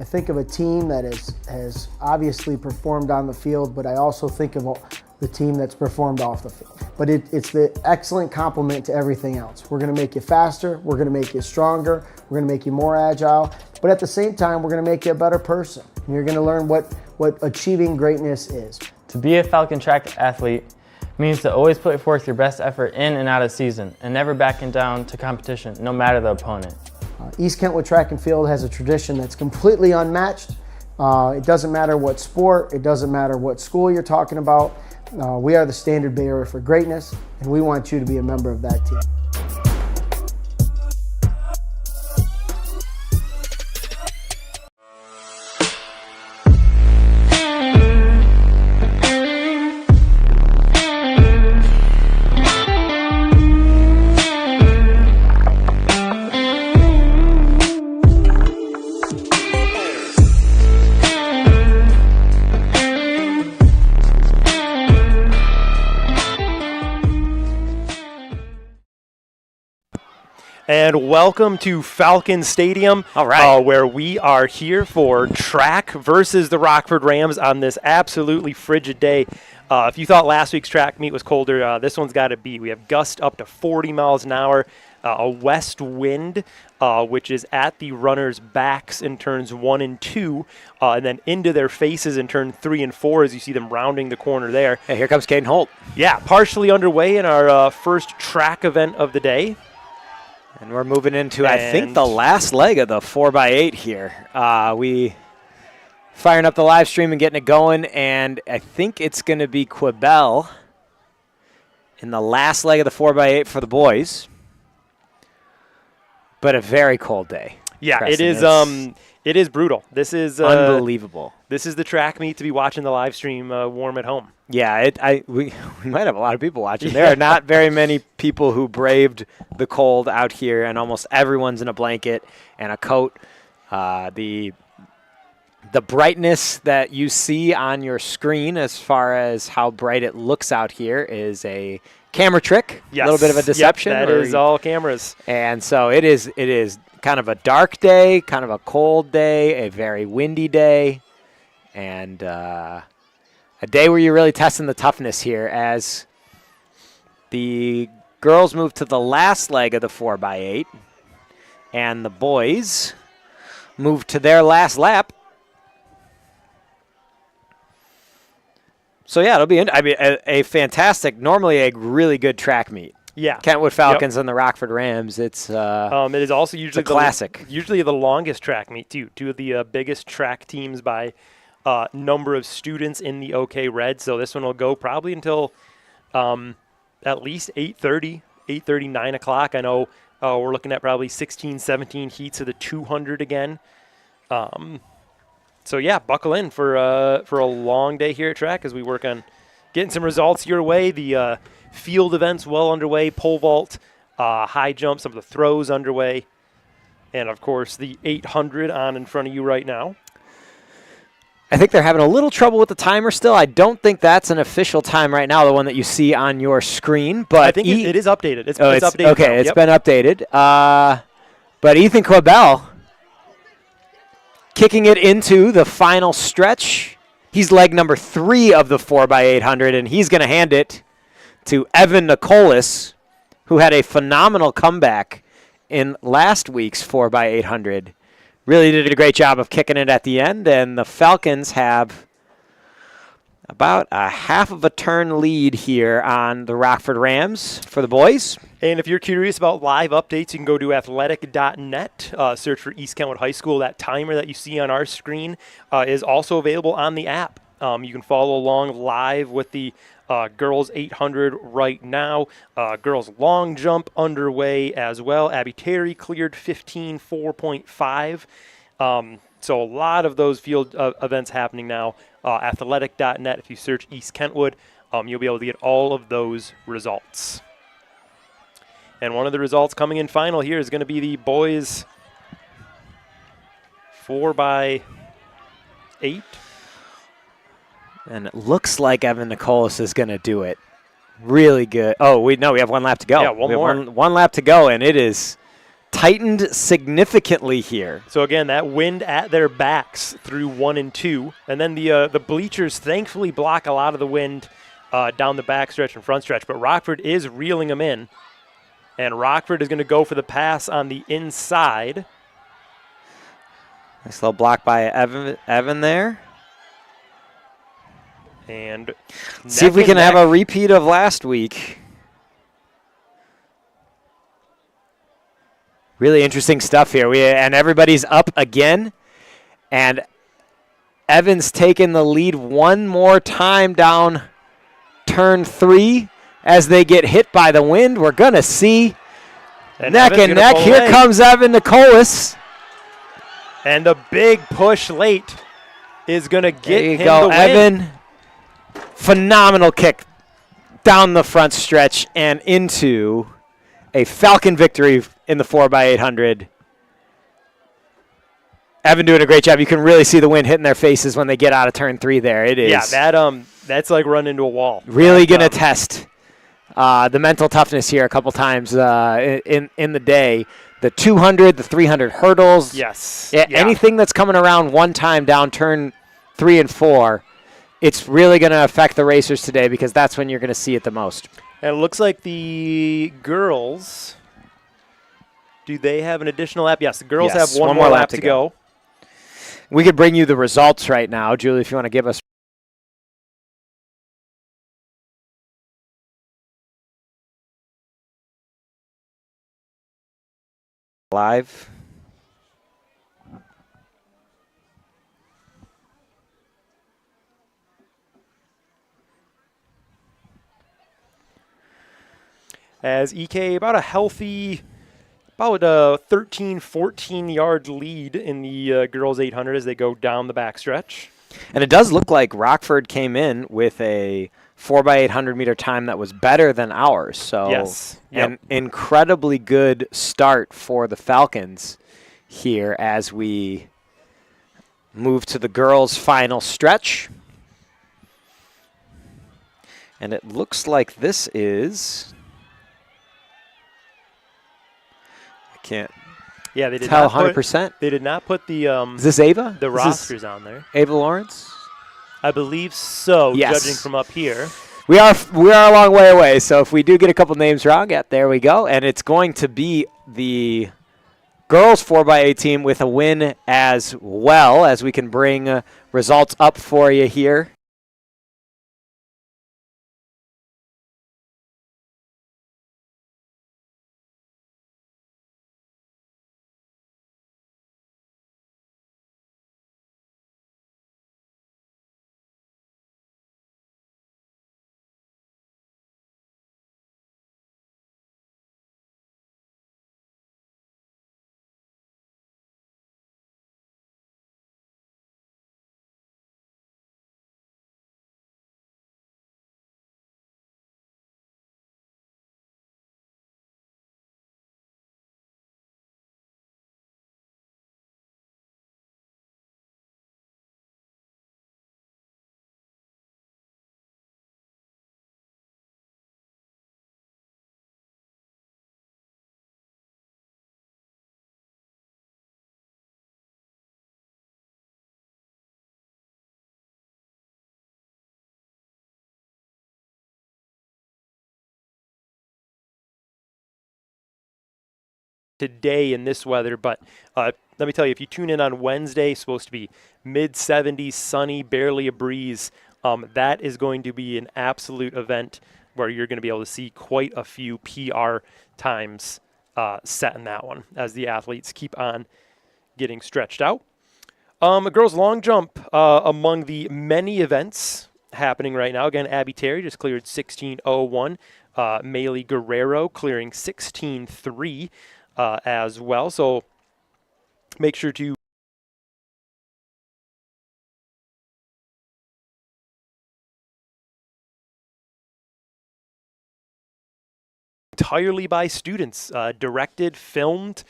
I think of a team that has obviously performed on the field, but I also think of the team that's performed off the field. But it's the excellent complement to everything else. We're going to make you faster, we're going to make you stronger, we're going to make you more agile, but at the same time, we're going to make you a better person. And you're going to learn what achieving greatness is. To be a Falcon track athlete means to always put forth your best effort in and out of season and never backing down to competition, no matter the opponent. East Kentwood Track and Field has a tradition that's completely unmatched. It doesn't matter what sport, it doesn't matter what school you're talking about. We are the standard bearer for greatness, and we want you to be a member of that team. And welcome to Falcon Stadium, all right. Where we are here for track versus the Rockford Rams on this absolutely frigid day. If you thought last week's track meet was colder, this one's got to be. We have gusts up to 40 miles an hour, a west wind, which is at the runners' backs in turns 1 and 2, and then into their faces in turn 3 and 4 as you see them rounding the corner there. Hey, here comes Caden Holt. Yeah, partially underway in our first track event of the day. And we're moving into, I think, the last leg of the 4x8 here. We firing up the live stream and getting it going, and I think it's going to be Quibell in the last leg of the 4x8 for the boys. But a very cold day. Yeah, Preston. It is brutal. This is unbelievable. This is the track meet to be watching the live stream warm at home. Yeah, we might have a lot of people watching. There are not very many people who braved the cold out here, and almost everyone's in a blanket and a coat. The brightness that you see on your screen as far as how bright it looks out here is a camera trick, yes. A little bit of a deception. Yep, that is all cameras. And so it is kind of a dark day, kind of a cold day, a very windy day, and a day where you're really testing the toughness here as the girls move to the last leg of the 4x8 and the boys move to their last lap. So, yeah, it'll be a fantastic, normally a really good track meet. Yeah. Kentwood Falcons and the Rockford Rams. It is also usually a classic. Usually the longest track meet, too. Two of the biggest track teams by number of students in the OK Red. So this one will go probably until at least 8:30, 9 o'clock. I know we're looking at probably 16, 17 heats of the 200 again. So, yeah, buckle in for a long day here at track as we work on getting some results your way. The field events well underway, pole vault, high jump, some of the throws underway, and, of course, the 800 on in front of you right now. I think they're having a little trouble with the timer still. I don't think that's an official time right now, the one that you see on your screen. But I think it is updated. It's updated. Okay, now. It's been updated. But Ethan Quibell kicking it into the final stretch. He's leg number 3 of the 4x800, and he's going to hand it to Evan Nicolas, who had a phenomenal comeback in last week's 4x800. Really did a great job of kicking it at the end, and the Falcons have about a half of a turn lead here on the Rockford Rams for the boys. And if you're curious about live updates, you can go to athletic.net, search for East Kentwood High School. That timer that you see on our screen is also available on the app. You can follow along live with the girls 800 right now. Girls long jump underway as well. Abby Terry cleared 15.4.5. So a lot of those field events happening now. Athletic.net, if you search East Kentwood, you'll be able to get all of those results. And one of the results coming in final here is going to be the boys 4x8. And it looks like Evan Nicolas is going to do it. Really good. Oh, we have one lap to go. Yeah, one more. One lap to go, and it is tightened significantly here. So again, that wind at their backs through 1 and 2, and then the bleachers thankfully block a lot of the wind down the back stretch and front stretch. But Rockford is reeling them in, and Rockford is going to go for the pass on the inside. Nice little block by Evan there. And see if we can have a repeat of last week. Really interesting stuff here. And everybody's up again. And Evan's taking the lead one more time down turn 3 as they get hit by the wind. We're going to see neck and neck. Here comes Evan Nicolas. And the big push late is going to get him the win. Evan. Phenomenal kick down the front stretch and into a Falcon victory in the 4x800. Evan doing a great job. You can really see the wind hitting their faces when they get out of turn 3 there. It is. Yeah, that's like running into a wall. Really going to test the mental toughness here a couple times in the day. The 200, the 300 hurdles. Yes. Yeah. Anything that's coming around one time down turn 3 and 4, it's really going to affect the racers today because that's when you're going to see it the most. And it looks like the girls, do they have an additional lap? Yes, the girls have one more lap to go. We could bring you the results right now, Julie, if you want to give us. Live. As EK about a healthy, about a 13, 14-yard lead in the girls 800 as they go down the backstretch. And it does look like Rockford came in with a 4x800 meter time that was better than ours. So yes, yep. An incredibly good start for the Falcons here as we move to the girls' final stretch. And it looks like this is... Can't they did tell not 100%. They did not put the is this Ava? The rosters on there. Ava Lawrence? I believe so, yes. Judging from up here. We are a long way away, so if we do get a couple names wrong, there we go. And it's going to be the girls 4x8 team with a win as well, as we can bring results up for you here. Today in this weather, but let me tell you, if you tune in on Wednesday, it's supposed to be mid-70s, sunny, barely a breeze. That is going to be an absolute event where you're going to be able to see quite a few PR times set in that one as the athletes keep on getting stretched out. A girls' long jump among the many events happening right now. Again, Abby Terry just cleared 16:01. Maylee Guerrero clearing 16:03. As well, so make sure to entirely by students, directed, filmed,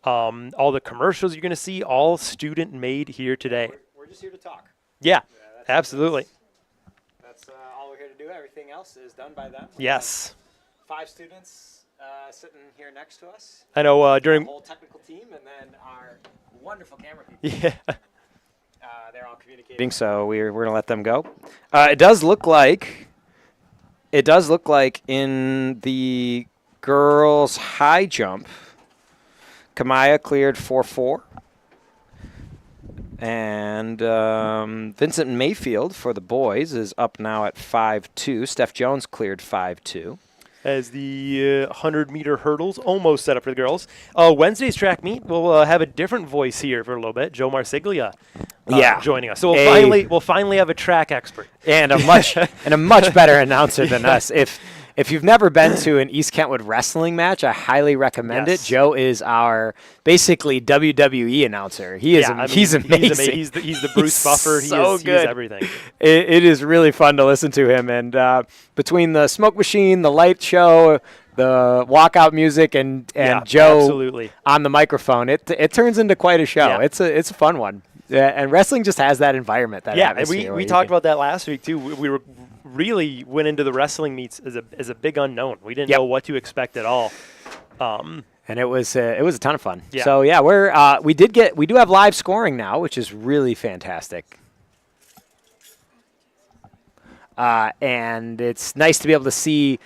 all the commercials you're going to see, all student made here today. We're just here to talk. Yeah, absolutely. That's all we're here to do. Everything else is done by them. Yes. 5 students sitting here next to us. I know during Whole technical team, and then our wonderful camera people. yeah. They're all communicating, so we're gonna let them go. It does look like in the girls' high jump, Kamaya cleared 4.4, and Vincent Mayfield for the boys is up now at 5.2. Steph Jones cleared 5.2. As the 100-meter hurdles almost set up for the girls. Wednesday's track meet, we'll have a different voice here for a little bit. Joe Marsiglia joining us. So we'll finally have a track expert. And a much better announcer than us. If you've never been to an East Kentwood wrestling match, I highly recommend it. Joe is our basically WWE announcer. He's amazing. He's the Bruce Buffer. So he good. is everything. It is really fun to listen to him. And between the smoke machine, the light show, the walkout music, and Joe absolutely. On the microphone, it turns into quite a show. Yeah. It's a fun one. Yeah, and wrestling just has that environment. That atmosphere. And we talked about that last week too. We were really went into the wrestling meets as a big unknown. We didn't know what to expect at all. And it was a ton of fun. Yeah. So yeah, we do have live scoring now, which is really fantastic. And it's nice to be able to see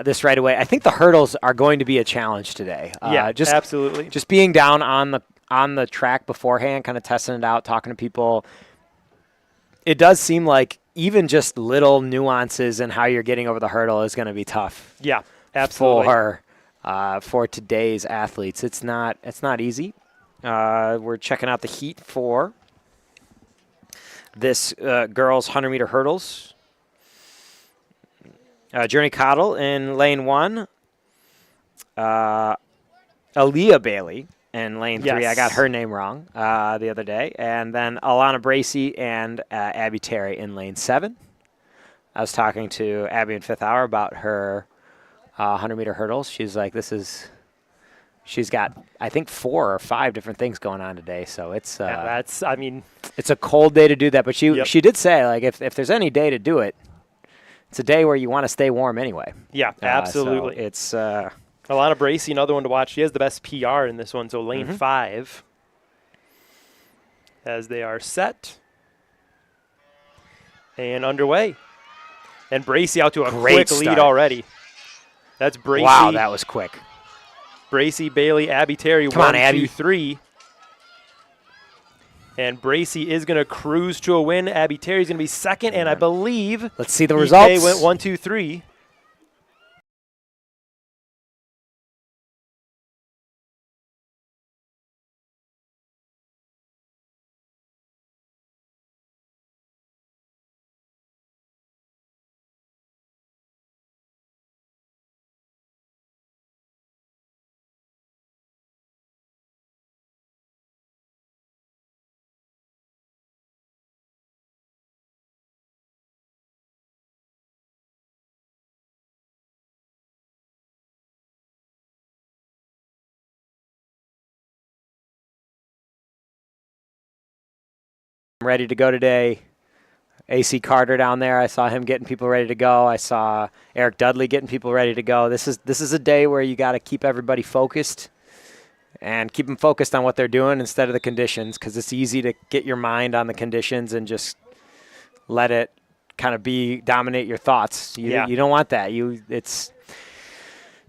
this right away. I think the hurdles are going to be a challenge today. Absolutely. Just being down on the track beforehand, kind of testing it out, talking to people. It does seem like even just little nuances in how you're getting over the hurdle is going to be tough. Yeah, absolutely. For today's athletes, it's not easy. We're checking out the heat for this girls 100-meter hurdles. Journey Cottle in lane 1. Aaliyah Bailey in lane 3. I got her name wrong the other day. And then Alana Bracey and Abby Terry in lane 7. I was talking to Abby in 5th hour about her 100-meter hurdles. She's like, she's got, I think, 4 or 5 different things going on today. So it's it's a cold day to do that. But she did say, like, if there's any day to do it, it's a day where you want to stay warm anyway. Yeah, absolutely. So it's Alana Bracey, another one to watch. She has the best PR in this one, so lane 5 as they are set and underway. And Bracey out to a quick lead already. That's Bracey. Wow, that was quick. Bracey, Bailey, Abby Terry, Come on, Abby. 2, 3. And Bracey is going to cruise to a win. Abby Terry's going to be second, and I believe let's see the results. EK went 1, 2, 3. I'm ready to go today. AC Carter down there, I saw him getting people ready to go. I saw Eric Dudley getting people ready to go. This is a day where you got to keep everybody focused and keep them focused on what they're doing instead of the conditions, because it's easy to get your mind on the conditions and just let it kind of dominate your thoughts. You don't want that. It's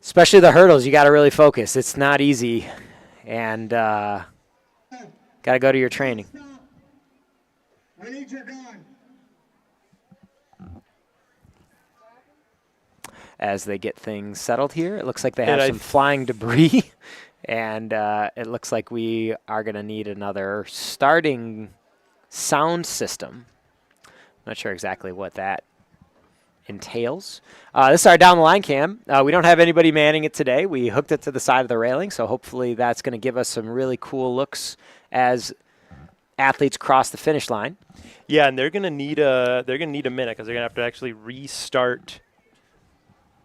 especially the hurdles. You got to really focus. It's not easy, and got to go to your training. I need your gun. As they get things settled here, it looks like they have some flying debris, and it looks like we are going to need another starting sound system. Not sure exactly what that entails. This is our down the line cam. We don't have anybody manning it today. We hooked it to the side of the railing, so hopefully that's going to give us some really cool looks as athletes cross the finish line. Yeah, and they're gonna need a minute because they're gonna have to actually restart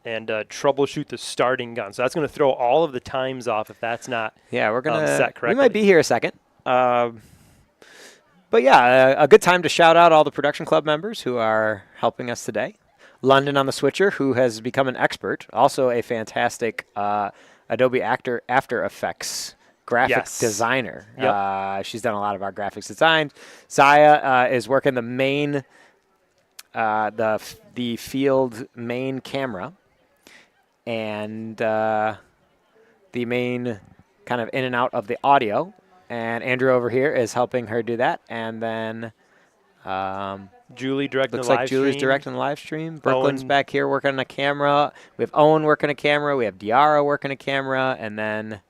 and troubleshoot the starting gun. So that's gonna throw all of the times off if that's not we're gonna set correctly. We might be here a second. But yeah, a good time to shout out all the production club members who are helping us today. London on the switcher, who has become an expert, also a fantastic Adobe After Effects graphic designer. Yep. She's done a lot of our graphics design. Zaya is working the main, the field main camera, and the main kind of in and out of the audio. And Andrew over here is helping her do that. And then Julie directing looks the like live Julie's stream. directing the live stream. Brooklyn's Owen. back here working on a camera. We have Owen working a camera. We have Diara working a camera. And then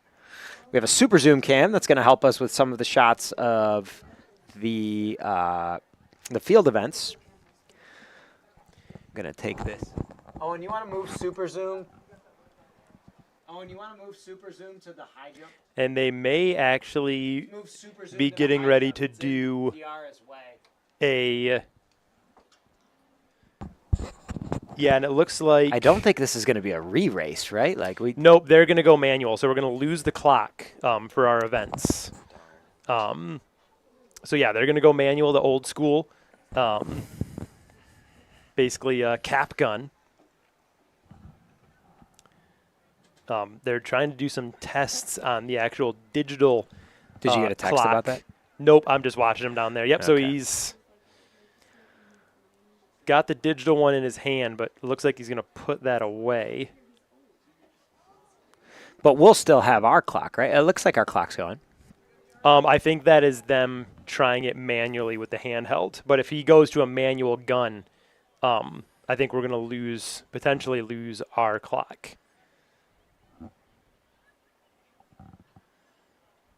we have a super zoom cam that's going to help us with some of the shots of the field events. I'm going to take this. Owen, you want to move super zoom? Owen, you want to move super zoom to the high jump? And they may actually Move super zoom be to the getting high ready jump. to It's in do Diara's way. Yeah, and it looks like I don't think this is going to be a re-race, right? Like nope, they're going to go manual, so we're going to lose the clock for our events. So yeah, they're going to go manual, the old school, basically a cap gun. They're trying to do some tests on the actual digital. Did you get a text clock. about that? Nope, I'm just watching him down there. Yep, so Okay. he's got the digital one in his hand, but it looks like he's going to put that away. But we'll still have our clock, right? It looks like our clock's going. I think that is them trying it manually with the handheld. But if he goes to a manual gun, I think we're going to potentially lose our clock.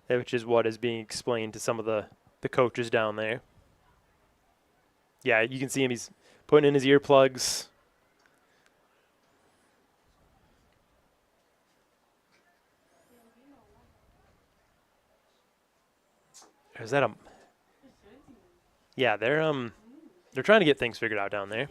Which is what is being explained to some of the coaches down there. Yeah, you can see him. He's putting in his earplugs. Is that a? Yeah, they're trying to get things figured out down there.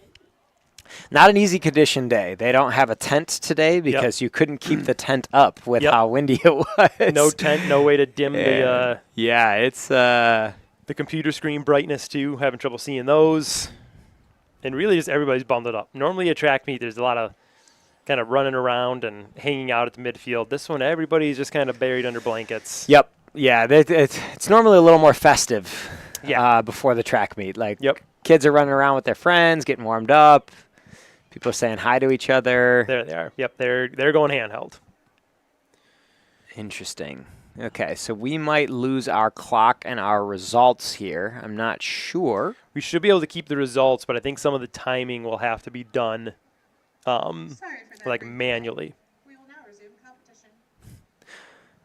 Not an easy condition day. They don't have a tent today because you couldn't keep the tent up with how windy it was. No tent, no way to dim the it's the computer screen brightness too. Having trouble seeing those, and really just everybody's bundled up. Normally a track meet, there's a lot of kind of running around and hanging out at the midfield. This one, everybody's just kind of buried under blankets. Yep. Yeah, it's normally a little more festive. Yeah. Before the track meet, like kids are running around with their friends, getting warmed up. People are saying hi to each other. There they are. Yep, they're going handheld. Interesting. Okay, so we might lose our clock and our results here. I'm not sure. We should be able to keep the results, but I think some of the timing will have to be done like manually. We will now resume competition.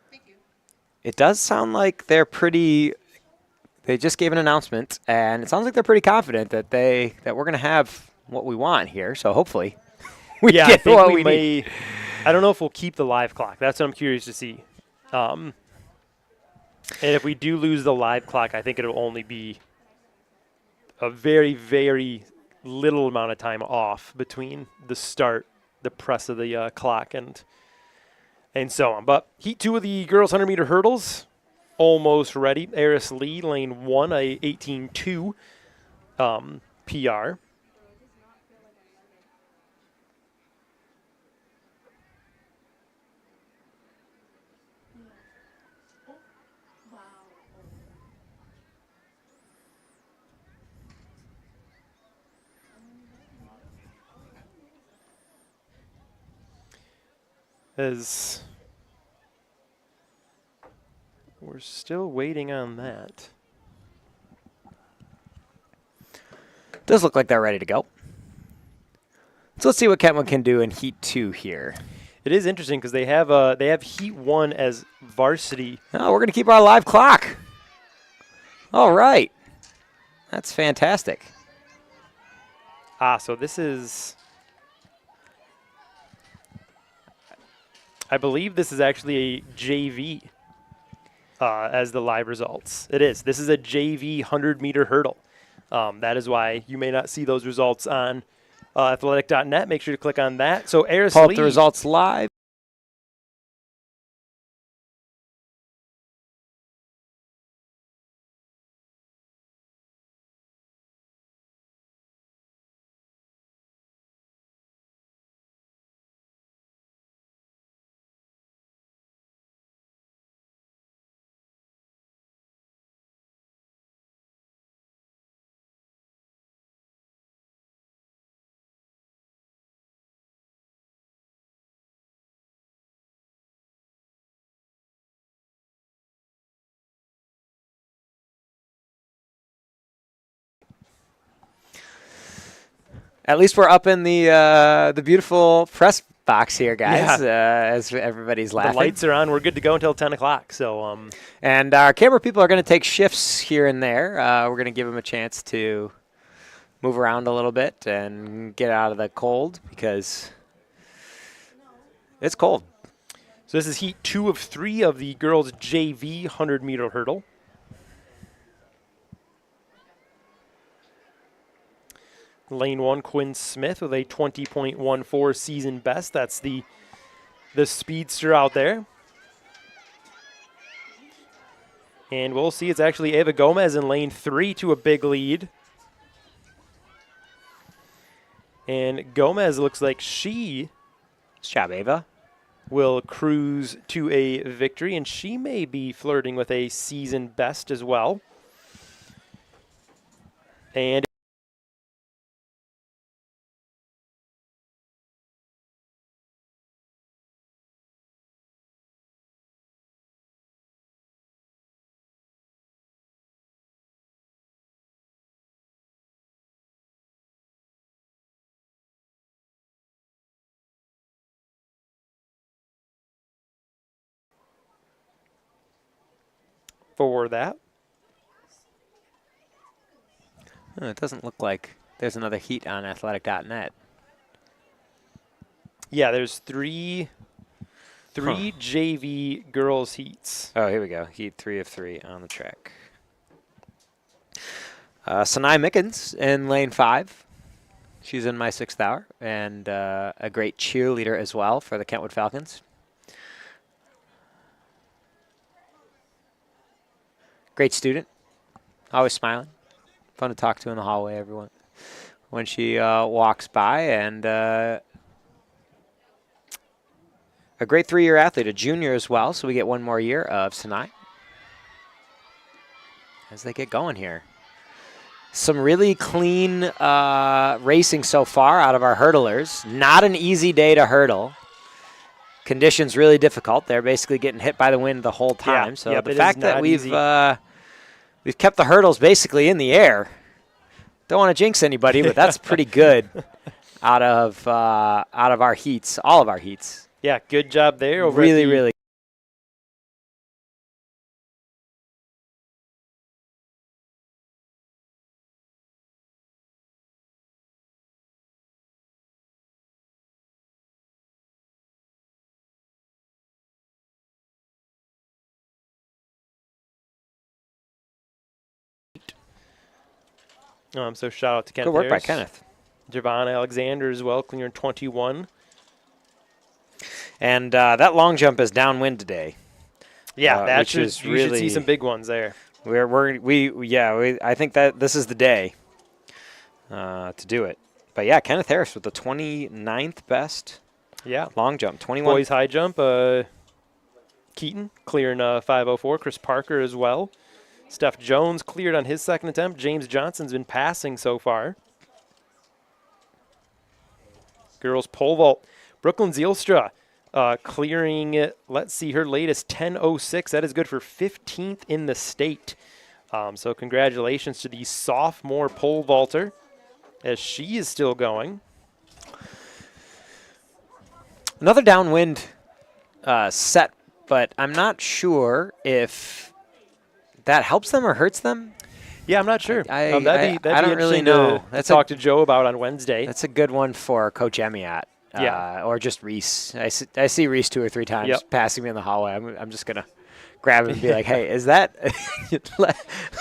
Thank you. It does sound like they're pretty. They just gave an announcement, and it sounds like they're pretty confident that we're going to have what we want here. So hopefully, we I get think what we we may. need. I don't know if we'll keep the live clock. That's what I'm curious to see. And if we do lose the live clock, I think it'll only be a very, very little amount of time off between the start, the press of the clock, and so on. But Heat 2 of the girls' 100-meter hurdles, almost ready. Eris Lee, lane 1, a 18.2 PR. As we're still waiting on that. Does look like they're ready to go. So let's see what Kentwood can do in Heat 2 here. It is interesting because they have Heat 1 as varsity. Oh, we're going to keep our live clock. All right. That's fantastic. So this is, I believe this is actually a JV as the live results. It is. This is a JV 100-meter hurdle. That is why you may not see those results on athletic.net. Make sure to click on that. So Eris Pull up Lee, the results live. At least we're up in the beautiful press box here, guys, as everybody's laughing. The lights are on. We're good to go until 10 o'clock. So, and our camera people are going to take shifts here and there. We're going to give them a chance to move around a little bit and get out of the cold because it's cold. So this is heat 2 of 3 of the girls' JV 100-meter hurdle. Lane 1, Quinn Smith with a 20.14 season best. That's the speedster out there. And we'll see, it's actually Ava Gomez in lane 3 to a big lead. And Gomez looks like she Nice job, Ava. will cruise to a victory, and she may be flirting with a season best as well. And for that, It doesn't look like there's another heat on athletic.net. yeah, there's three JV girls heats. Oh, here we go. Heat 3 of 3 on the track. Sanai Mickens in lane 5. She's in my 6th hour and a great cheerleader as well for the Kentwood Falcons. Great student, always smiling. Fun to talk to in the hallway, everyone. When she walks by, and a great 3-year athlete, a junior as well, so we get one more year of Sanai as they get going here. Some really clean racing so far out of our hurdlers. Not an easy day to hurdle. Conditions really difficult. They're basically getting hit by the wind the whole time. Yeah, so yep, the it fact is that not we've kept the hurdles basically in the air. Don't want to jinx anybody, but that's pretty good out of our heats, all of our heats. Yeah, good job there. Over Really, at the really. So shout out to Kenneth Good work by Harris. Kenneth. Javon Alexander as well, clearing 21. And that long jump is downwind today. Yeah, that which should, is you should really see some big ones there. I think that this is the day to do it. But yeah, Kenneth Harris with the 29th best Yeah. long jump, 21. Boys high jump, Keaton clearing 5:04. Chris Parker as well. Steph Jones cleared on his second attempt. James Johnson's been passing so far. Girls pole vault. Brooklyn Zielstra clearing, let's see, her latest 10:06. That is good for 15th in the state. So congratulations to the sophomore pole vaulter as she is still going. Another downwind set, but I'm not sure if that helps them or hurts them. Yeah, I'm not sure. I That'd be don't really interesting know. to talk to Joe about on Wednesday. That's a good one for Coach Emiat. Yeah. Or just Reese. I see Reese 2 or 3 times Yep. passing me in the hallway. I'm just going to grab him and be like, hey, is that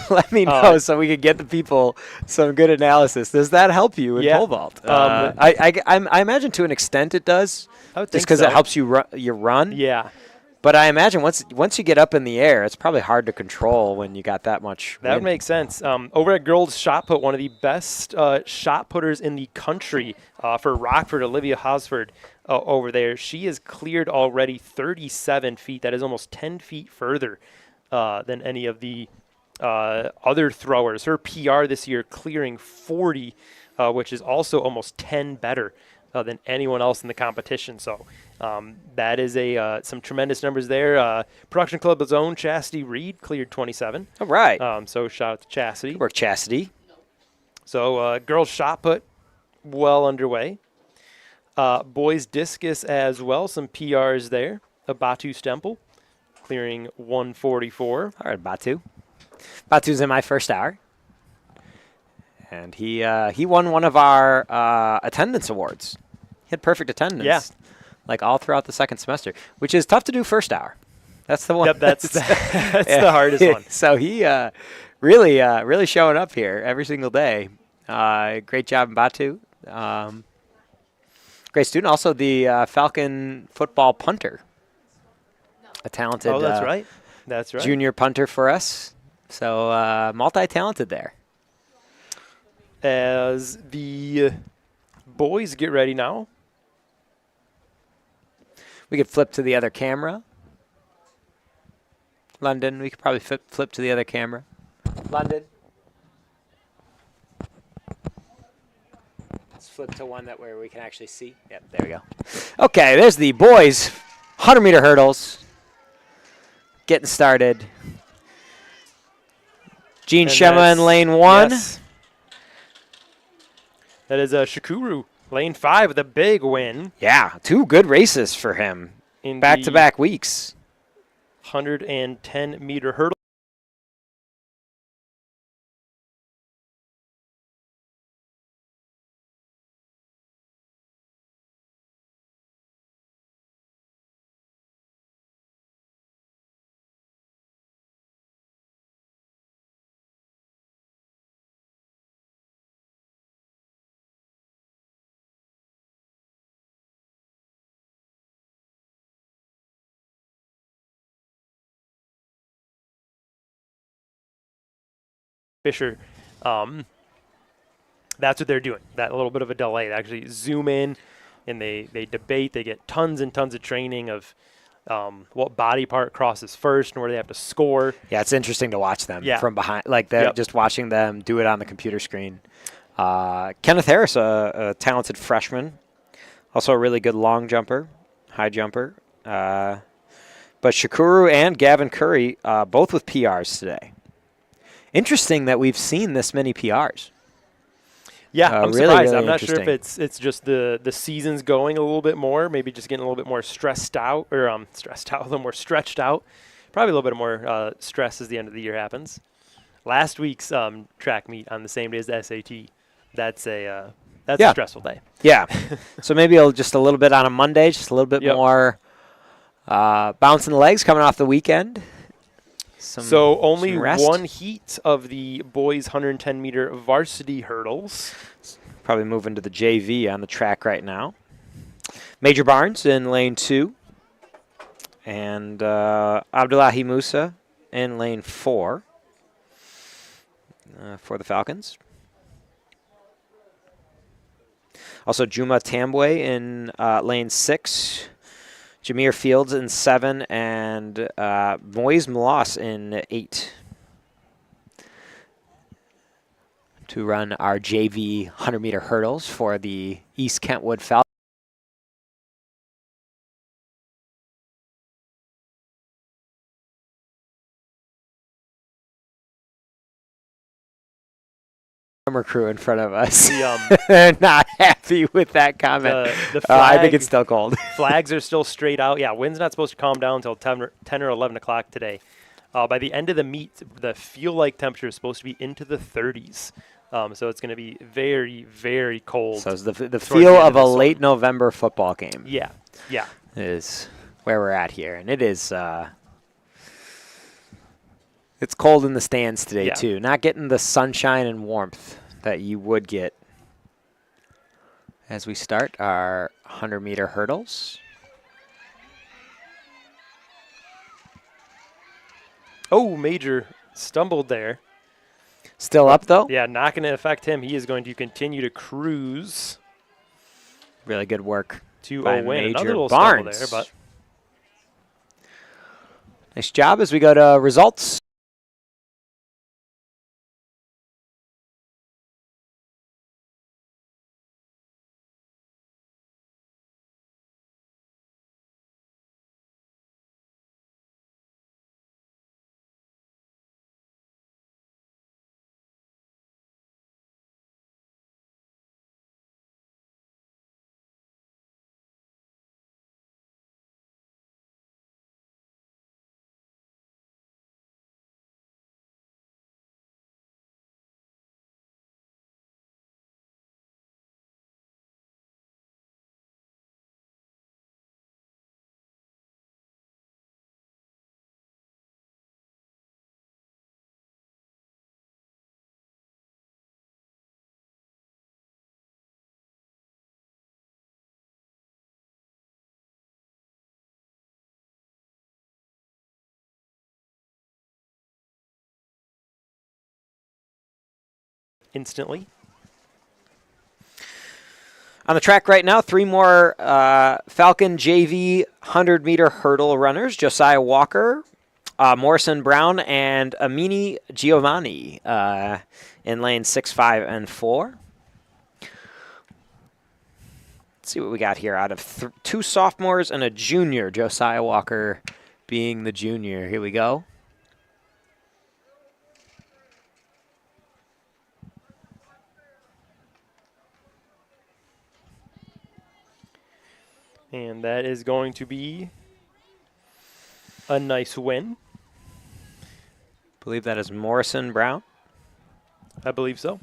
let me know so we can get the people some good analysis. Does that help you in pole vault? I imagine to an extent it does. I would Just think because so. it helps you run. Yeah. But I imagine once you get up in the air, it's probably hard to control when you got that much That would wind. make sense. Over at girls shot put, one of the best shot putters in the country for Rockford, Olivia Hosford over there. She has cleared already 37 feet. That is almost 10 feet further than any of the other throwers. Her PR this year clearing 40, which is also almost 10 better than anyone else in the competition. So that is some tremendous numbers there. Production Club's own Chastity Reed cleared 27. All right. So shout out to Chastity. Good work, Chastity. So girls shot put, well underway. Boys discus as well, some PRs there. Batu Stemple clearing 144. All right, Batu. Batu's in my first hour. And he won one of our attendance awards. He had perfect attendance. Yeah. Like all throughout the second semester, which is tough to do first hour. That's the one. Yep, that's the hardest one. So he really showing up here every single day. Great job, Batu. Great student. Also the Falcon football punter. A talented Oh, that's right. That's right. junior punter for us. So multi-talented there. As the boys get ready now. We could flip to the other camera. London, we could probably flip to the other camera. London. Let's flip to one where we can actually see. Yep, there we go. Okay, there's the boys' 100-meter hurdles. Getting started. Gene And Shema in that's- lane 1. yes. That is Shakuru, lane 5 with a big win. Yeah, 2 good races for him. In Back-to-back weeks. 110-meter hurdle. Fisher, that's what they're doing. That little bit of a delay. They actually zoom in and they debate. They get tons and tons of training of what body part crosses first and where they have to score. Yeah, it's interesting to watch them Yeah. from behind. Like they're Yep. just watching them do it on the computer screen. Kenneth Harris, a talented freshman, also a really good long jumper, high jumper. But Shakuru and Gavin Curry, both with PRs today. Interesting that we've seen this many PRs. Yeah, I'm really, surprised. really I'm not sure if interesting. it's just the season's going a little bit more, maybe just getting a little bit more stressed out, or a little more stretched out. Probably a little bit more stress as the end of the year happens. Last week's track meet on the same day as the SAT, that's a stressful day. Yeah. So maybe just a little bit on a Monday, just a little bit Yep. more bouncing the legs coming off the weekend. So only some rest. one heat of the boys 110-meter varsity hurdles. Probably moving to the JV on the track right now. Major Barnes in lane 2. And Abdullahi Musa in lane 4 for the Falcons. Also Juma Tambwe in lane 6. Jameer Fields in 7. And Moise Maloss in 8. To run our JV 100-meter hurdles for the East Kentwood Falcons. Crew in front of us. They're not happy with that comment. The I think flag- it's still cold. Flags are still straight out. Yeah, wind's not supposed to calm down until 10 or 11 o'clock today. By the end of the meet, the feel-like temperature is supposed to be into the 30s. So it's going to be very, very cold. So it's the towards feel the end of a this one. late November football game Yeah, yeah. is where we're at here. And it is it's cold in the stands today, Yeah. too. Not getting the sunshine and warmth that you would get as we start our 100-meter hurdles. Oh, Major stumbled there. Still up, though? Yeah, not going to affect him. He is going to continue to cruise Really good work to by a win. Another Major little stumble Barnes. there, but Nice job as we go to results. instantly. On the track right now, 3 more Falcon JV 100-meter hurdle runners, Josiah Walker, Morrison Brown, and Amini Giovanni in lanes 6, 5, and 4. Let's see what we got here out of 2 sophomores and a junior, Josiah Walker being the junior. Here we go. And that is going to be a nice win. I believe that is Morrison Brown. I believe so.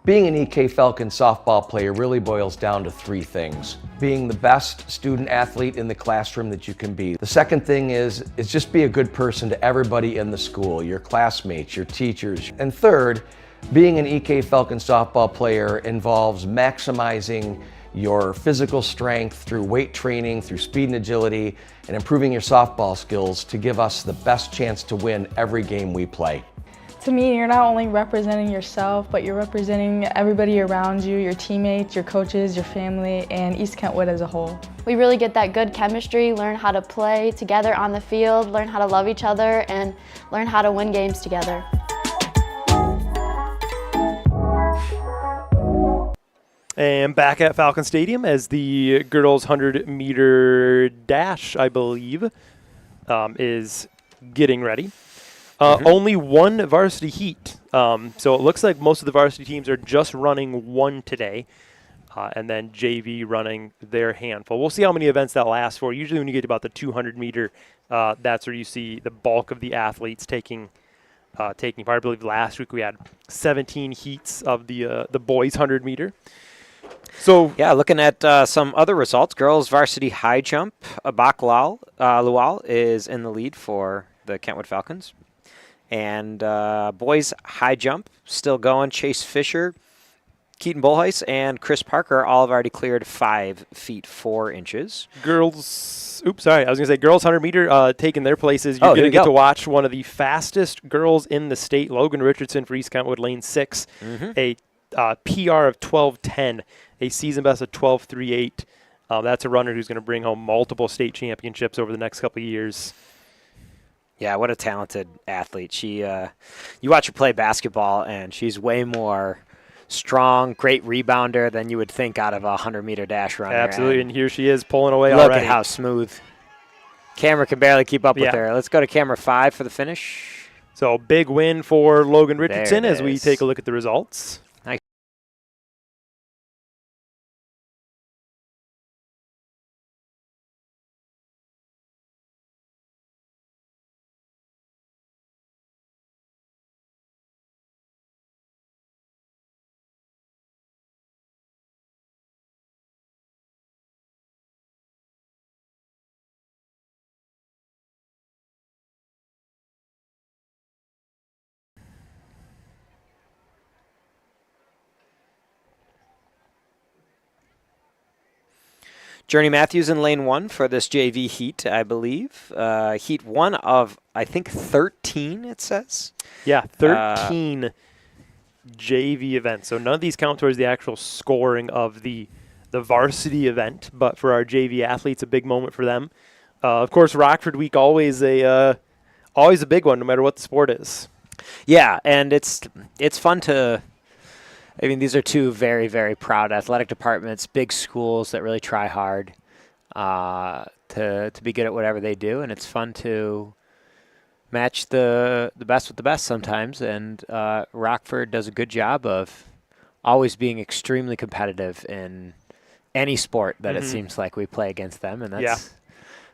Being an EK Falcon softball player really boils down to 3 things. Being the best student athlete in the classroom that you can be. The second thing is just be a good person to everybody in the school, your classmates, your teachers. And third, being an EK Falcon softball player involves maximizing your physical strength through weight training, through speed and agility, and improving your softball skills to give us the best chance to win every game we play. To me, you're not only representing yourself, but you're representing everybody around you, your teammates, your coaches, your family, and East Kentwood as a whole. We really get that good chemistry, learn how to play together on the field, learn how to love each other, and learn how to win games together. And back at Falcon Stadium as the girls' 100-meter dash, I believe, is getting ready. Only 1 varsity heat. So it looks like most of the varsity teams are just running 1 today, and then JV running their handful. We'll see how many events that lasts for. Usually when you get about the 200-meter, that's where you see the bulk of the athletes taking part. I believe last week we had 17 heats of the boys' 100-meter. So yeah, looking at some other results, girls varsity high jump, Abak Lual is in the lead for the Kentwood Falcons. And boys high jump still going. Chase Fisher, Keaton Bullheis, and Chris Parker all have already cleared 5 feet 4 inches. Girls, oops, sorry, I was going to say girls 100-meter taking their places. You're going to get to watch one of the fastest girls in the state, Logan Richardson for East Kentwood, lane 6, a PR of 12:10, a season best of 12:38. That's a runner who's going to bring home multiple state championships over the next couple of years. Yeah, what a talented athlete. She, you watch her play basketball, and she's way more strong, great rebounder than you would think out of a 100-meter dash runner. Absolutely, and here she is pulling away already. already. Look at how smooth. Camera can barely keep up with her. Let's go to camera 5 for the finish. So big win for Logan Richardson as we take a look at the results. Nice. Journey Matthews in lane 1 for this JV heat, I believe. Heat 1 of, I think, 13, it says. Yeah, 13 JV events. So none of these count towards the actual scoring of the varsity event, but for our JV athletes, a big moment for them. Of course, Rockford Week always a big one, no matter what the sport is. Yeah, and it's fun to. I mean, these are 2 very, very proud athletic departments, big schools that really try hard to be good at whatever they do, and it's fun to match the best with the best sometimes. And Rockford does a good job of always being extremely competitive in any sport that it seems like we play against them, and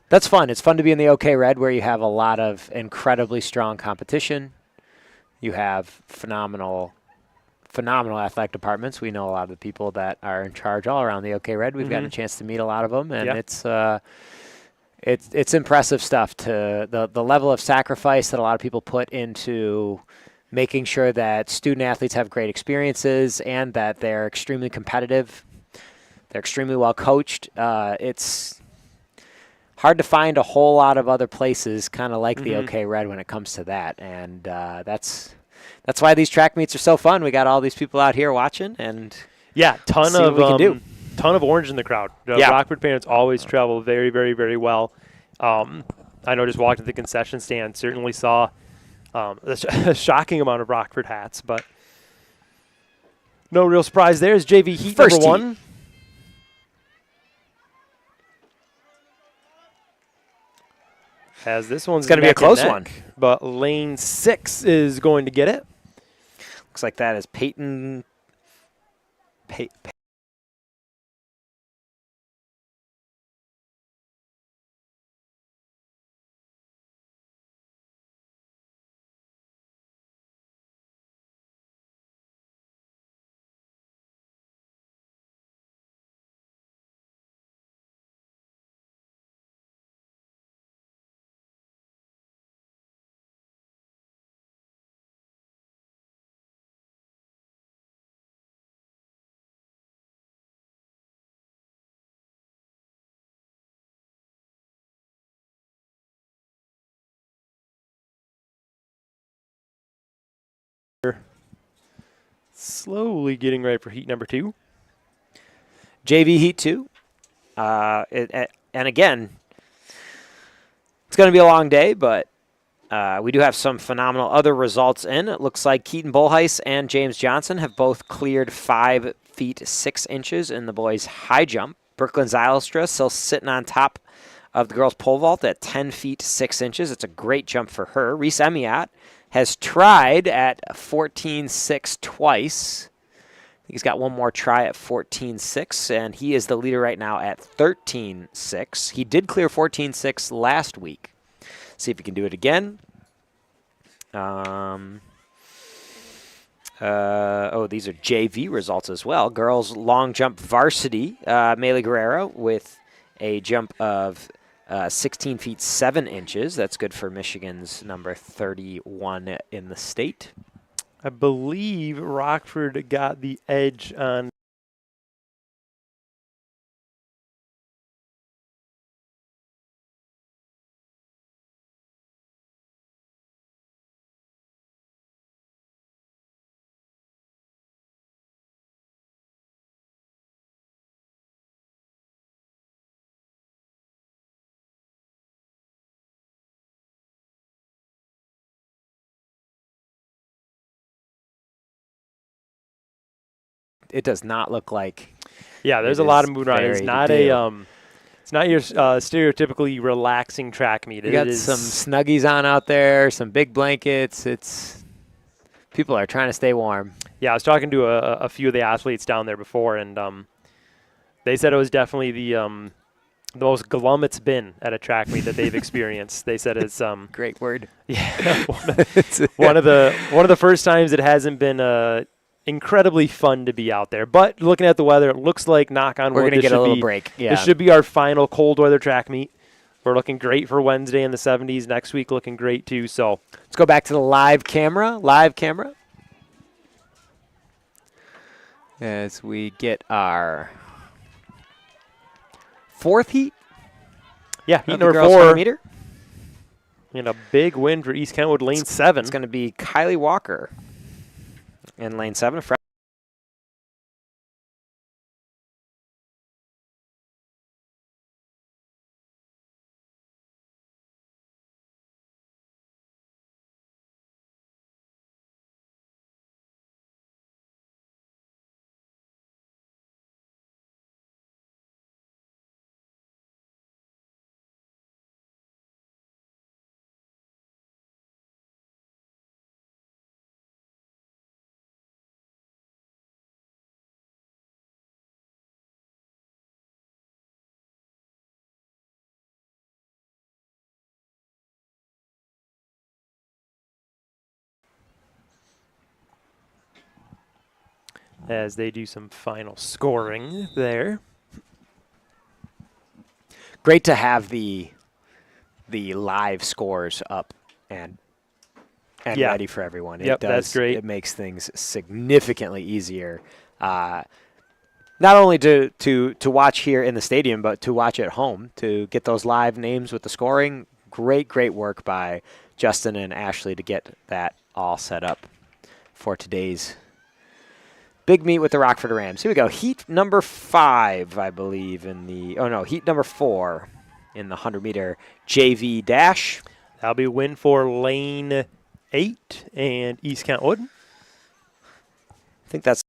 That's fun. It's fun to be in the OK Red where you have a lot of incredibly strong competition. You have phenomenal athletic departments. We know a lot of the people that are in charge all around the OK Red. We've gotten a chance to meet a lot of them, and it's impressive stuff. To the level of sacrifice that a lot of people put into making sure that student athletes have great experiences and that they're extremely competitive. They're extremely well coached. It's hard to find a whole lot of other places kind of like the OK Red when it comes to that, and that's why these track meets are so fun. We got all these people out here watching, and ton of orange in the crowd. Rockford parents always travel very, very, very well. I know, just walked to the concession stand, certainly saw a shocking amount of Rockford hats, but no real surprise there. Is JV heat First number 1. As this one's going to be a close one. But lane 6 is going to get it. Looks like that is Peyton. Slowly getting ready for heat number 2. JV Heat 2. And again, it's going to be a long day, but we do have some phenomenal other results in. It looks like Keaton Bolheis and James Johnson have both cleared 5 feet 6 inches in the boys' high jump. Brooklyn Zylstra still sitting on top of the girls' pole vault at 10 feet 6 inches. It's a great jump for her. Reese Emiat has tried at 14.6 twice. I think he's got one more try at 14.6, and he is the leader right now at 13.6. He did clear 14.6 last week. See if he can do it again. These are JV results as well. Girls long jump varsity, Melee Guerrero with a jump of 16 feet 7 inches. That's good for Michigan's number 31 in the state. I believe Rockford got the edge on It does not look like. Yeah, there's a lot of movement on it. It's not it's not your stereotypically relaxing track meet. You got some snuggies on out there, some big blankets. People are trying to stay warm. Yeah, I was talking to a few of the athletes down there before, and they said it was definitely the most glum it's been at a track meet that they've experienced. They said it's great word. Yeah, one of the first times it hasn't been incredibly fun to be out there. But looking at the weather, it looks like, knock on wood, we're going to get a little break. Yeah. This should be our final cold weather track meet. We're looking great for Wednesday in the 70s. Next week looking great too. So let's go back to the live camera. As we get our 4th heat. Yeah, heat number 4. Meter. And a big win for East Kentwood, lane 7. It's going to be Kylie Walker in lane 7. as they do some final scoring there. Great to have the live scores up and Yeah. ready for everyone. Yep, It does, that's great. It makes things significantly easier. Not only to watch here in the stadium, but to watch at home, to get those live names with the scoring. Great work by Justin and Ashley to get that all set up for today's big meet with the Rockford Rams. Here we go. Heat number 5, I believe, heat number 4 in the 100-meter JV dash. That'll be a win for Lane 8 and East Kentwood. I think that's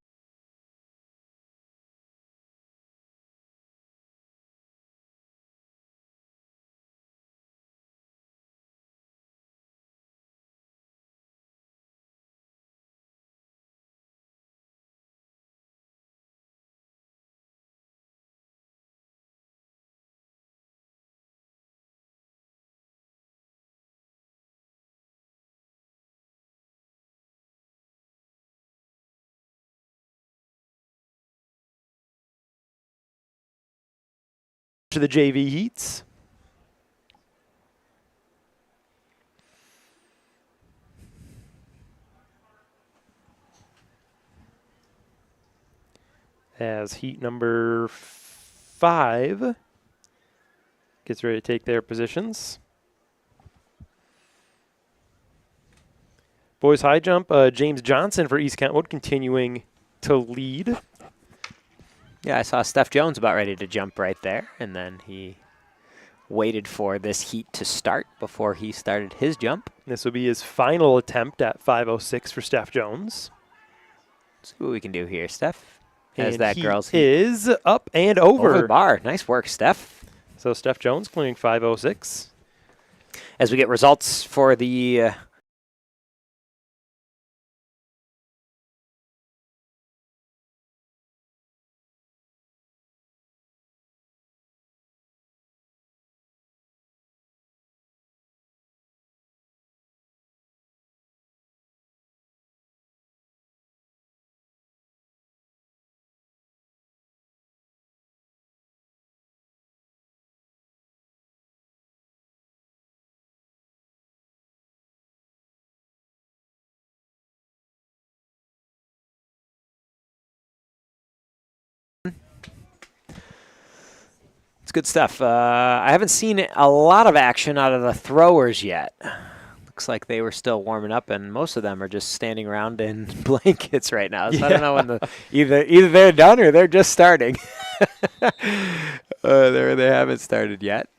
To the JV heats. As heat number 5 gets ready to take their positions. Boys high jump, James Johnson for East Kentwood continuing to lead. Yeah, I saw Steph Jones about ready to jump right there, and then he waited for this heat to start before he started his jump. This will be his final attempt at 5:06 for Steph Jones. Let's see what we can do here, Steph. As And that he girl's heat is up and over. over the bar. Nice work, Steph. So Steph Jones clearing 5:06. As we get results for the it's good stuff. I haven't seen a lot of action out of the throwers yet. Looks like they were still warming up, and most of them are just standing around in blankets right now. So I don't know when either they're done or they're just starting. They haven't started yet.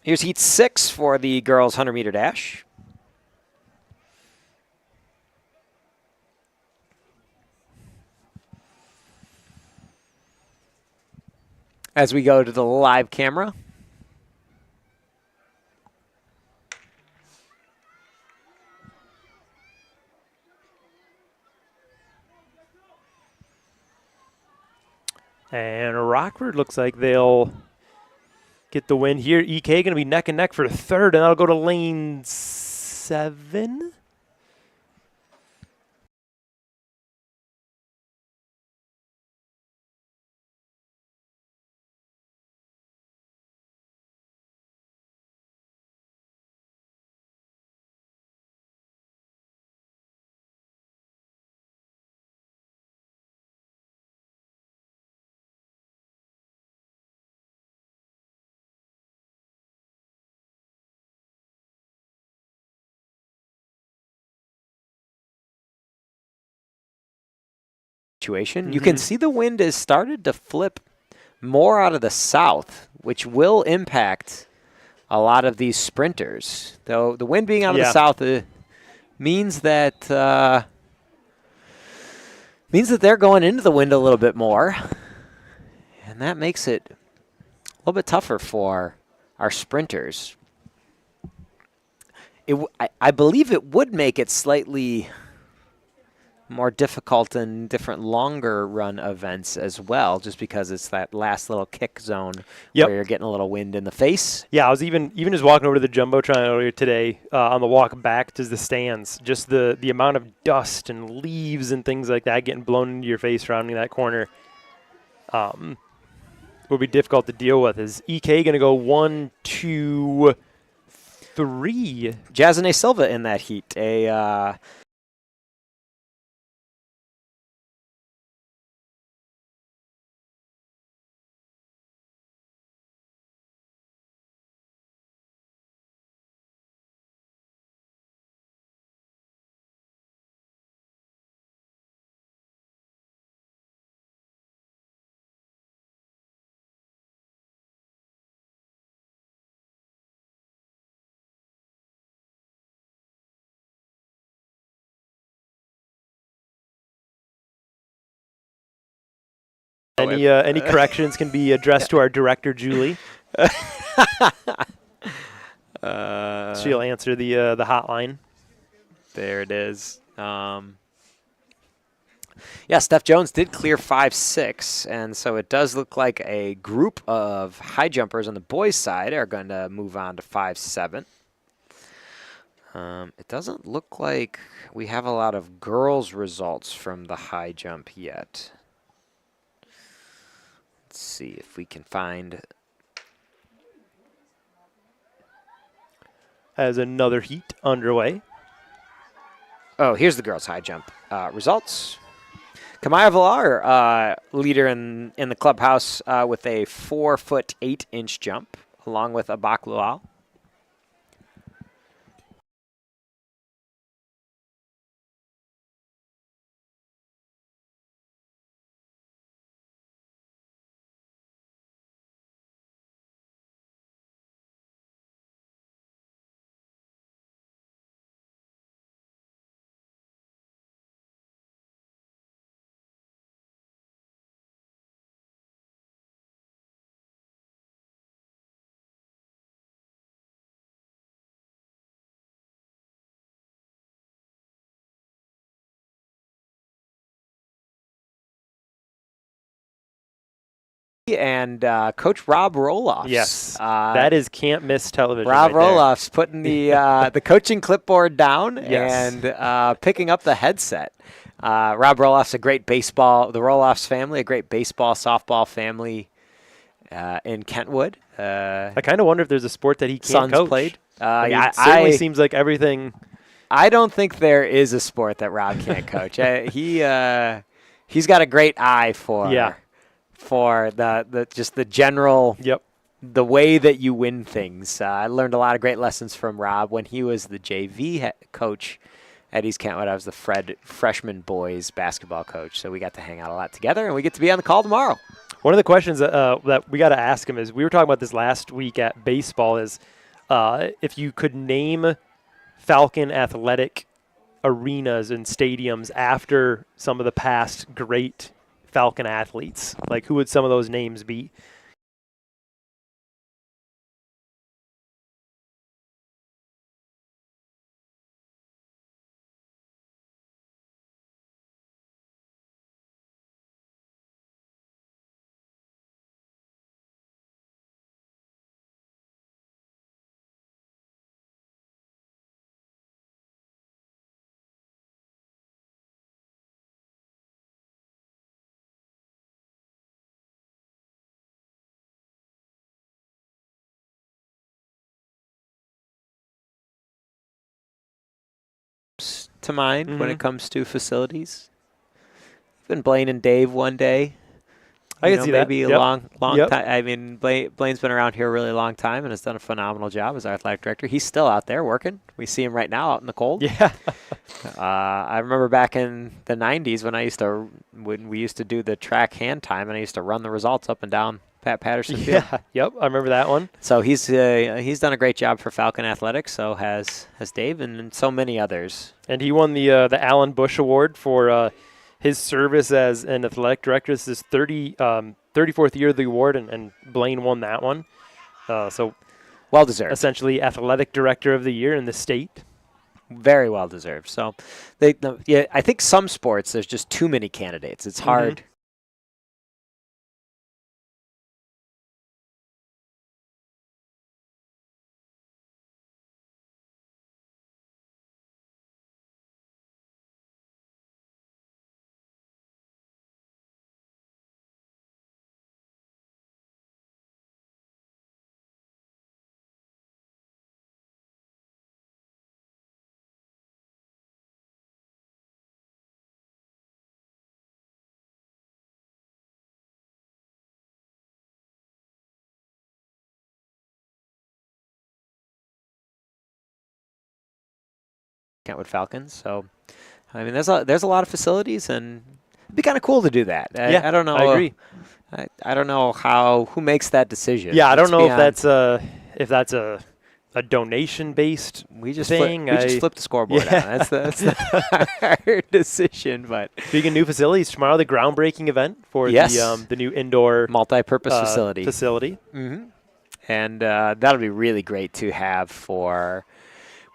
Here's heat 6 for the girls' 100-meter dash. As we go to the live camera. And Rockford looks like they'll get the win here. EK going to be neck and neck for third, and that'll go to lane 7. Situation. You can see the wind has started to flip more out of the south, which will impact a lot of these sprinters. Though the wind being out of the south means that they're going into the wind a little bit more, and that makes it a little bit tougher for our sprinters. I believe it would make it slightly more difficult in different longer run events as well, just because it's that last little kick zone Yep. where you're getting a little wind in the face. Yeah, I was even just walking over to the Jumbotron earlier today on the walk back to the stands. Just the amount of dust and leaves and things like that getting blown into your face surrounding that corner will be difficult to deal with. Is EK going to go 1, 2, 3? Jazane Silva in that heat, Any corrections can be addressed to our director, Julie. She'll answer the hotline. There it is. Yeah, Steph Jones did clear 5-6, and so it does look like a group of high jumpers on the boys' side are going to move on to 5-7. It doesn't look like we have a lot of girls' results from the high jump yet. Let's see if we can find. As another heat underway. Oh, here's the girls' high jump results. Kamaya Villar, leader in the clubhouse with a 4-foot 8-inch jump, along with Abak Lual. And Coach Rob Roloffs. Yes, that is can't miss television. Rob right there. Roloffs putting the coaching clipboard down Yes. and picking up the headset. Rob Roloff's a great baseball. The Roloffs family, a great baseball, softball family in Kentwood. I kind of wonder if the's a sport that he can't Sons coach. played. It certainly seems like everything. I don't think there is a sport that Rob can't coach. He's got a great eye for the just the general the way that you win things. I learned a lot of great lessons from Rob when he was the JV coach at East Kentwood. I was the freshman boys basketball coach, so we got to hang out a lot together, and we get to be on the call tomorrow. One of the questions that we got to ask him is, we were talking about this last week at baseball, is if you could name Falcon athletic arenas and stadiums after some of the past great Falcon athletes, like who would some of those names be? To mind when it comes to facilities. Even Blaine and Dave one day. I can see that. Maybe a long time. I mean, Blaine's been around here a really long time and has done a phenomenal job as our athletic director. He's still out there working. We see him right now out in the cold. Yeah. I remember back in the 90s when we used to do the track hand time, and I used to run the results up and down Pat Patterson Field. Yep, I remember that one. So he's done a great job for Falcon Athletics. So has Dave and so many others. And he won the Alan Bush Award for his service as an athletic director. This is his 34th year of the award, and Blaine won that one. So well deserved. Essentially, athletic director of the year in the state. very well deserved. So, yeah, I think some sports there's just too many candidates. It's hard. Kentwood Falcons. So, I mean, there's a lot of facilities, and it'd be kind of cool to do that. I don't know. I agree. I don't know who makes that decision. Yeah, I don't know if that's a donation based thing. We just flipped the scoreboard out. That's our decision. But speaking of new facilities, tomorrow the groundbreaking event for the new indoor multi-purpose facility. Mm-hmm. And that'll be really great to have for.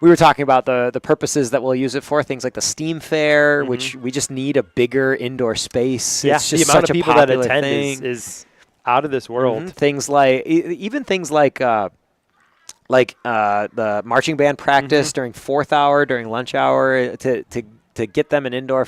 We were talking about the purposes that we'll use it for, things like the STEAM Fair, which we just need a bigger indoor space. Yeah, it's just the amount such of people a that popular attend thing. is out of this world. Things like the marching band practice during 4th hour, during lunch hour, to get them an indoor.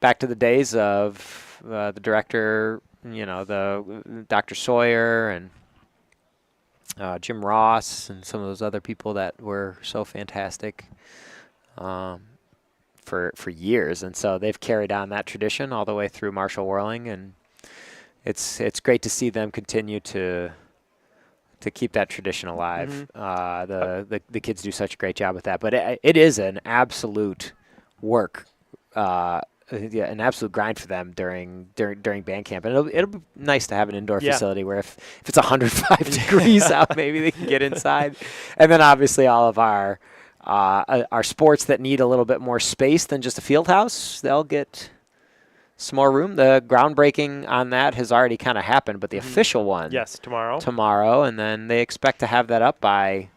Back to the days of the director, the Dr. Sawyer and Jim Ross and some of those other people that were so fantastic for years. And so they've carried on that tradition all the way through Marshall Whirling, and it's great to see them continue to keep that tradition alive. The kids do such a great job with that. But it is an absolute work. An absolute grind for them during band camp, and it'll be nice to have an indoor facility where if it's 105 degrees out, maybe they can get inside. And then obviously all of our sports that need a little bit more space than just a field house, they'll get some more room. The groundbreaking on that has already kind of happened, but the official one, tomorrow, and then they expect to have that up by.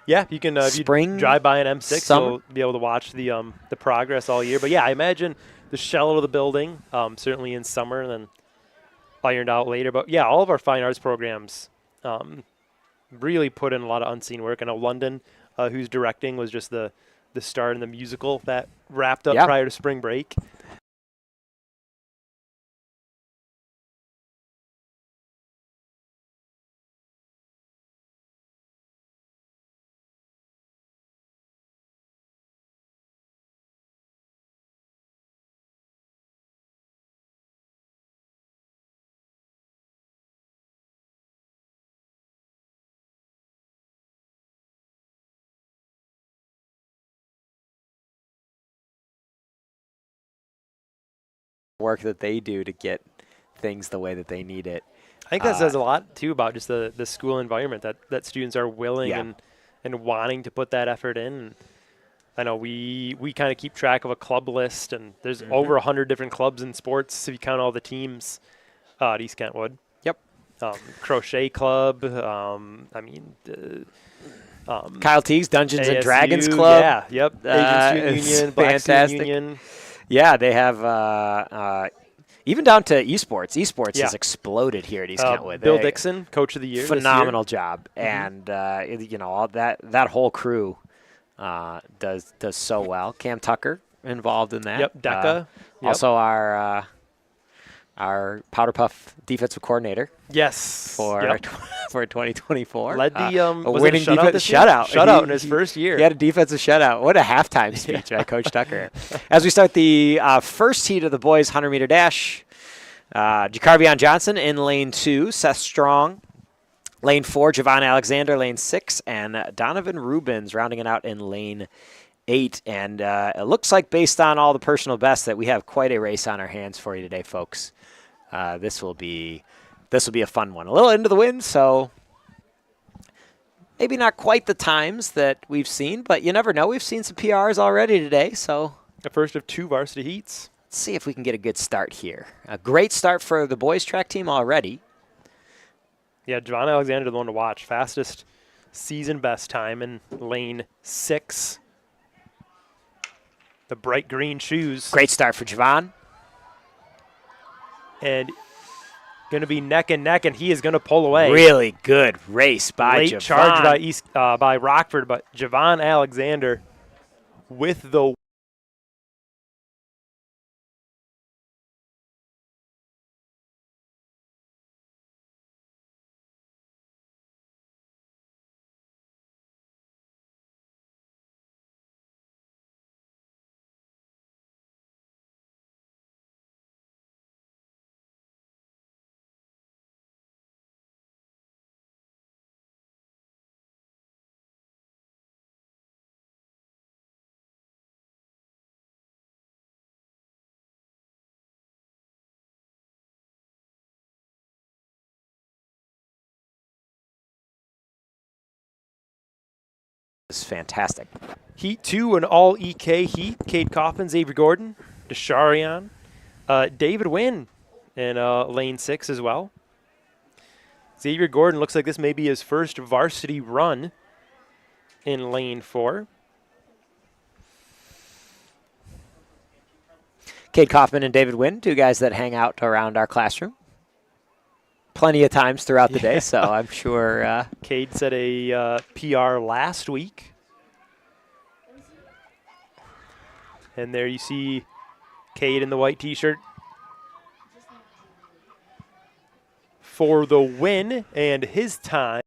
Yeah, you can spring, you drive by an M6, summer. you'll be able to watch the progress all year. But yeah, I imagine the shell of the building, certainly in summer, and then ironed out later. But yeah, all of our fine arts programs really put in a lot of unseen work. I know London, who's directing, was just the star in the musical that wrapped up prior to spring break. Work that they do to get things the way that they need it. I think that says a lot too about just the school environment that students are willing and wanting to put that effort in. I know we kind of keep track of a club list, and there's over 100 different clubs in sports if you count all the teams at East Kentwood. Yep. Crochet club. Kyle Teague's Dungeons ASU, and Dragons club. Yeah. Yep. Asian Student Union. Black fantastic. Student Union. Yeah, they have even down to esports. Esports has exploded here at East Kentwood. Bill Dixon, Coach of the Year. Phenomenal job, and all that whole crew does so well. Cam Tucker involved in that. Yep, DECA. Also our our Powder Puff defensive coordinator Yes. for Yep. for 2024. Led the a was winning it a shutout defense this year? shutout. Shutout in his first year. He had a defensive shutout. What a halftime speech by Coach Tucker. As we start the first heat of the boys 100-meter dash, Jacarvion Johnson in lane 2, Seth Strong. Lane 4, Javon Alexander, lane 6, and Donovan Rubens rounding it out in lane 8. And it looks like, based on all the personal bests, that we have quite a race on our hands for you today, folks. This will be a fun one. A little into the wind, so maybe not quite the times that we've seen, but you never know. We've seen some PRs already today, so The first of 2 varsity heats. let's see if we can get a good start here. A great start for the boys track team already. Yeah, Javon Alexander, the one to watch. Fastest season best time in lane 6. The bright green shoes. Great start for Javon. And going to be neck and neck, and he is going to pull away. Really good race by Late Javon. charge by Rockford, but Javon Alexander with the This is fantastic. Heat 2, an all EK heat. Cade Coffin, Xavier Gordon, Desharian, David Wynn in lane 6 as well. Xavier Gordon looks like this may be his first varsity run in lane 4. Cade Kaufman and David Wynn, 2 guys that hang out around our classroom plenty of times throughout the day, so I'm sure. Cade set a PR last week. And there you see Cade in the white T-shirt for the win, and his time.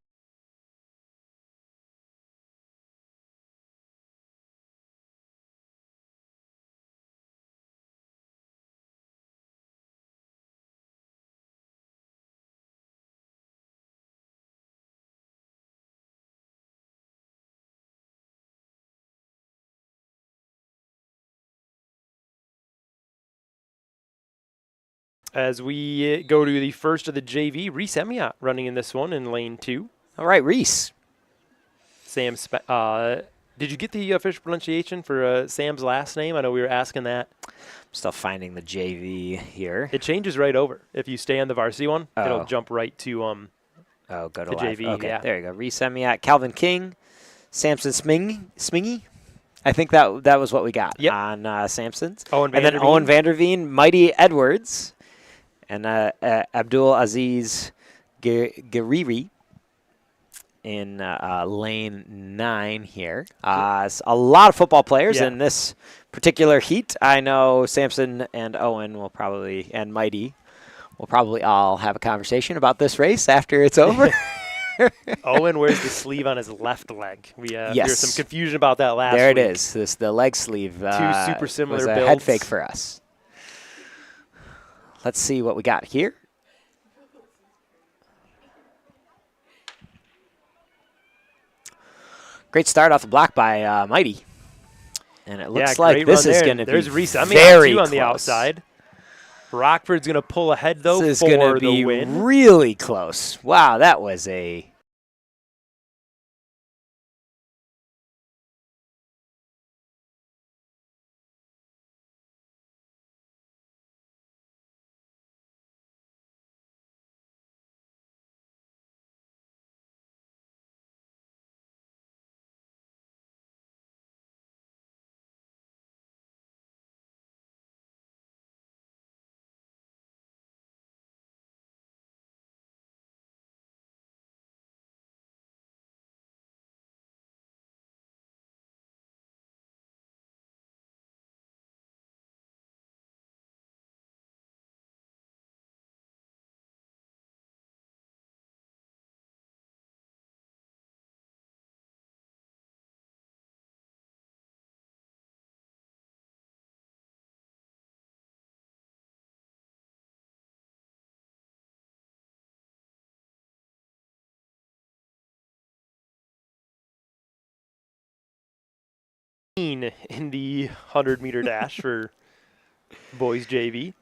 As we go to the first of the JV, Reese Emiot running in this one in lane 2. All right, Reese. Sam, did you get the official pronunciation for Sam's last name? I know we were asking that. I'm still finding the JV here. It changes right over. If you stay on the varsity one, Oh. it'll jump right to go to the live. JV. Okay, Yeah. there you go. Reese Emiot, Calvin King, Samson Smingy. I think that was what we got on Samson's. Owen and then Vanderveen. Owen Vanderveen, Mighty Edwards, and Abdul Aziz Gariri in lane 9 here. A lot of football players in this particular heat. I know Samson and Owen will probably, and Mighty will probably all have a conversation about this race after it's over. Owen wears the sleeve on his left leg. There was some confusion about that last There week. it is. The leg sleeve. Two super similar was a builds. head fake for us. Let's see what we got here. Great start off the block by Mighty. And it looks like great this run is there. going to be There's Reese Emiot very too on the close. outside. Rockford's going to pull ahead, though, This is for going to the be win. really close. Wow, that was a in the 100-meter dash for boys JV.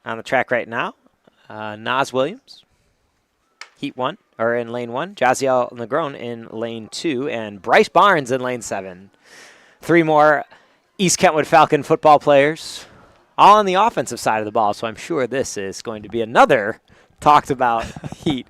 On the track right now, Nas Williams, heat 1, or in lane 1. Jaziel Negron in lane 2, and Bryce Barnes in lane 7. 3 more East Kentwood Falcon football players, all on the offensive side of the ball, so I'm sure this is going to be another talked about heat.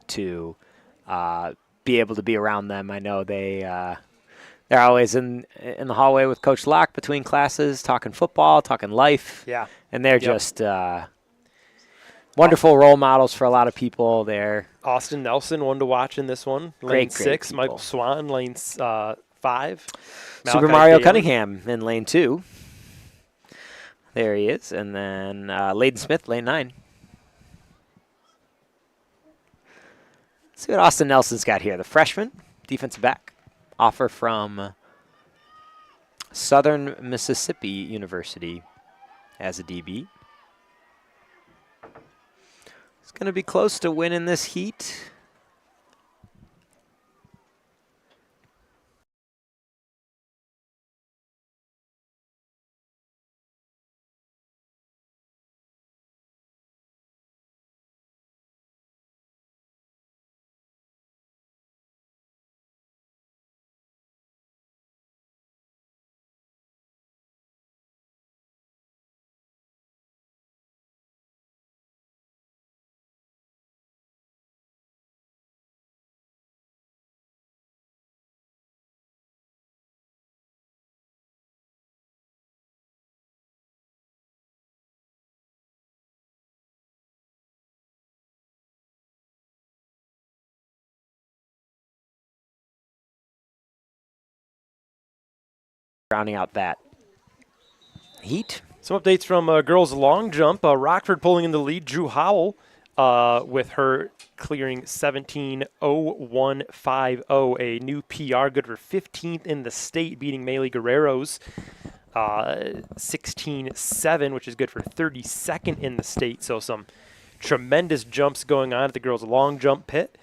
To be able to be around them. I know they're always in the hallway with Coach Locke between classes, talking football, talking life. Yeah. And they're just wonderful role models for a lot of people there. Austin Nelson, one to watch in this one. Lane 6. people. Michael Swan, lane 5. Super Malachi Mario Bailey. Cunningham in lane 2. There he is. And then Layden Smith, lane 9. Let's see what Austin Nelson's got here. The freshman, defensive back, offer from Southern Mississippi University as a DB. He's going to be close to winning this heat. Rounding out that heat. Some updates from girls long jump. Rockford pulling in the lead. Drew Howell with her clearing 17:01.50, a new PR, good for 15th in the state, beating Maylee Guerrero's 16:07, which is good for 32nd in the state. So some tremendous jumps going on at the girls long jump pit.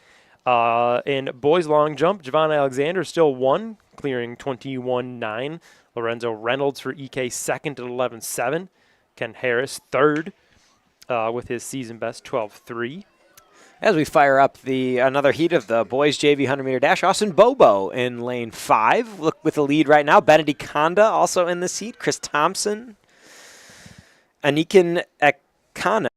In boys long jump, Javon Alexander still won, clearing 21.9. Lorenzo Reynolds for EK second at 11.7. Ken Harris third with his season best 12.3. As we fire up another heat of the boys JV 100-meter dash, Austin Bobo in lane 5. Look with the lead right now. Benedict Conda also in this heat. Chris Thompson. Anikin Ekana.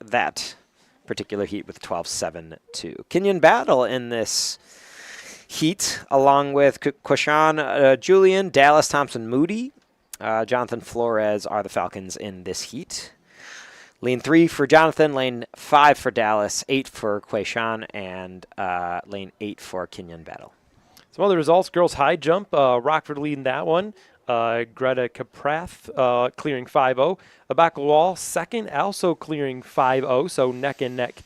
That particular heat with 12.72. Kenyon Battle in this heat, along with Quashan Julian, Dallas Thompson Moody, Jonathan Flores are the Falcons in this heat. Lane 3 for Jonathan, lane 5 for Dallas, 8 for Quashan, and lane 8 for Kenyon Battle. Some other results, girls high jump, Rockford leading that one. Greta Caprath clearing 5-0. Abakalwal second, also clearing 5-0, so neck and neck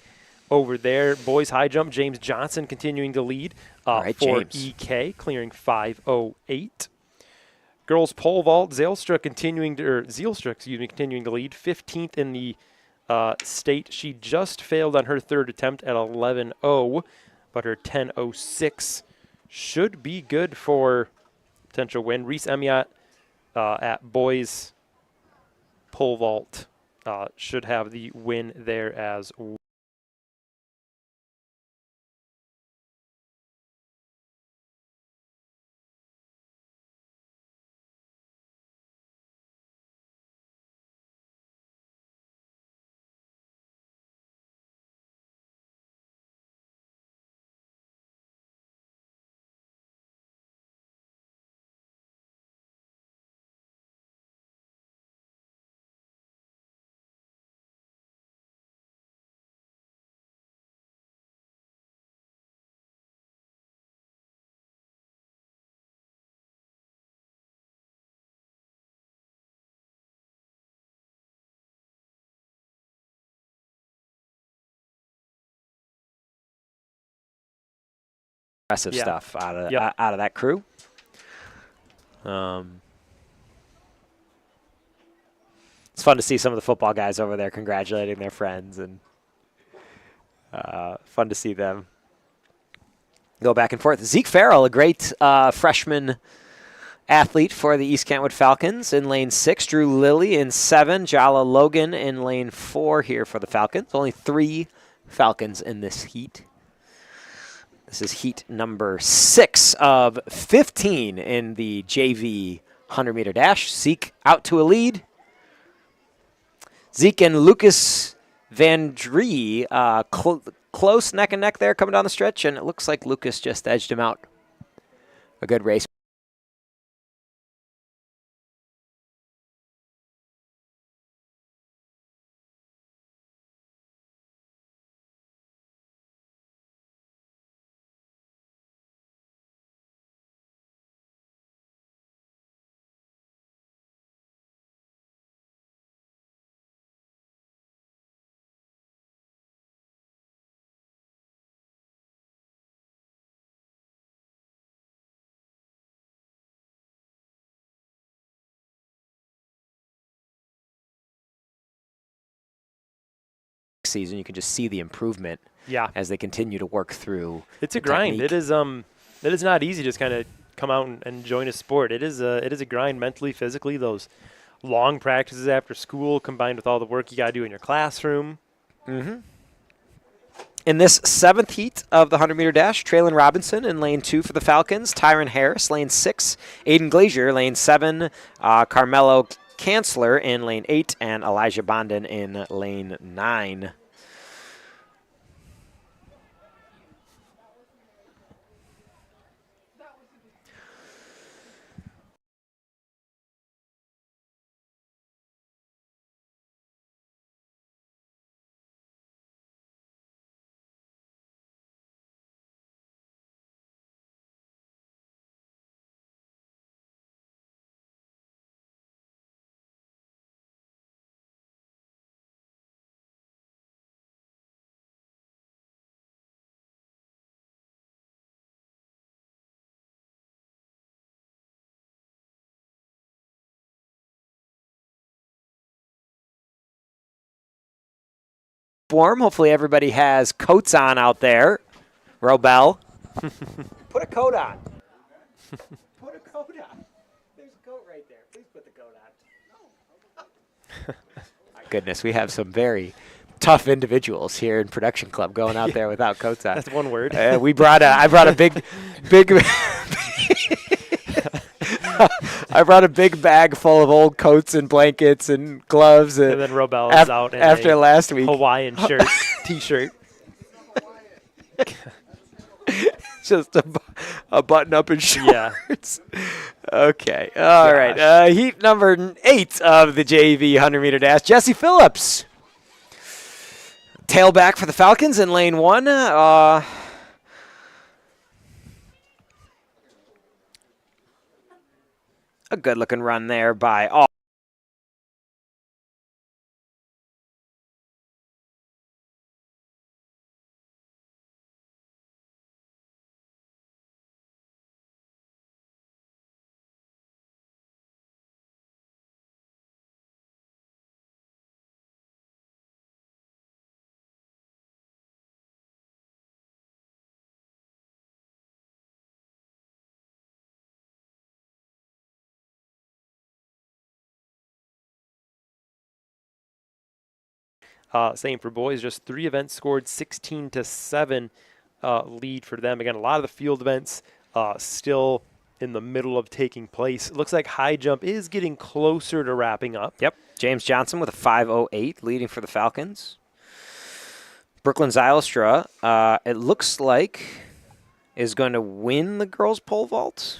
over there. Boys high jump, James Johnson continuing to lead for James. EK, clearing 5:08. Girls pole vault, Zielstra continuing to lead, 15th in the state. She just failed on her third attempt at 11:0, but her 10:06 should be good for potential win. Reese Emiot at boys pole vault should have the win there as well. Impressive Yeah. stuff out of Yep. out of that crew. It's fun to see some of the football guys over there congratulating their friends, and fun to see them go back and forth. Zeke Farrell, a great freshman athlete for the East Kentwood Falcons in lane 6. Drew Lilly in 7. Jala Logan in lane 4 here for the Falcons. Only 3 Falcons in this heat. This is heat number 6 of 15 in the JV 100-meter dash. Zeke out to a lead. Zeke and Lucas Van Dree close neck and neck there coming down the stretch, and it looks like Lucas just edged him out. A good race. Season, you can just see the improvement as they continue to work through. It's a grind. Technique. It is not easy to just kind of come out and join a sport. It is a grind mentally, physically. Those long practices after school combined with all the work you got to do in your classroom. Mm-hmm. In this 7th heat of the 100-meter dash, Traylon Robinson in lane 2 for the Falcons, Tyron Harris, lane 6, Aiden Glazier, lane 7, Carmelo Kanzler in lane 8, and Elijah Bondin in lane 9. Warm. Hopefully everybody has coats on out there. Robel. Put a coat on. Put a coat on. There's a coat right there. Please put the coat on. My goodness, we have some very tough individuals here in Production Club going out there without coats on. That's one word. I brought a big I brought a big bag full of old coats and blankets and gloves. And then Robel is out in after last week. Hawaiian shirt, T-shirt. Just a button up and shorts. Yeah. Okay. All right. Heat number 8 of the JV 100-meter dash. Jesse Phillips. Tailback for the Falcons in lane 1. A good-looking run there by all. Same for boys, just 3 events scored, 16-7 lead for them. Again, a lot of the field events still in the middle of taking place. It looks like high jump is getting closer to wrapping up. Yep, James Johnson with a 5:08 leading for the Falcons. Brooklyn Zylstra, it looks like, is going to win the girls' pole vault.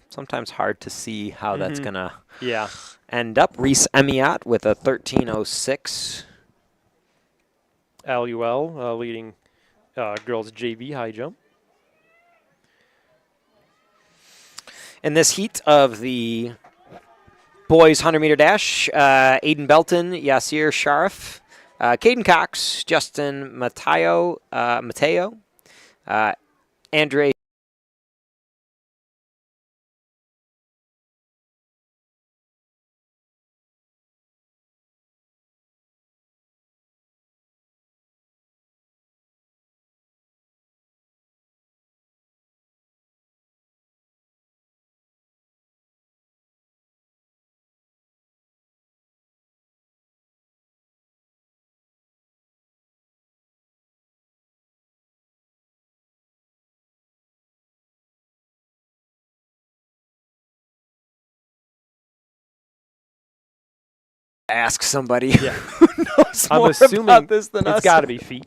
Sometimes hard to see how that's going to end up. Reese Emiot with a 13:06. LUL leading girls JV high jump. In this heat of the boys 100-meter dash, Aiden Belton, Yasir Sharif, Caden Cox, Justin Mateo, Andre ask somebody who knows I'm more assuming about this than us. it's got to be feet.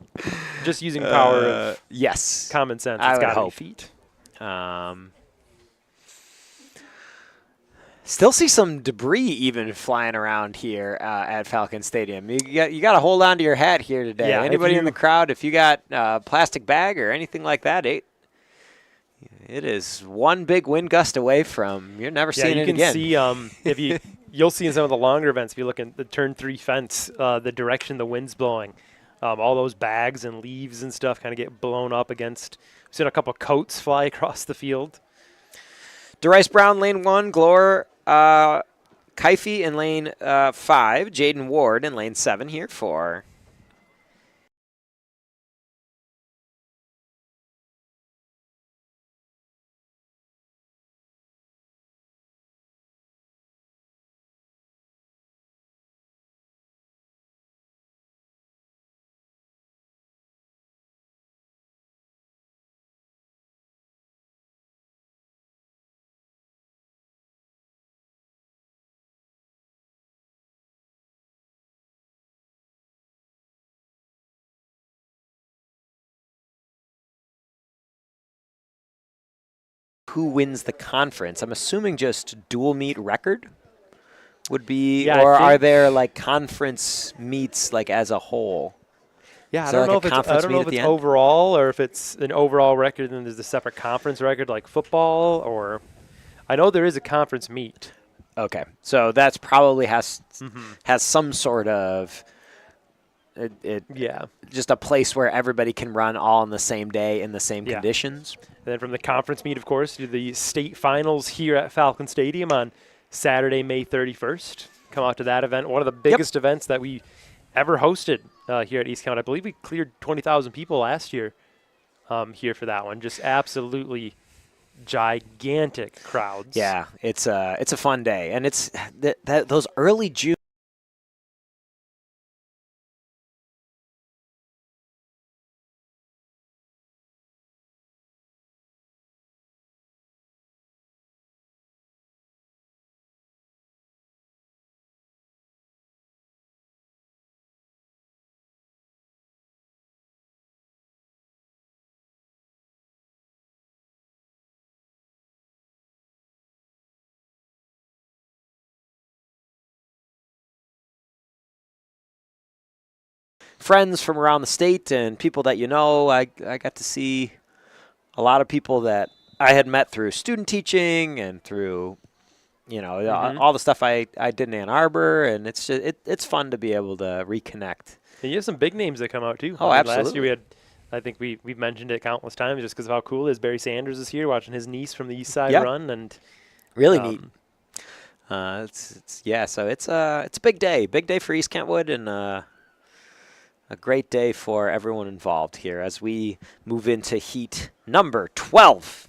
Just using power of yes, common sense, I it's would got to be hope. feet. Still see some debris even flying around here at Falcon Stadium. You got to hold on to your hat here today. Yeah, Anybody in the crowd, if you got a plastic bag or anything like that, it is one big wind gust away from you're never seeing it again. You can see if you'll see in some of the longer events if you look at the turn 3 fence, the direction the wind's blowing. All those bags and leaves and stuff kind of get blown up against. We've seen a couple of coats fly across the field. DeRice Brown, lane 1, Glor Kaifi in lane 5, Jaden Ward in lane 7 here for who wins the conference. I'm assuming just dual meet record would be, or are there like conference meets like as a whole? Yeah, I don't don't know if it's overall or if it's an overall record and there's a separate conference record like football, or I know there is a conference meet. Okay, so that's probably has some sort of just a place where everybody can run all on the same day in the same conditions. And then from the conference meet, of course, to the state finals here at Falcon Stadium on Saturday, May 31st. Come out to that event, one of the biggest events that we ever hosted here at East County. I believe we cleared 20,000 people last year here for that one. Just absolutely gigantic crowds. Yeah, it's a fun day, and it's those early June. Friends from around the state and people that you know. I got to see a lot of people that I had met through student teaching and through You know, all the stuff I did in Ann Arbor, and it's just, it's fun to be able to reconnect. And you have some big names that come out too. Oh, I mean, absolutely. Last year we had, I think we've mentioned it countless times just because of how cool it is. Barry Sanders is here watching his niece from the East Side run, and really neat. So it's a big day for East Kentwood, and a great day for everyone involved here as we move into heat number 12,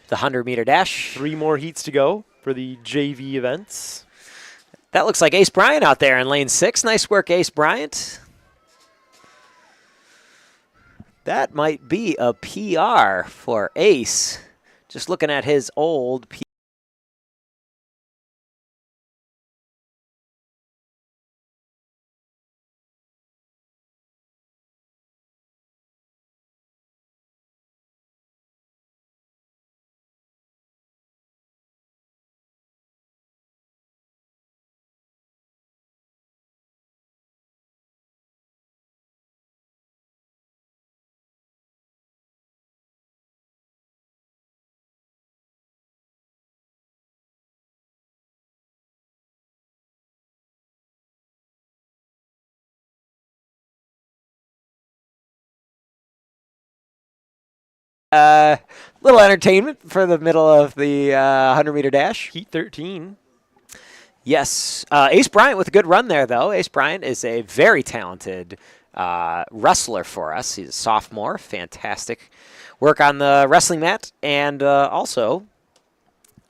the 100-meter dash. 3 more heats to go for the JV events. That looks like Ace Bryant out there in lane 6. Nice work, Ace Bryant. That might be a PR for Ace. Just looking at his old PR. Little entertainment for the middle of the 100-meter dash. Heat 13. Yes. Ace Bryant with a good run there, though. Ace Bryant is a very talented wrestler for us. He's a sophomore. Fantastic work on the wrestling mat and also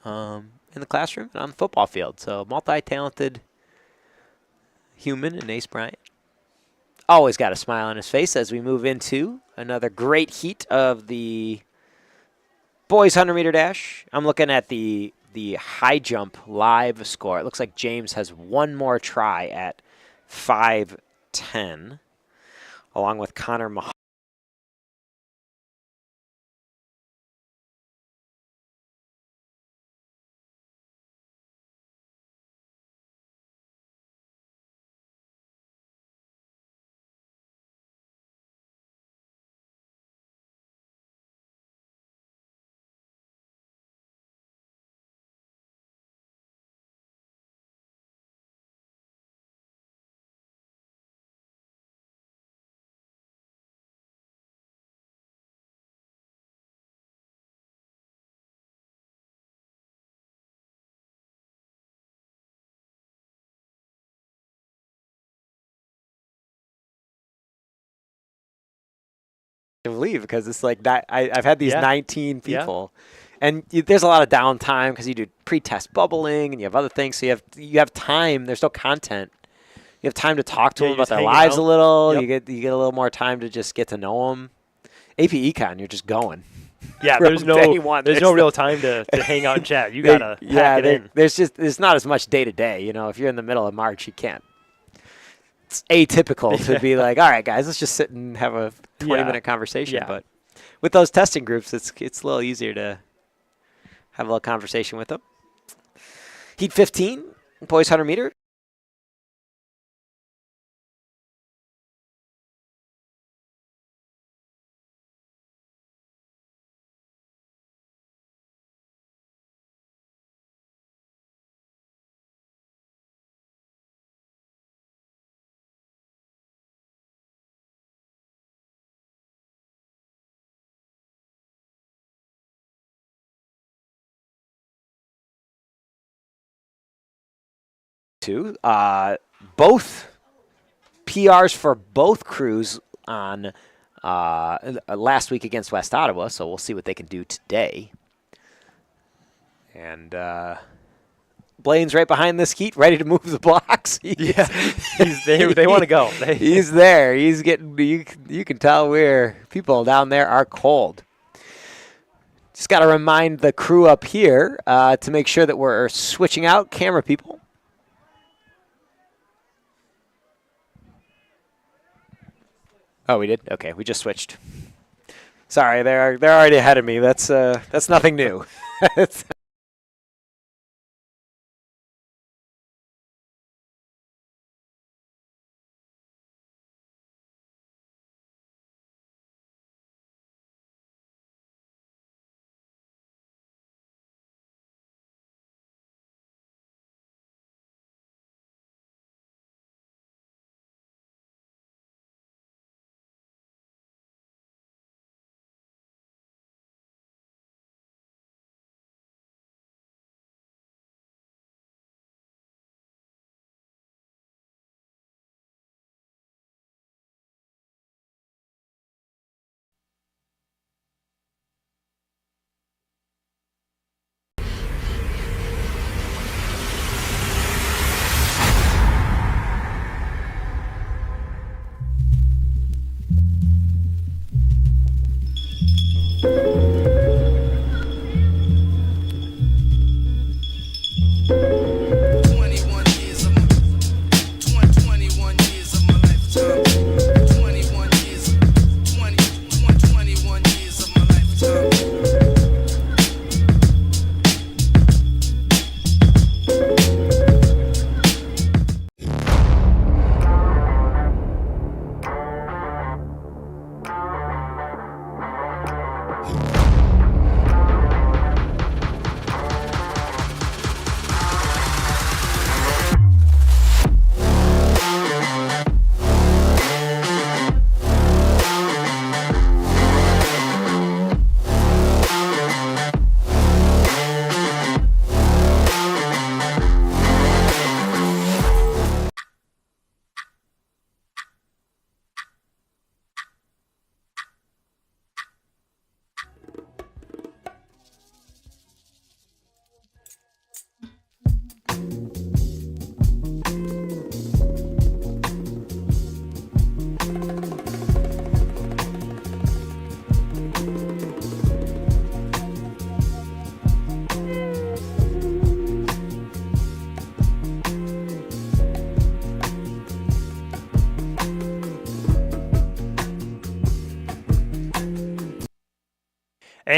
in the classroom and on the football field. So multi-talented human in Ace Bryant. Always got a smile on his face as we move into another great heat of the boys 100-meter dash. I'm looking at the high jump live score. It looks like James has one more try at 5:10, along with Connor Mahal. To believe because it's like that. I've had these 19 people, and there's a lot of downtime because you do pre-test bubbling and you have other things. So you have time. There's no content. You have time to talk to them about their lives a little. Yep. You get a little more time to just get to know them. AP Econ, you're just going. Yeah, there's no real time to hang out and chat. You gotta pack it in. There's not as much day to day. You know, if you're in the middle of March, you can't. It's atypical to be like, all right, guys, let's just sit and have a 20-minute conversation. Yeah. But with those testing groups, it's a little easier to have a little conversation with them. Heat 15, boys 100-meter. Both PRs for both crews on last week against West Ottawa, so we'll see what they can do today. And Blaine's right behind this heat, ready to move the blocks. He's there. They want to go. He's there. He's getting. You can tell people down there are cold. Just got to remind the crew up here to make sure that we're switching out camera people. Oh, we did? Okay, we just switched. Sorry, they're already ahead of me. That's nothing new.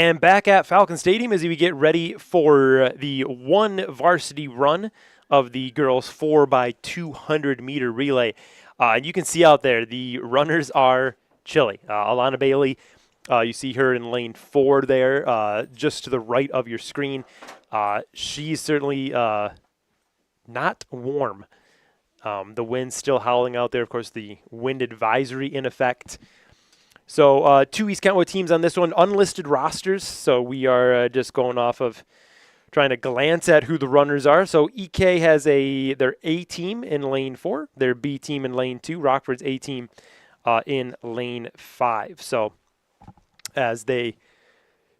And back at Falcon Stadium as we get ready for the one varsity run of the girls 4x200 meter relay. And you can see out there the runners are chilly. Alana Bailey, you see her in lane 4 there, just to the right of your screen. She's certainly not warm. The wind's still howling out there. Of course, the wind advisory in effect. So 2 East Kentwood teams on this one, unlisted rosters. So we are just going off of trying to glance at who the runners are. So EK has their A team in lane 4, their B team in lane 2, Rockford's A team in lane 5. So as they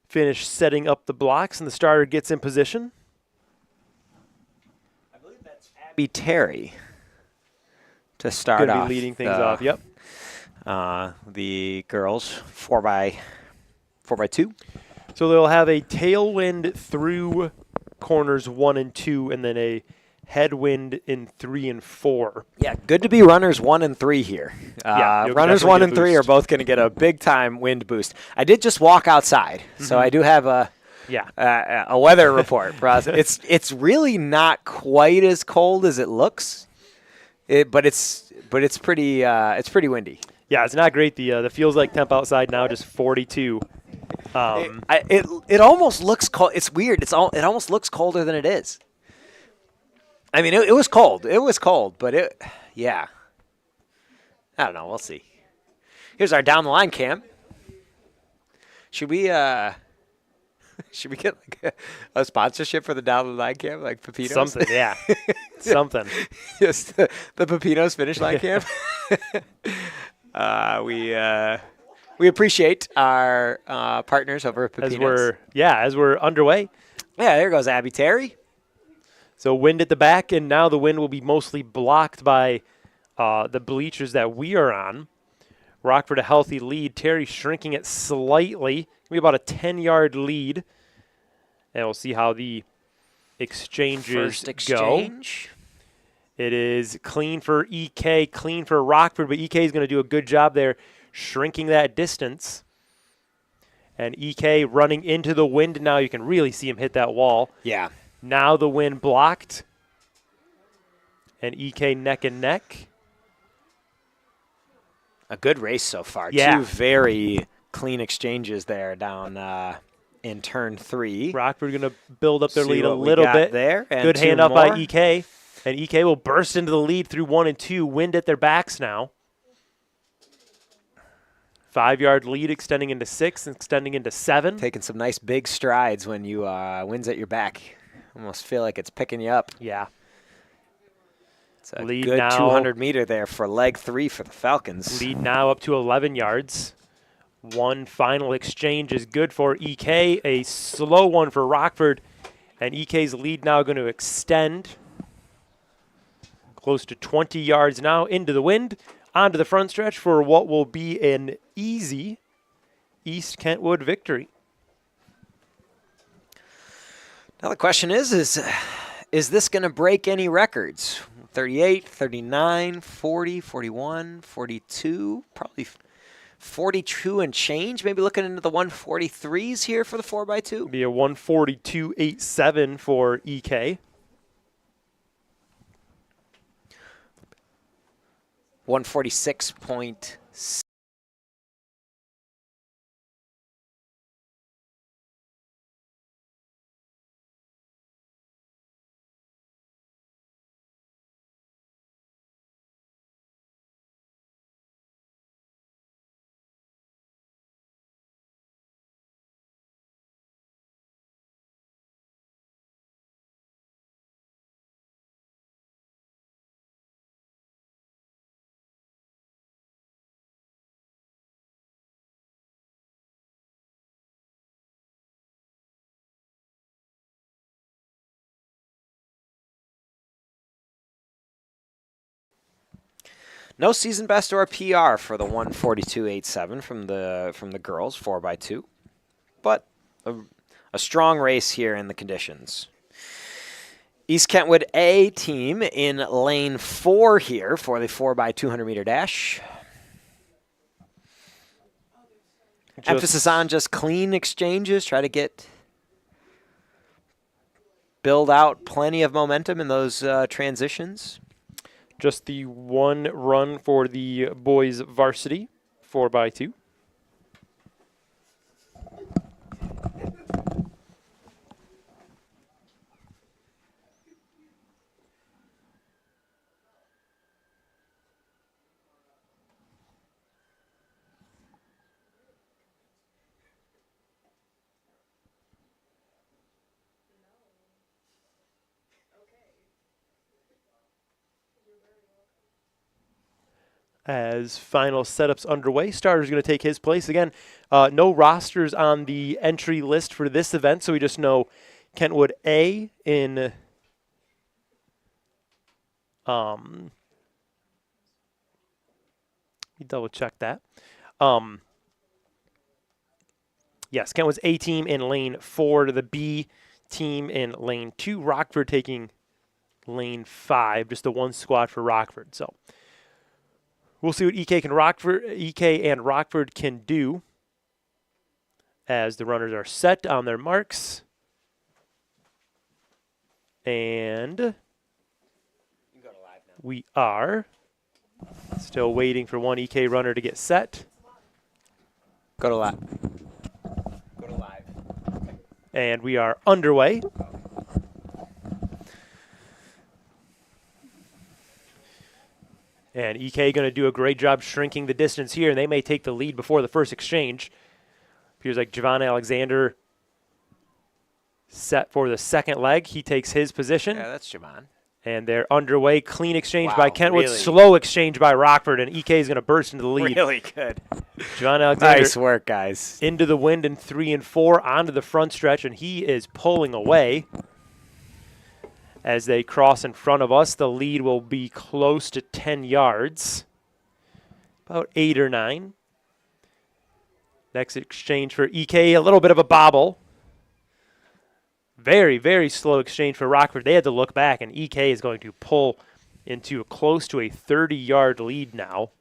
finish setting up the blocks and the starter gets in position. I believe that's Abby Terry to start off. Going to be leading things off, yep. The girls 4x2. So they'll have a tailwind through corners 1 and 2, and then a headwind in 3 and 4. Yeah, good to be runners 1 and 3 here. Runners 1 and 3 are both going to get a big time wind boost. I did just walk outside, so I do have a weather report for us. It's really not quite as cold as it looks, but it's pretty windy. Yeah, it's not great. The feels like temp outside now just 42. It almost looks cold. It's weird. It almost looks colder than it is. I mean, it was cold. It was cold, but I don't know. We'll see. Here's our down the line cam. Should we get like a sponsorship for the down the line cam, like Pepinos? Something, yeah, something. Just the Pepinos finish line cam. We appreciate our partners over at Pepinos. As we're underway. Yeah, there goes Abby Terry. So wind at the back, and now the wind will be mostly blocked by the bleachers that we are on. Rockford a healthy lead. Terry shrinking it slightly. Maybe about a 10-yard lead. And we'll see how the exchanges First exchange. go. It is clean for EK, clean for Rockford, but EK is going to do a good job there shrinking that distance. And EK running into the wind now. You can really see him hit that wall. Yeah. Now the wind blocked. And EK neck and neck. A good race so far. Yeah. 2 very clean exchanges there down in turn 3. Rockford going to build up their See lead a what we little got bit. there. And Good 2 handoff more. by EK. And EK will burst into the lead through 1 and 2. Wind at their backs now. 5-yard lead extending into 6 and extending into 7. Taking some nice big strides when you wind's at your back. Almost feel like it's picking you up. Yeah. It's a Lead good now. 200 meter there for leg 3 for the Falcons. Lead now up to 11 yards. One final exchange is good for EK. A slow one for Rockford. And EK's lead now going to extend close to 20 yards now into the wind. Onto the front stretch for what will be an easy East Kentwood victory. Now the question is this going to break any records? 38, 39, 40, 41, 42, probably 42 and change. Maybe looking into the 143s here for the 4x2. Be a 142.87 for EK. 146.6. No season best or a PR for the 142.87 from the girls 4x2, but a strong race here in the conditions. East Kentwood A team in lane 4 here for the 4x200 meter dash. Emphasis on just clean exchanges, try to build out plenty of momentum in those transitions. Just the one run for the boys varsity, 4x2. As final setups underway, starter's going to take his place. Again, no rosters on the entry list for this event, so we just know Kentwood A in let me double check that. Yes, Kentwood's A team in lane 4 to the B team in lane 2. Rockford taking lane 5, just the one squad for Rockford. So we'll see what EK and Rockford can do as the runners are set on their marks. And we are still waiting for one EK runner to get set. Go to live. And we are underway. And EK going to do a great job shrinking the distance here, and they may take the lead before the first exchange. Appears like Javon Alexander set for the second leg. He takes his position. Yeah, that's Javon. And they're underway. Clean exchange Wow, by Kentwood. really? Slow exchange by Rockford, and EK is going to burst into the lead. Really good. Javon Alexander Nice work, guys. into the wind in 3 and 4 onto the front stretch, and he is pulling away. As they cross in front of us, the lead will be close to 10 yards, about 8 or 9. Next exchange for EK, a little bit of a bobble. Very, very slow exchange for Rockford. They had to look back, and EK is going to pull into close to a 30-yard lead now.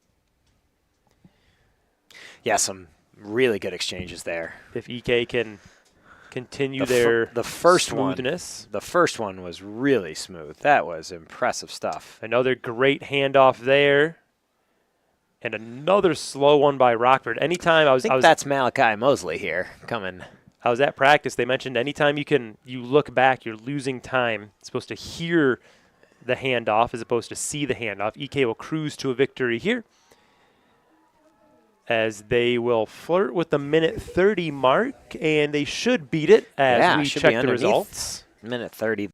Yeah, some really good exchanges there. If EK can continue their the first smoothness. The first one was really smooth. That was impressive stuff. Another great handoff there. And another slow one by Rockford. Anytime I was that's Malachi Mosley here coming. I was at practice, they mentioned anytime you look back, you're losing time. It's supposed to hear the handoff as opposed to see the handoff. EK will cruise to a victory here, as they will flirt with the minute 30 mark, and they should beat it as we check the results. Minute 30.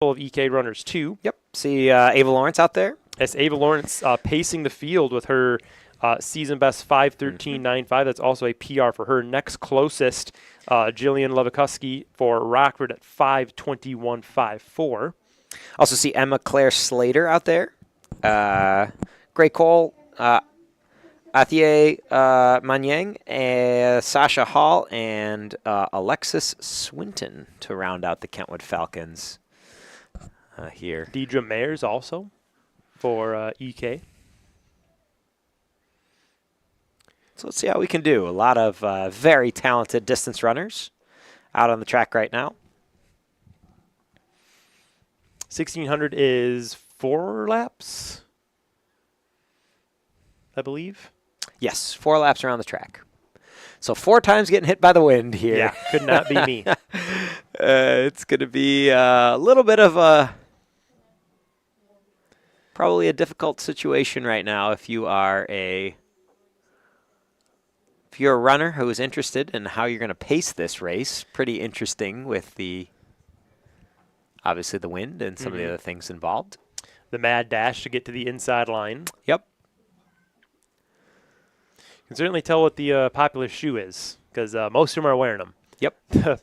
Of EK runners too. Yep. See Ava Lawrence out there. As Ava Lawrence pacing the field with her season best 5:13.95. That's also a PR for her. Next closest, Jillian Levikoski for Rockford at 5:21.54. Also see Emma Claire Slater out there. Gray Cole, Athier Manyang, Sasha Hall, and Alexis Swinton to round out the Kentwood Falcons. Here. Deidre Mayers also for EK. So let's see how we can do. A lot of very talented distance runners out on the track right now. 1600 is 4 laps, I believe. Yes, 4 laps around the track. So 4 times getting hit by the wind here. Yeah, could not be me. It's going to be a little bit of probably a difficult situation right now if you're a runner who is interested in how you're going to pace this race. Pretty interesting with the obviously the wind and some of the other things involved. The mad dash to get to the inside line. Yep. You can certainly tell what the popular shoe is because most of them are wearing them. Yep. The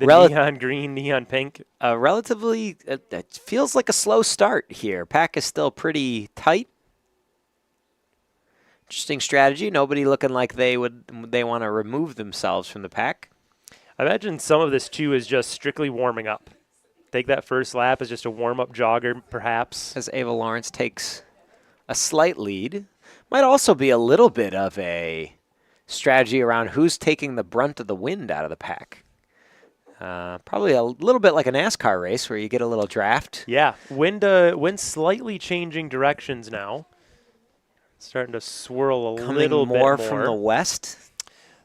neon green, neon pink. Relatively, it feels like a slow start here. Pack is still pretty tight. Interesting strategy. Nobody looking like they want to remove themselves from the pack. I imagine some of this too is just strictly warming up. Take that first lap as just a warm-up jogger, perhaps. As Ava Lawrence takes a slight lead. Might also be a little bit of a strategy around who's taking the brunt of the wind out of the pack. Probably a little bit like a NASCAR race where you get a little draft. Yeah, wind slightly changing directions now. Starting to swirl a little bit more. From the west.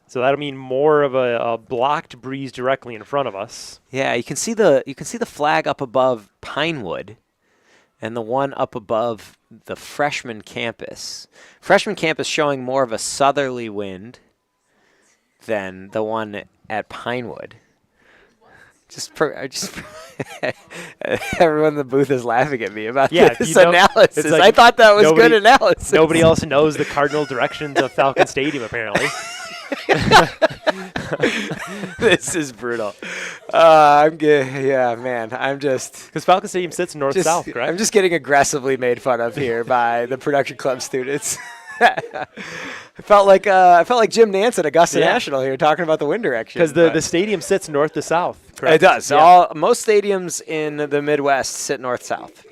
So that'll mean more of a blocked breeze directly in front of us. Yeah, you can see the flag up above Pinewood, and the one up above the freshman campus. Freshman campus showing more of a southerly wind than the one at Pinewood. Everyone in the booth is laughing at me about this analysis. Like I thought that was good analysis. Nobody else knows the cardinal directions of Falcon Stadium, apparently. This is brutal. I'm good. Yeah, man. I'm just because Falcon Stadium sits north-south, correct? I'm just getting aggressively made fun of here by the production club students. I felt like Jim Nance at Augusta National here talking about the wind direction. Because the stadium sits north to south, correct? It does. Yeah. Most stadiums in the Midwest sit north-south.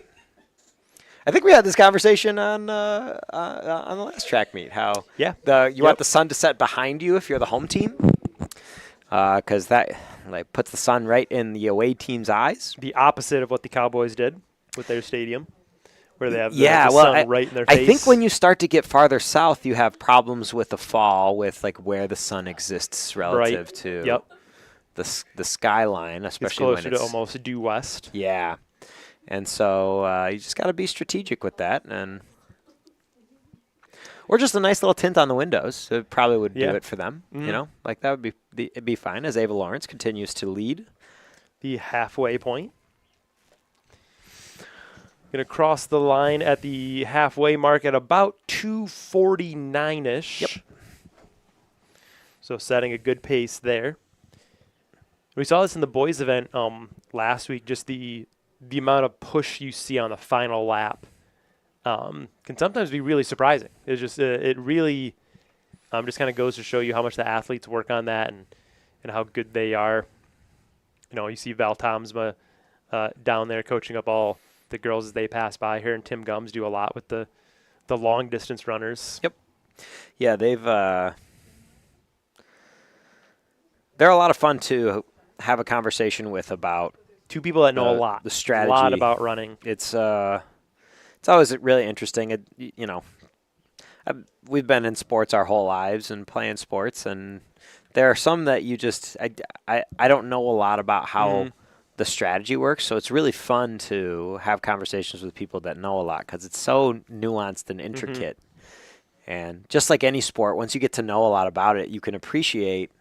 I think we had this conversation on the last track meet. How you want the sun to set behind you if you're the home team, because that puts the sun right in the away team's eyes. The opposite of what the Cowboys did with their stadium, where they have the sun right in their face. I think when you start to get farther south, you have problems with the fall, with where the sun exists relative to the skyline, especially it's closer to almost due west. Yeah. And so you just got to be strategic with that, or just a nice little tint on the windows. It probably would do it for them. You know, that would be fine as Ava Lawrence continues to lead the halfway point. Going to cross the line at the halfway mark at about 2:49-ish. Yep. So setting a good pace there. We saw this in the boys event last week. Just the amount of push you see on the final lap can sometimes be really surprising. It's just it really just kind of goes to show you how much the athletes work on that and how good they are. You know, you see Val Tomsma down there coaching up all the girls as they pass by her, and Tim Gums do a lot with the long distance runners. Yep. Yeah, they're a lot of fun to have a conversation with about. Two people that know a lot. The strategy. A lot about running. It's always really interesting. We've been in sports our whole lives and playing sports, and there are some that you just I don't know a lot about how the strategy works. So it's really fun to have conversations with people that know a lot because it's so nuanced and intricate. And just like any sport, once you get to know a lot about it, you can appreciate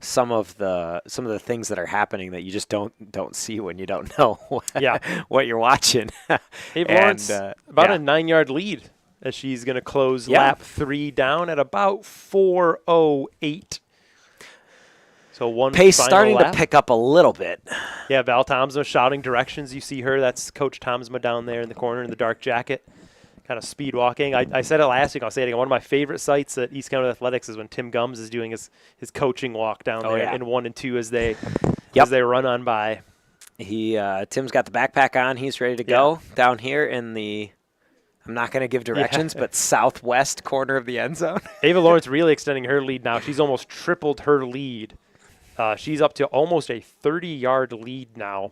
some of the things that are happening that you just don't see when you don't know what you're watching. Hey, Lawrence, about a 9-yard lead as she's going to close lap 3 down at about 4:08. So one pace final starting lap. to pick up a little bit. Yeah, Val Tomsma shouting directions. You see her. That's Coach Tomsma down there in the corner in the dark jacket. Kind of speed walking. I said it last week. I'll say it again. One of my favorite sights at East County Athletics is when Tim Gums is doing his coaching walk down there in 1 and 2 as they run on by. Tim's got the backpack on. He's ready to go down here in the. I'm not going to give directions, but southwest corner of the end zone. Ava Lawrence really extending her lead now. She's almost tripled her lead. She's up to almost a 30-yard lead now.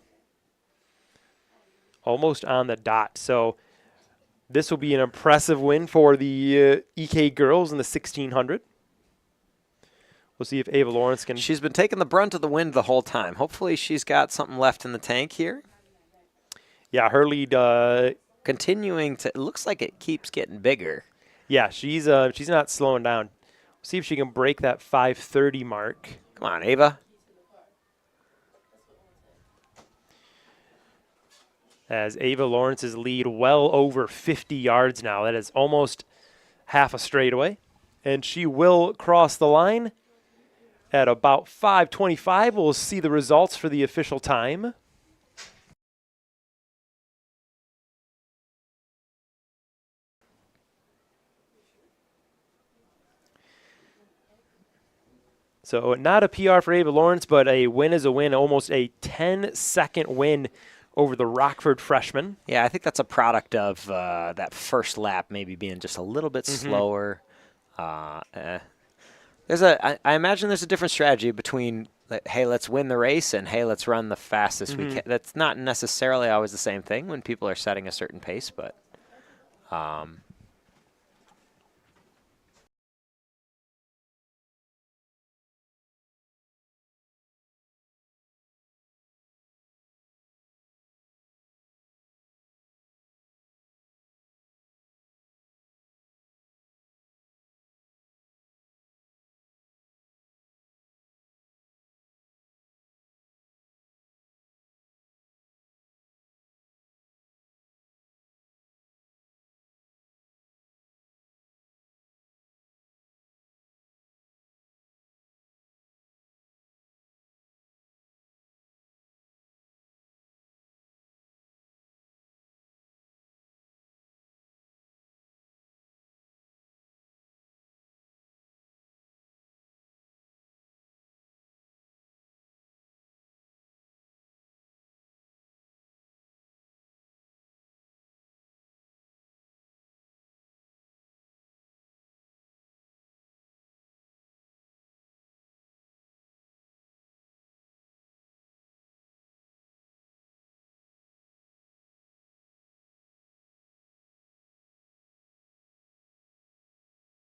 Almost on the dot. So this will be an impressive win for the EK girls in the 1600. We'll see if Ava Lawrence can. She's been taking the brunt of the wind the whole time. Hopefully she's got something left in the tank here. Yeah, her lead continuing to. It looks like it keeps getting bigger. Yeah, she's not slowing down. We'll see if she can break that 5:30 mark. Come on, Ava. as Ava Lawrence's lead well over 50 yards now. That is almost half a straightaway. And she will cross the line at about 5:25. We'll see the results for the official time. So not a PR for Ava Lawrence, but a win is a win, almost a 10-second win over the Rockford freshman. Yeah, I think that's a product of that first lap maybe being just a little bit slower. I imagine there's a different strategy between, hey, let's win the race and, hey, let's run the fastest we can. That's not necessarily always the same thing when people are setting a certain pace, but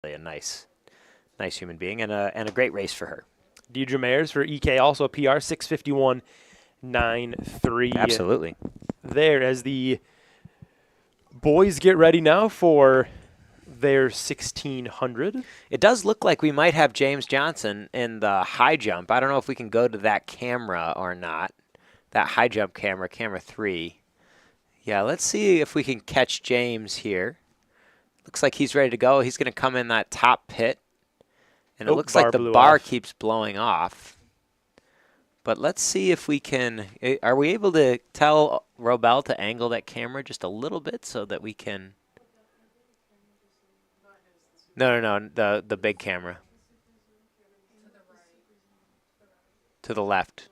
a nice human being and a great race for her. Deidre Mayers for EK, also a PR, 6:51.93. Absolutely. There, as the boys get ready now for their 1600. It does look like we might have James Johnson in the high jump. I don't know if we can go to that camera or not. That high jump camera, camera 3. Yeah, let's see if we can catch James here. Looks like he's ready to go. He's going to come in that top pit. And it looks like the bar keeps blowing off. But let's see if we can. Are we able to tell Robel to angle that camera just a little bit so that we can? No. The big camera. To the left.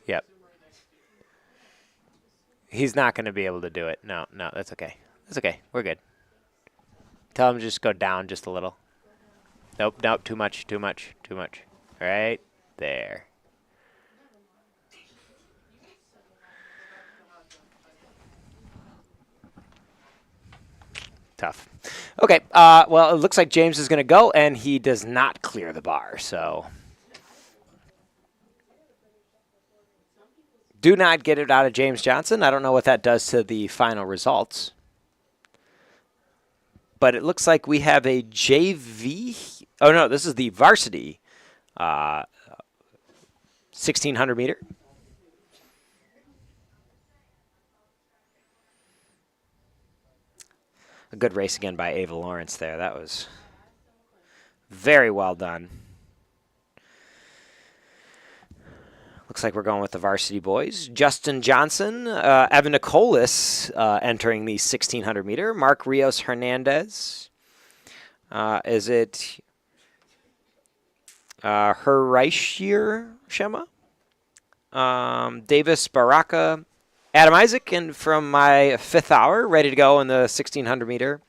Yep. He's not going to be able to do it. No, that's okay. That's okay. We're good. Tell him to just go down just a little. Nope, too much. Right there. Tough. Okay, well, it looks like James is going to go, and he does not clear the bar, so. Do not get it out of James Johnson. I don't know what that does to the final results. But it looks like we have a JV. Oh, no, this is the varsity 1600 meter. A good race again by Ava Lawrence there. That was very well done. Looks like we're going with the varsity boys. Justin Johnson, Evan Nicolas entering the 1600 meter. Mark Rios Hernandez. Is it Heraishir Shema? Davis Baraka. Adam Isaac, and from my fifth hour, ready to go in the 1600 meter.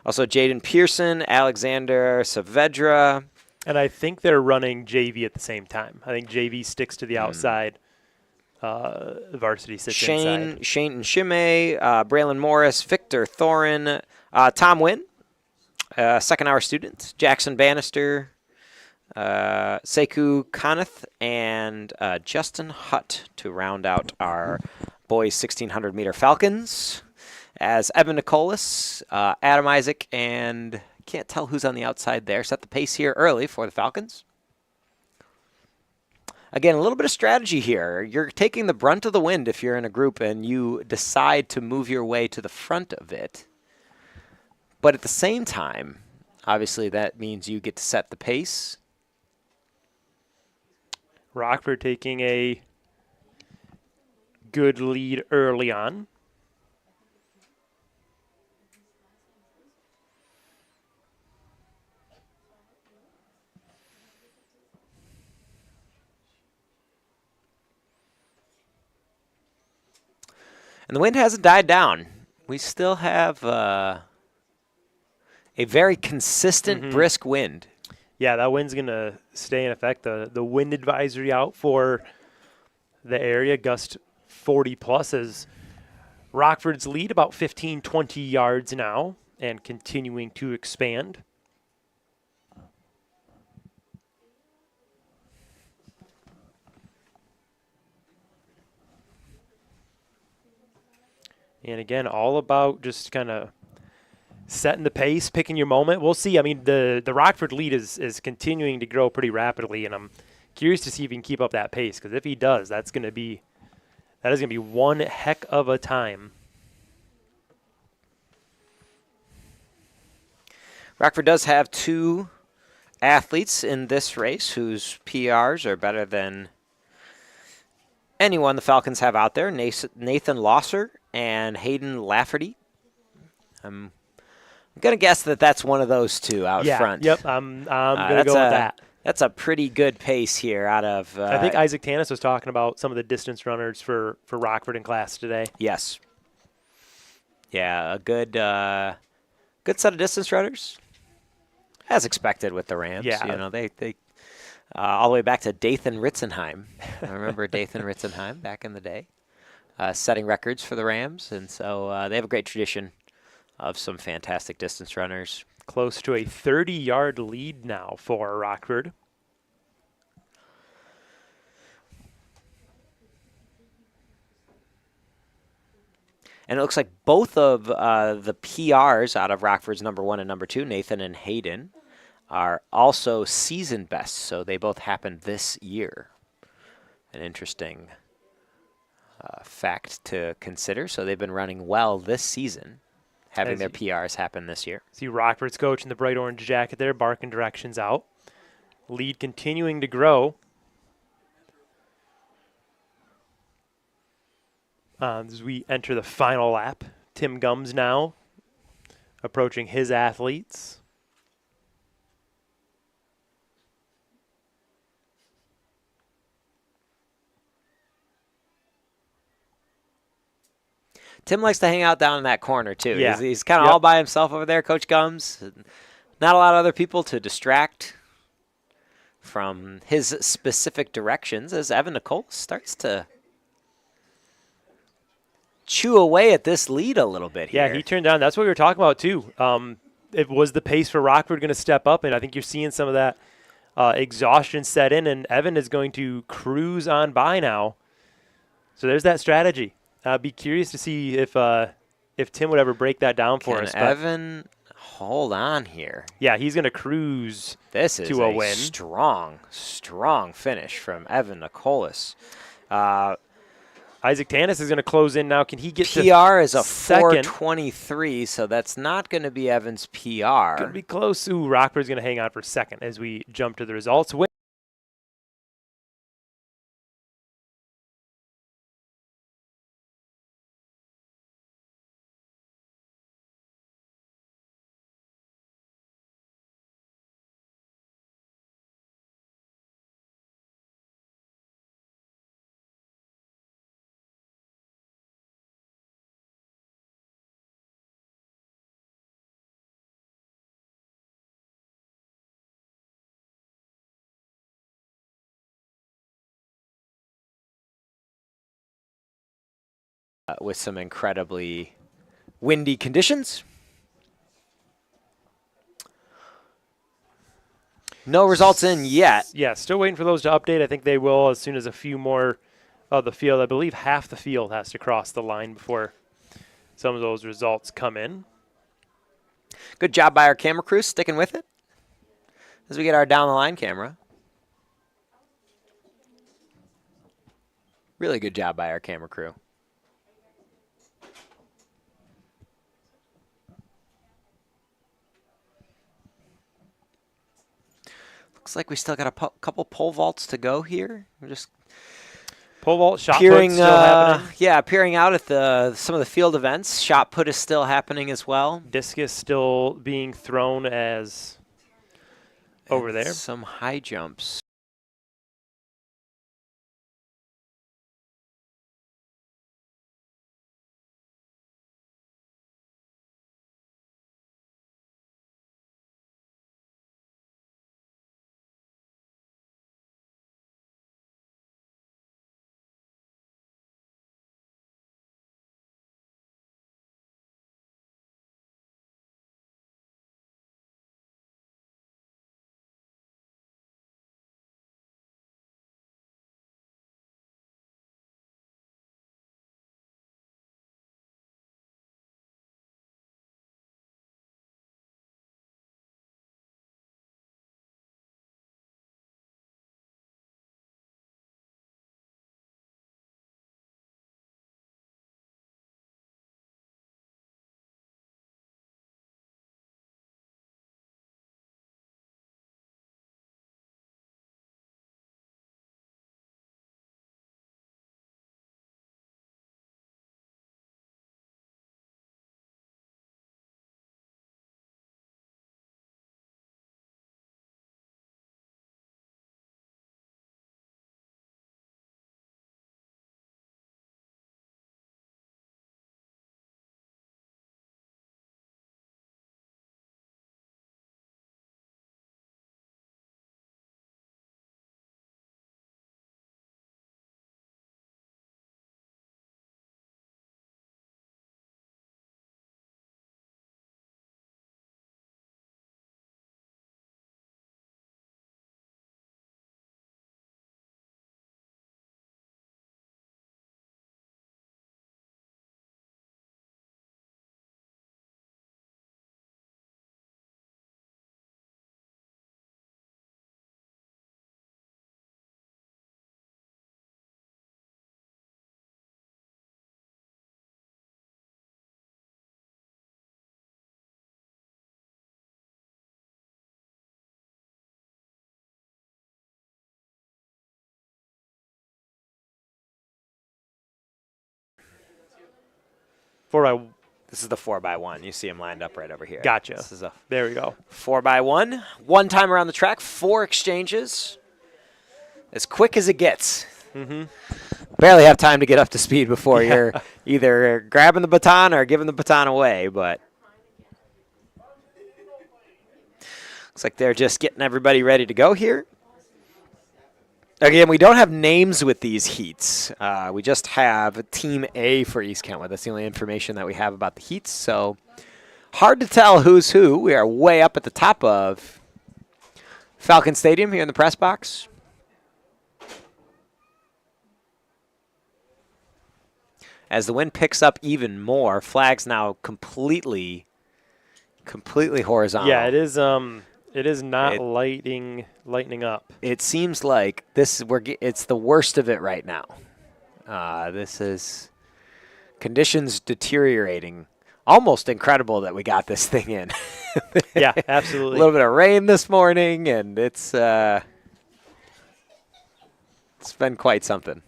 Also Jaden Pearson, Alexander Saavedra. And I think they're running JV at the same time. I think JV sticks to the outside. Varsity sits inside. Shane and Shimei, Braylon Morris, Victor Thorin, Tom Wynn, second-hour student, Jackson Bannister, Sekou Kanath, and Justin Hutt to round out our boys 1600-meter Falcons. As Evan Nicolas, Adam Isaac, and can't tell who's on the outside there. Set the pace here early for the Falcons. Again, a little bit of strategy here. You're taking the brunt of the wind if you're in a group and you decide to move your way to the front of it. But at the same time, obviously that means you get to set the pace. Rockford taking a good lead early on. And the wind hasn't died down. We still have a very consistent, brisk wind. Yeah, that wind's going to stay in effect. The wind advisory out for the area, gust 40 plus, as Rockford's lead about 15, 20 yards now and continuing to expand. And again, all about just kind of setting the pace, picking your moment. We'll see. I mean, the Rockford lead is continuing to grow pretty rapidly, and I'm curious to see if he can keep up that pace, because if he does, that is going to be one heck of a time. Rockford does have 2 athletes in this race whose PRs are better than anyone the Falcons have out there. Nathan Losser and Hayden Lafferty. I'm going to guess that that's one of those 2 out front. Yep, I'm going to go with that. That's a pretty good pace here out of... I think Isaac Tanis was talking about some of the distance runners for Rockford in class today. Yes. Yeah, a good set of distance runners. As expected with the Rams. Yeah. You know, they all the way back to Dathan Ritzenheim. I remember Dathan Ritzenheim back in the day, setting records for the Rams. And so they have a great tradition of some fantastic distance runners. Close to a 30-yard lead now for Rockford. And it looks like both of the PRs out of Rockford's number 1 and number 2, Nathan and Hayden, are also season best. So they both happened this year. An interesting fact to consider. So they've been running well this season, having their PRs happen this year. See Rockford's coach in the bright orange jacket there, barking directions out. Lead continuing to grow. As we enter the final lap, Tim Gums now approaching his athletes. Tim likes to hang out down in that corner, too. Yeah. He's kind of all by himself over there, Coach Gums. Not a lot of other people to distract from his specific directions as Evan Nicole starts to chew away at this lead a little bit here. Yeah, he turned down. That's what we were talking about, too. It was the pace for Rockford going to step up, and I think you're seeing some of that exhaustion set in, and Evan is going to cruise on by now. So there's that strategy. I'd be curious to see if Tim would ever break that down for us. Evan hold on here? Yeah, he's going to cruise this is to a win. Strong finish from Evan Nicolas. Isaac Tanis is going to close in now. Can he get to PR is a second? 4:23, so that's not going to be Evan's PR. Going to be close. Ooh, Rockford's going to hang on for second as we jump to the results. With some incredibly windy conditions. No results in yet. Yeah, still waiting for those to update. I think they will as soon as a few more of the field. I believe half the field has to cross the line before some of those results come in. Good job by our camera crew sticking with it as we get our down the line camera. Really good job by our camera crew. Looks like we still got a couple pole vaults to go here. We're just Pole vault, shot put peering, still happening. yeah, peering out at some of the field events. Shot put is still happening as well. Discus still being thrown as over And there. some high jumps. This is the 4x1. You see them lined up right over here. Gotcha. This is a There we go. 4x1. One time around the track, 4 exchanges. As quick as it gets. Mm-hmm. Barely have time to get up to speed before you're either grabbing the baton or giving the baton away, but looks like they're just getting everybody ready to go here. Again, we don't have names with these heats. We just have Team A for East Kentwood. That's the only information that we have about the heats, so hard to tell who's who. We are way up at the top of Falcon Stadium here in the press box. As the wind picks up even more, flag's now completely horizontal. Yeah, it is. It is not lightening up. It seems like it's the worst of it right now. This is conditions deteriorating. Almost incredible that we got this thing in. Yeah, absolutely. A little bit of rain this morning, and it's been quite something.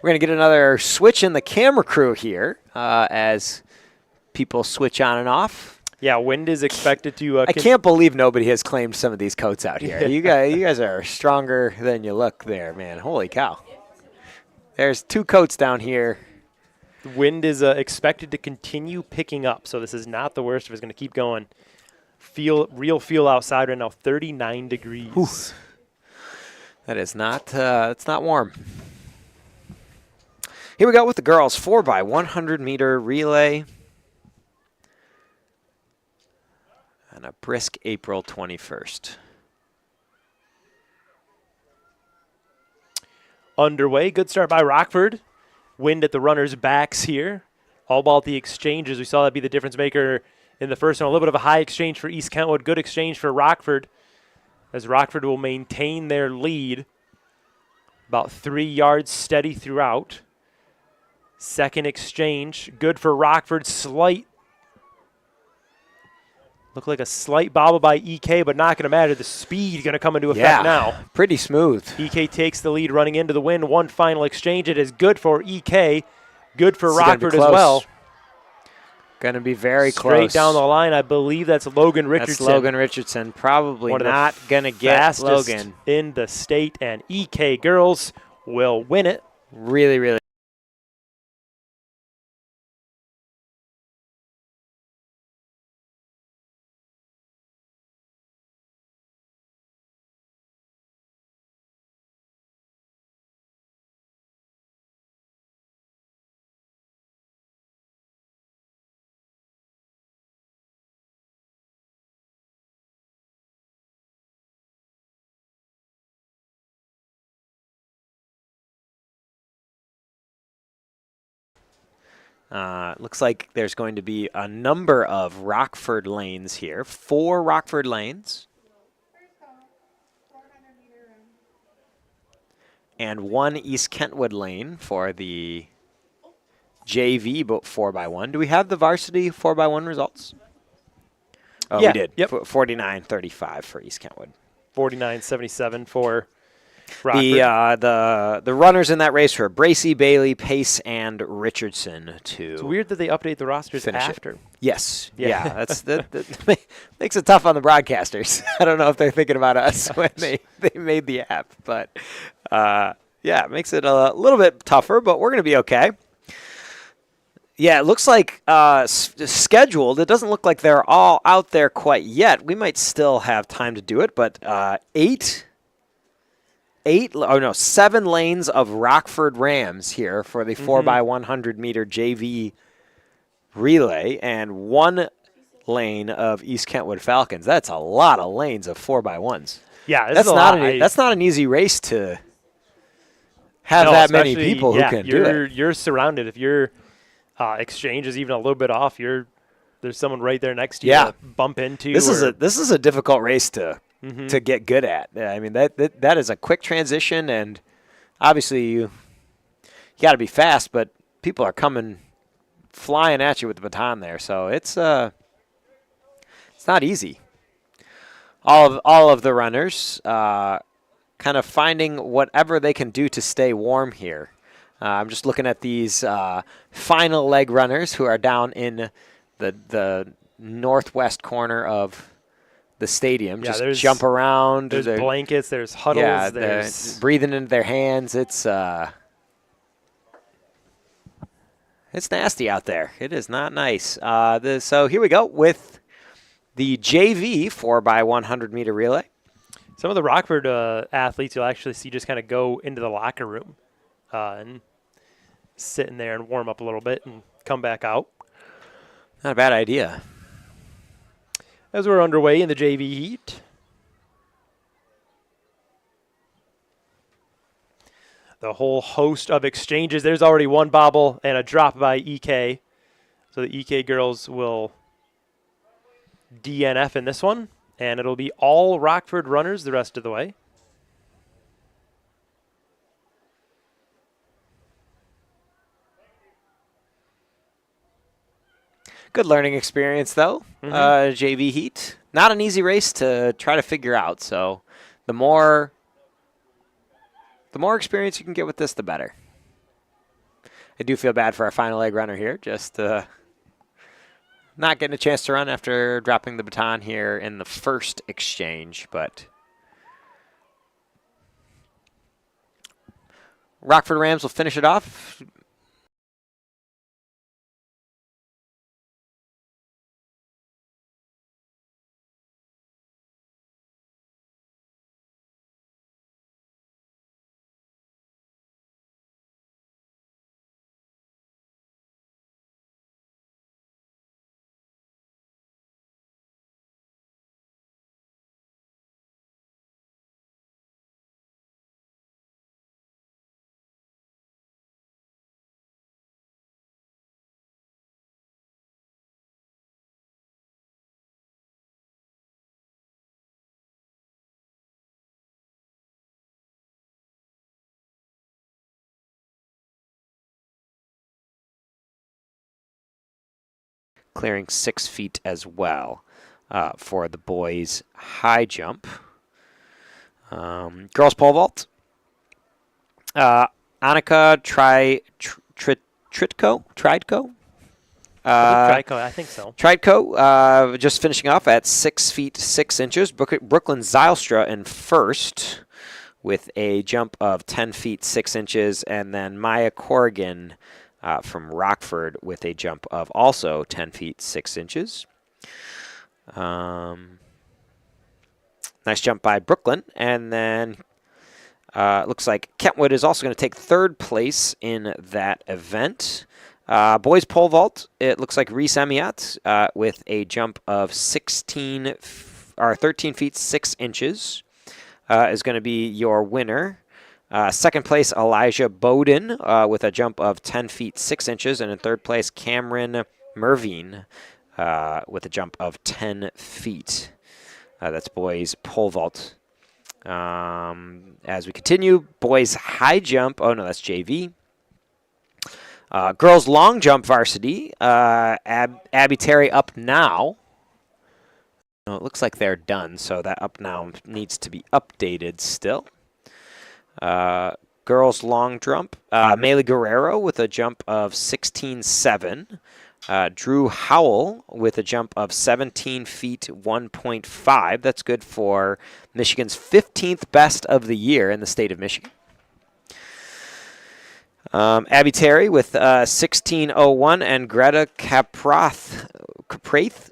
We're going to get another switch in the camera crew here as people switch on and off. Yeah, wind is expected to. I can't believe nobody has claimed some of these coats out here. You guys are stronger than you look there, man. Holy cow. There's 2 coats down here. Wind is expected to continue picking up, so this is not the worst. It's going to keep going. Real feel outside right now, 39 degrees. Oof. That is not. It's not warm. Here we go with the girls 4x100 meter relay. On a brisk April 21st. Underway. Good start by Rockford. Wind at the runners' backs here. All ball at the exchanges. We saw that be the difference maker in the first one. A little bit of a high exchange for East Kentwood. Good exchange for Rockford, as Rockford will maintain their lead. About 3 yards steady throughout. Second exchange, good for Rockford. Look like a slight bobble by EK, but not going to matter. The speed going to come into effect now. Pretty smooth. EK takes the lead running into the wind. One final exchange. It is good for EK. Good for This is gonna be Rockford as close. well. Going to be very Straight close. down the line, I believe that's Logan Richardson. That's Logan Richardson. Probably One of the not going to get fastest Logan. in the state, and EK girls will win it. Really, really. Looks like there's going to be a number of Rockford lanes here. 4 Rockford lanes. And 1 East Kentwood lane for the JV 4x1. Do we have the varsity 4x1 results? Oh, Yeah, we did. yep. 49-35 for East Kentwood. 49-77 for Rockford. The runners in that race were Bracey, Bailey, Pace, and Richardson. It's weird that they update the rosters after. It. Yes. Yeah. Yeah. that makes it tough on the broadcasters. I don't know if they're thinking about us when they made the app, but yeah, it makes it a little bit tougher, but we're going to be okay. Yeah, it looks like scheduled. It doesn't look like they're all out there quite yet. We might still have time to do it, but 7 lanes of Rockford Rams here for the 4x100 meter JV relay and 1 lane of East Kentwood Falcons. That's a lot of lanes of 4x1s. Yeah, that's not an easy race to have that many people who can do it. You're surrounded. If your exchange is even a little bit off, there's someone right there next to you to bump into. This is a difficult race to get good at. I mean, that is a quick transition, and obviously you got to be fast, but people are coming flying at you with the baton there, so it's not easy. All of the runners kind of finding whatever they can do to stay warm here. I'm just looking at these final leg runners who are down in the northwest corner of the stadium. Yeah, just jump around. There's blankets, there's huddles. Yeah, there's breathing into their hands. It's nasty out there. It is not nice. So here we go with the JV 4x100 meter relay. Some of the Rockford athletes you'll actually see just kind of go into the locker room and sit in there and warm up a little bit and come back out. Not a bad idea. As we're underway in the JV heat. The whole host of exchanges. There's already one bobble and a drop by EK. So the EK girls will DNF in this one. And it'll be all Rockford runners the rest of the way. Good learning experience, though. JV heat. Not an easy race to try to figure out. So the more experience you can get with this, the better. I do feel bad for our final leg runner here. Just not getting a chance to run after dropping the baton here in the first exchange. But Rockford Rams will finish it off. clearing 6 feet as well for the boys' high jump. Girls pole vault. Annika Tridco? Trico, I think so. Tridco just finishing off at 6 feet 6 inches. Brooklyn Zylstra in first with a jump of 10 feet 6 inches. And then Maya Corrigan from Rockford with a jump of also 10 feet 6 inches. Nice jump by Brooklyn. And then looks like Kentwood is also going to take third place in that event. Boys pole vault, it looks like Reese Emiat with a jump of 13 feet 6 inches is going to be your winner. Second place, Elijah Bowden with a jump of 10 feet 6 inches. And in third place, Cameron Mervine with a jump of 10 feet. That's boys pole vault. As we continue, boys high jump. Oh, no, that's JV. Girls long jump varsity. Abby Terry up now. No, it looks like they're done, so that up now needs to be updated still. Girls long jump. Maylee Guerrero with a jump of 16.7. Drew Howell with a jump of 17 feet 1.5. That's good for Michigan's 15th best of the year in the state of Michigan. Abby Terry with 16.01 and Greta Caprath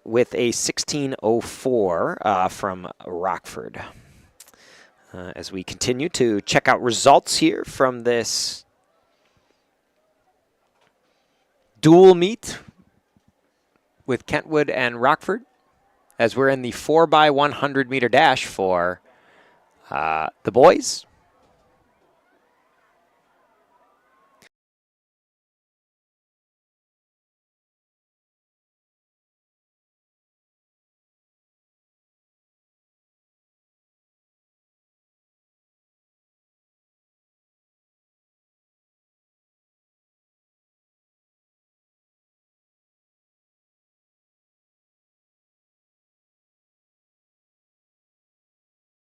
with a 16.04 from Rockford. As we continue to check out results here from this dual meet with Kentwood and Rockford, as we're in the 4x100 meter dash for the boys.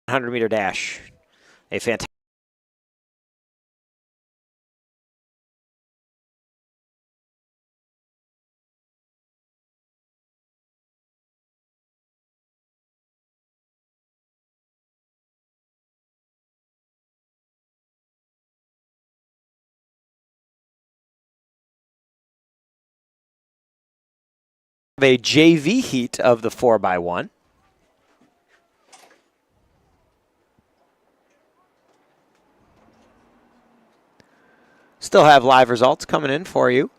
Meter dash, a fantastic. A JV heat of the 4x1. Still have live results coming in for you.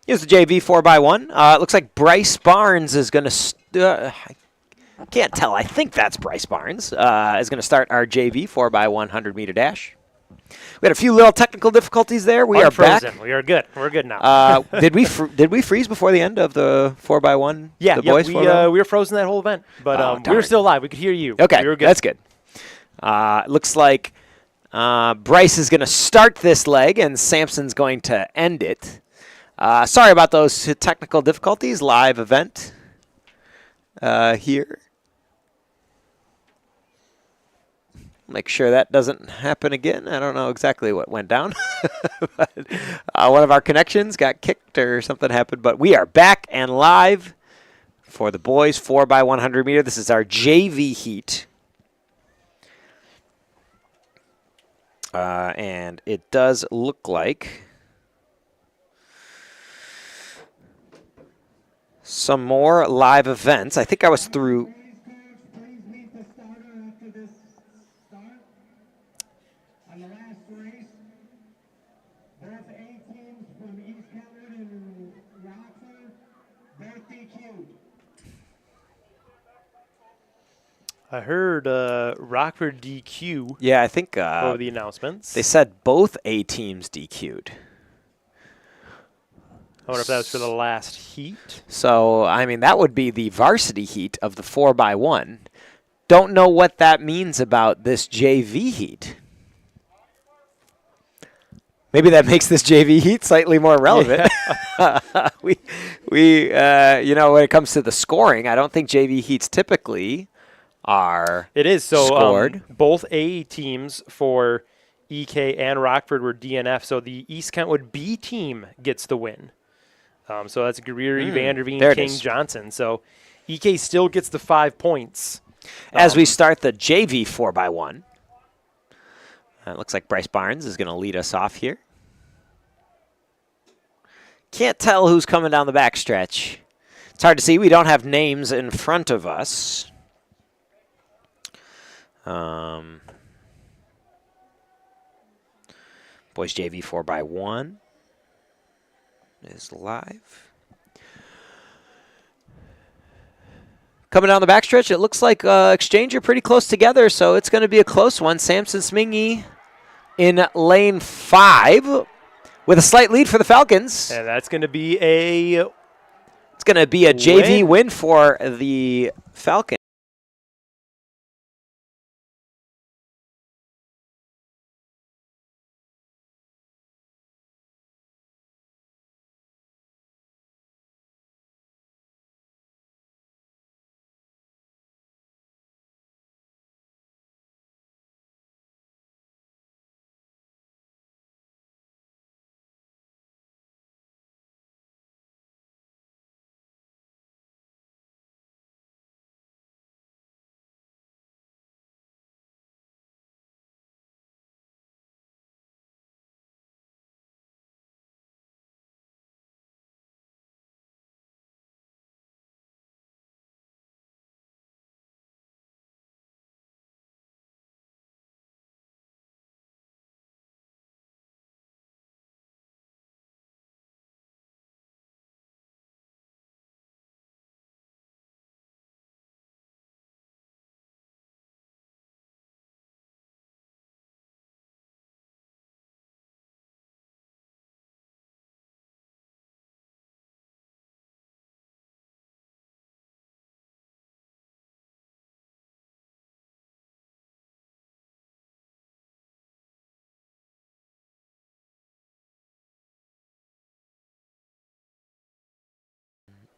Here's the JV 4x1. It looks like Bryce Barnes is going to... I can't tell. I think that's Bryce Barnes. Is going to start our JV 4x100 meter dash. We had a few little technical difficulties there. We are back. We are good. We're good now. Did we freeze before the end of the 4x1? Yeah, the boys we were frozen that whole event, but we were still live. We could hear you. Okay, we were good. That's good. Looks like Bryce is going to start this leg, and Sampson's going to end it. Sorry about those technical difficulties. Live event here. Make sure that doesn't happen again. I don't know exactly what went down. But, one of our connections got kicked or something happened. But we are back and live for the boys 4x100 meter. This is our JV heat. And it does look like some more live events. I think I was through... I heard Rockford DQ. Yeah, I think over the announcements. They said both A teams DQ'd. I wonder if that was for the last heat. So, I mean, that would be the varsity heat of the 4x1. Don't know what that means about this JV heat. Maybe that makes this JV heat slightly more relevant. we you know, when it comes to the scoring, I don't think JV heats typically are It is. So scored. both A teams for EK and Rockford were DNF. So the East Kentwood B team gets the win. So that's Greery, Vanderveen, there it King, is. Johnson. So EK still gets the 5 points. As we start the JV 4x1. It looks like Bryce Barnes is going to lead us off here. Can't tell who's coming down the backstretch. It's hard to see. We don't have names in front of us. Boys JV 4x1 is live. Coming down the backstretch, it looks like Exchange are pretty close together, so it's going to be a close one. Samson Smingy in lane 5 with a slight lead for the Falcons. And that's going to be a It's going to be a JV win for the Falcons.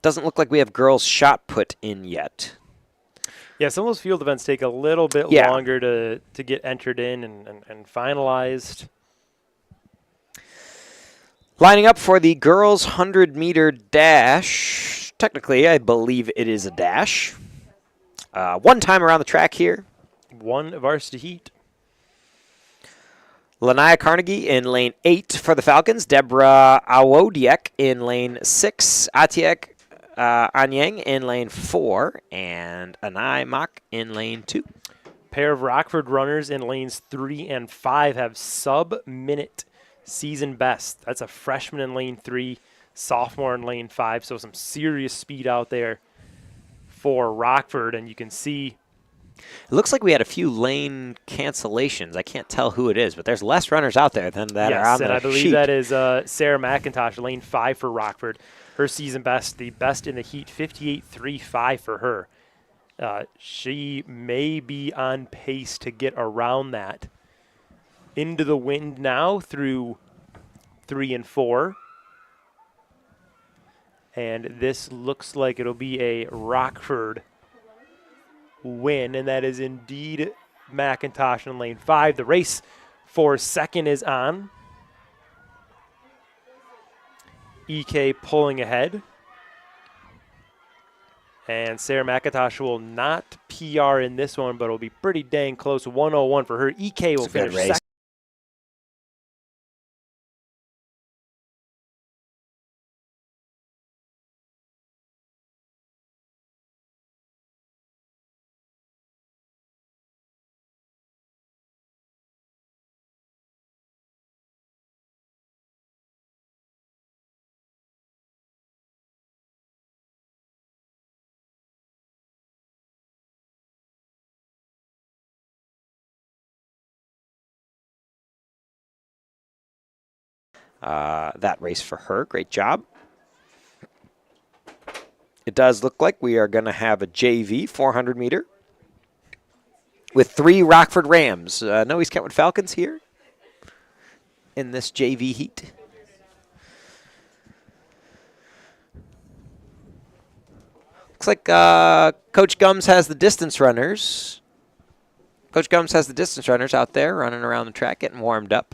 Doesn't look like we have girls shot put in yet. Yeah, some of those field events take a little bit longer to get entered in and finalized. Lining up for the girls' 100-meter dash. Technically, I believe it is a dash. One time around the track here. One varsity heat. Lanaya Carnegie in lane 8 for the Falcons. Deborah Awodiek in lane 6. Atiek Anyang in lane 4. And Anai Mak in lane 2. Pair of Rockford runners in lanes 3 and 5 have sub-minute season best. That's a freshman in lane 3, sophomore in lane 5. So some serious speed out there for Rockford. And you can see it looks like we had a few lane cancellations. I can't tell who it is, but there's less runners out there than that are on the sheet. Yes, and I believe that is Sarah McIntosh, lane 5 for Rockford. Her season best, the best in the heat, 58.35 for her. She may be on pace to get around that. Into the wind now through 3 and 4. And this looks like it'll be a Rockford win, and that is indeed McIntosh in lane 5. The race for second is on. EK pulling ahead. And Sarah McIntosh will not PR in this one, but it'll be pretty dang close. 101 for her. EK will finish second. That race for her. Great job. It does look like we are going to have a JV 400 meter with 3 Rockford Rams. No East Kentwood Falcons here. in this JV heat. Looks like Coach Gums has the distance runners. Coach Gums has the distance runners out there running around the track, getting warmed up.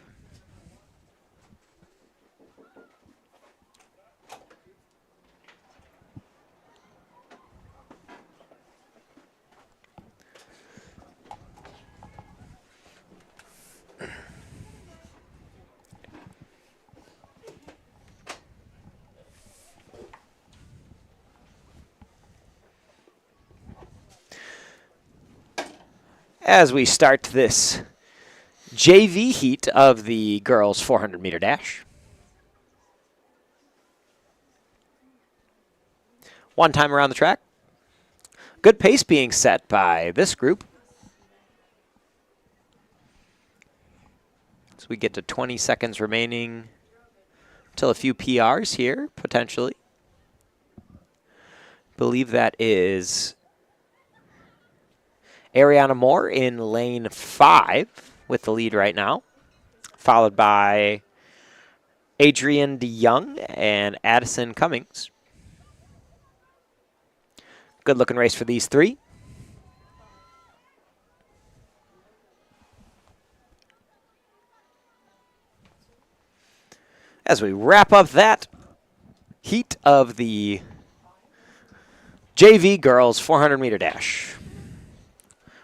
As we start this JV heat of the girls 400-meter dash. One time around the track. Good pace being set by this group. So we get to 20 seconds remaining till a few PRs here, potentially. Believe that is Ariana Moore in lane 5 with the lead right now, followed by Adrian DeYoung and Addison Cummings. Good looking race for these three. As we wrap up that heat of the JV girls 400-meter dash.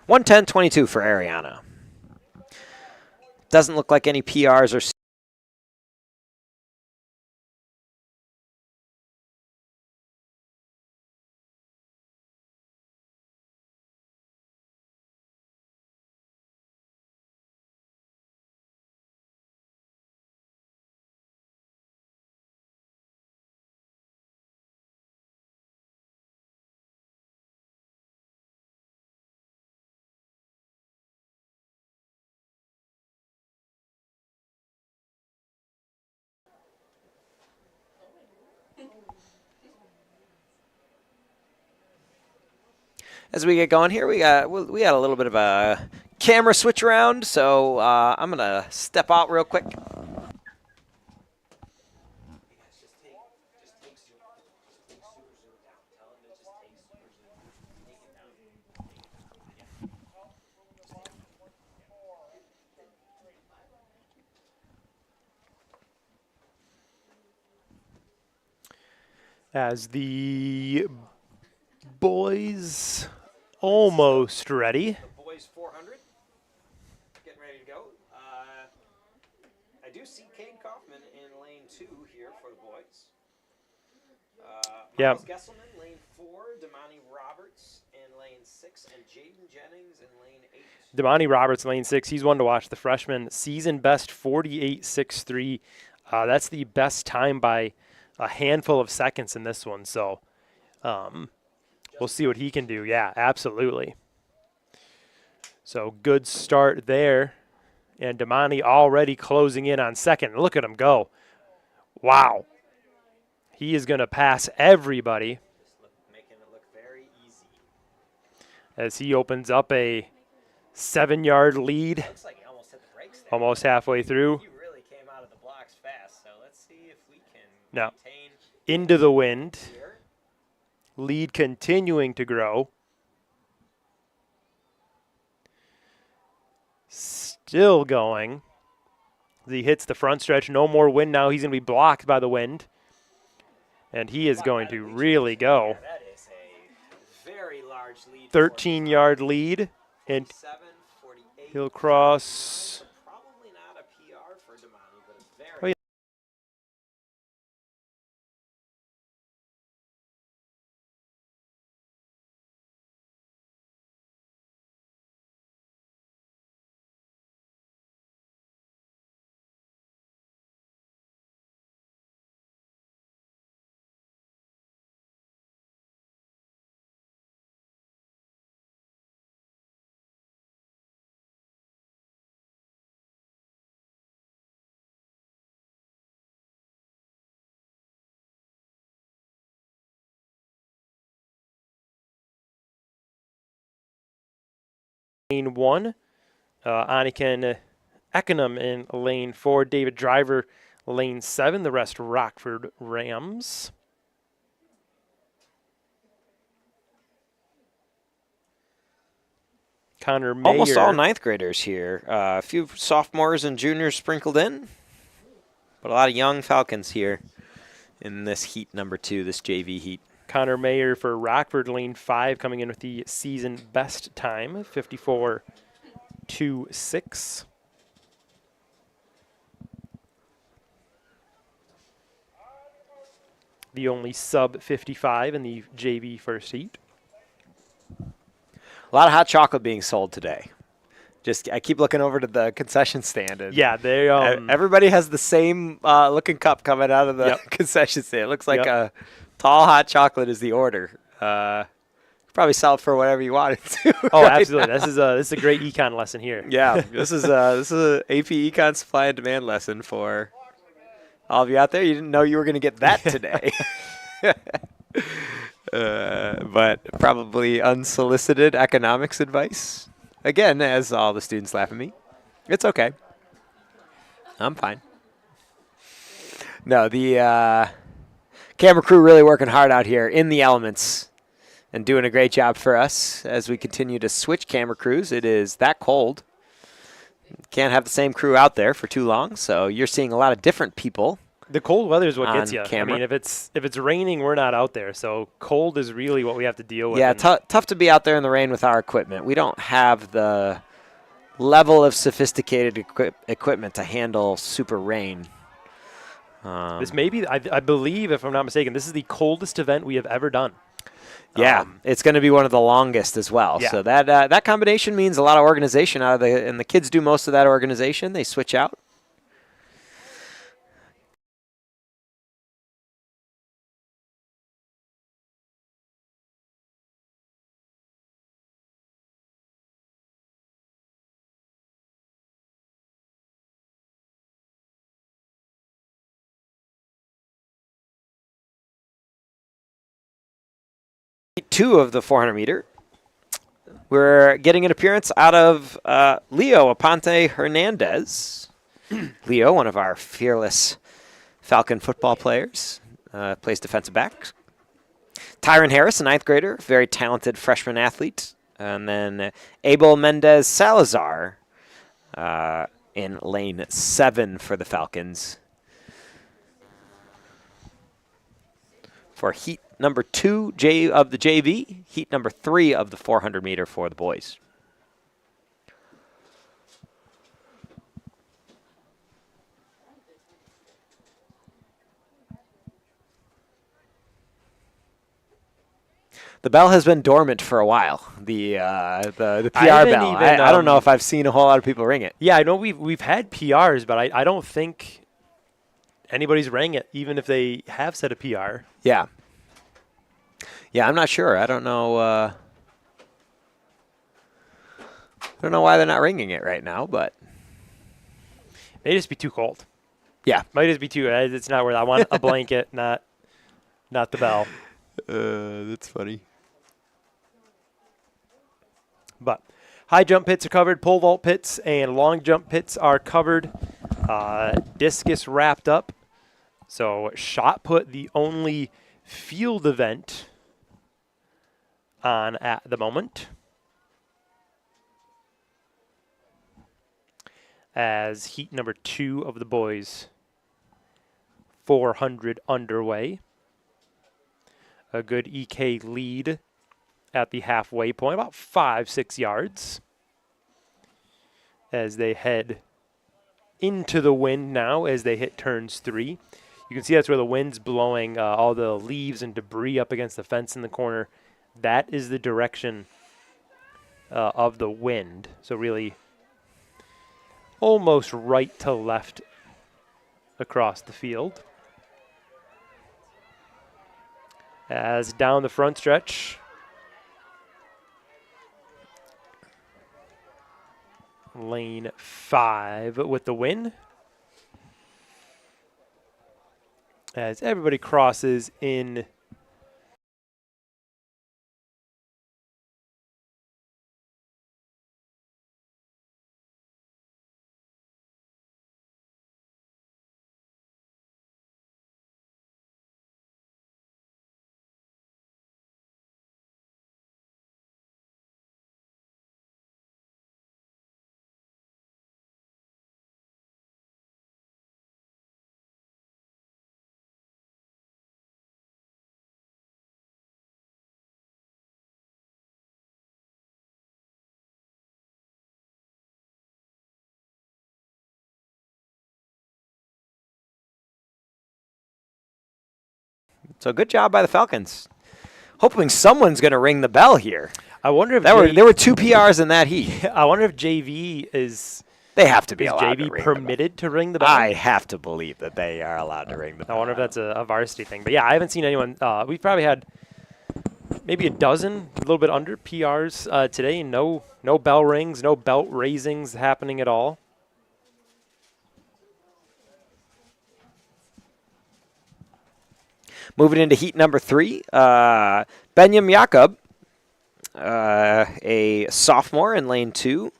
1:10.22 for Ariana. Doesn't look like any PRs or as we get going here, we got a little bit of a camera switch around, so I'm gonna step out real quick. As the boys almost ready. The boys 400, getting ready to go. I do see Kane Kaufman in lane 2 here for the boys. Yeah. Miles Gesselman, lane 4, Damani Roberts in lane 6, and Jaden Jennings in lane 8. Damani Roberts, lane 6. He's one to watch. The freshman, season best 48.63. That's the best time by a handful of seconds in this one. So we'll see what he can do. Yeah, absolutely. So good start there. And Damani already closing in on second. Look at him go. Wow. He is going to pass everybody. Making it look very easy. As he opens up a 7-yard lead. Looks like he almost hit the brakes there. Almost halfway through. He really came out of the blocks fast, so let's see if we can Now, maintain into the wind. here. Lead continuing to grow. Still going. As he hits the front stretch. No more wind now. He's going to be blocked by the wind. And he is going to really go. Yeah, that is a very large lead. 13-yard lead. And 47, 48. he'll cross. Probably not a PR for Damani, but a very Oh, yeah. Lane 1. Anakin Eckenham in lane 4. David Driver, lane 7. The rest Rockford Rams. Connor Mayer. Almost all ninth graders here. A few sophomores and juniors sprinkled in, but a lot of young Falcons here in this heat number 2, this JV heat. Connor Mayer for Rockford, lane 5, coming in with the season best time, 54.26. The only sub 55 in the JV first heat. A lot of hot chocolate being sold today. I keep looking over to the concession stand. And yeah, they everybody has the same looking cup coming out of the concession stand. It looks like a tall hot chocolate is the order. Probably sell it for whatever you want it to. Oh, right absolutely. This is a great econ lesson here. Yeah, this is a AP Econ supply and demand lesson for all of you out there. You didn't know you were going to get that today. But probably unsolicited economics advice. Again, as all the students laugh at me. It's okay. I'm fine. No, the camera crew really working hard out here in the elements and doing a great job for us as we continue to switch camera crews. It is that cold. Can't have the same crew out there for too long, so you're seeing a lot of different people. The cold weather is what gets you. Camera. I mean, if it's raining, we're not out there. So cold is really what we have to deal with. Yeah, tough to be out there in the rain with our equipment. We don't have the level of sophisticated equipment to handle super rain. This may be, I believe, if I'm not mistaken, this is the coldest event we have ever done. Yeah, it's going to be one of the longest as well. Yeah. So that combination means a lot of organization out of and the kids do most of that organization. They switch out. Two of the 400 meter. We're getting an appearance out of Leo Aponte Hernandez. Leo, one of our fearless Falcon football players, plays defensive back. Tyron Harris, a ninth grader, very talented freshman athlete. And then Abel Mendez Salazar in lane 7 for the Falcons. For heat number 2 of the JV, heat number 3 of the 400 meter for the boys. The bell has been dormant for a while. The PR bell. I don't know if I've seen a whole lot of people ring it. Yeah, I know we've had PRs, but I don't think anybody's rang it, even if they have set a PR. Yeah. Yeah, I'm not sure. I don't know. I don't know why they're not ringing it right now, but it may just be too cold. Yeah, might just be too. It's not worth. I want a blanket, not the bell. That's funny. But high jump pits are covered. Pole vault pits and long jump pits are covered. Discus wrapped up. So shot put, the only field event on at the moment, as heat number 2 of the boys 400 underway. A good EK lead at the halfway point, about 5-6 yards, as they head into the wind now as they hit turns 3. You can see that's where the wind's blowing all the leaves and debris up against the fence in the corner. That is the direction of the wind. So really almost right to left across the field. As down the front stretch, lane 5 with the win. As everybody crosses in So good job by the Falcons. Hoping someone's going to ring the bell here. I wonder if There were 2 PRs in that heat. I wonder if JV is They have to be allowed to JV ring permitted to ring the bell. I have to believe that they are allowed to ring the bell. I wonder if that's a varsity thing. But yeah, I haven't seen anyone. We've probably had maybe a dozen, a little bit under PRs today. No bell rings, no belt raisings happening at all. Moving into heat number 3, Benyam Jakob, a sophomore in lane 2.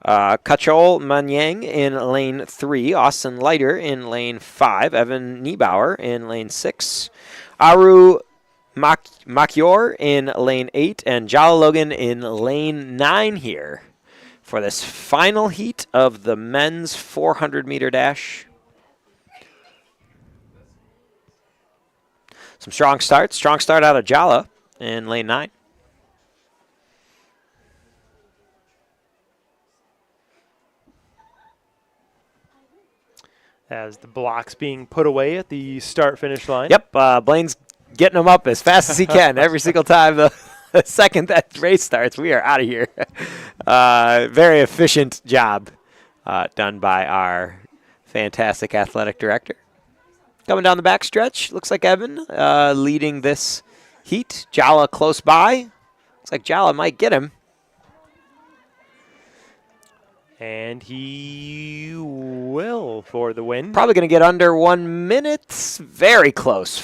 Kachol Manyang in lane 3. Austin Leiter in lane 5. Evan Niebauer in lane 6. Aru Makior in lane 8. And Jala Logan in lane 9 here for this final heat of the men's 400-meter dash. Some strong starts. Strong start out of Jala in lane 9. As the blocks being put away at the start-finish line. Yep, Blaine's getting them up as fast as he can every single time the second that race starts. We are out of here. Very efficient job done by our fantastic athletic director. Coming down the back stretch, looks like Evan leading this heat. Jala close by. Looks like Jala might get him. And he will for the win. Probably going to get under 1 minute. Very close.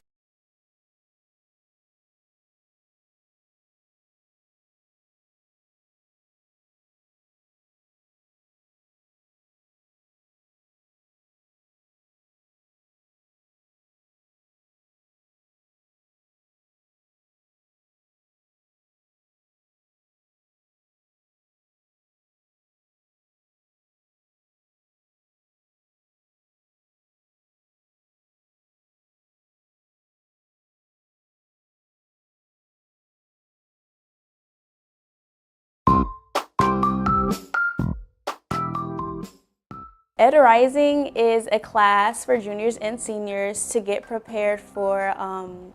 Ed Rising is a class for juniors and seniors to get prepared for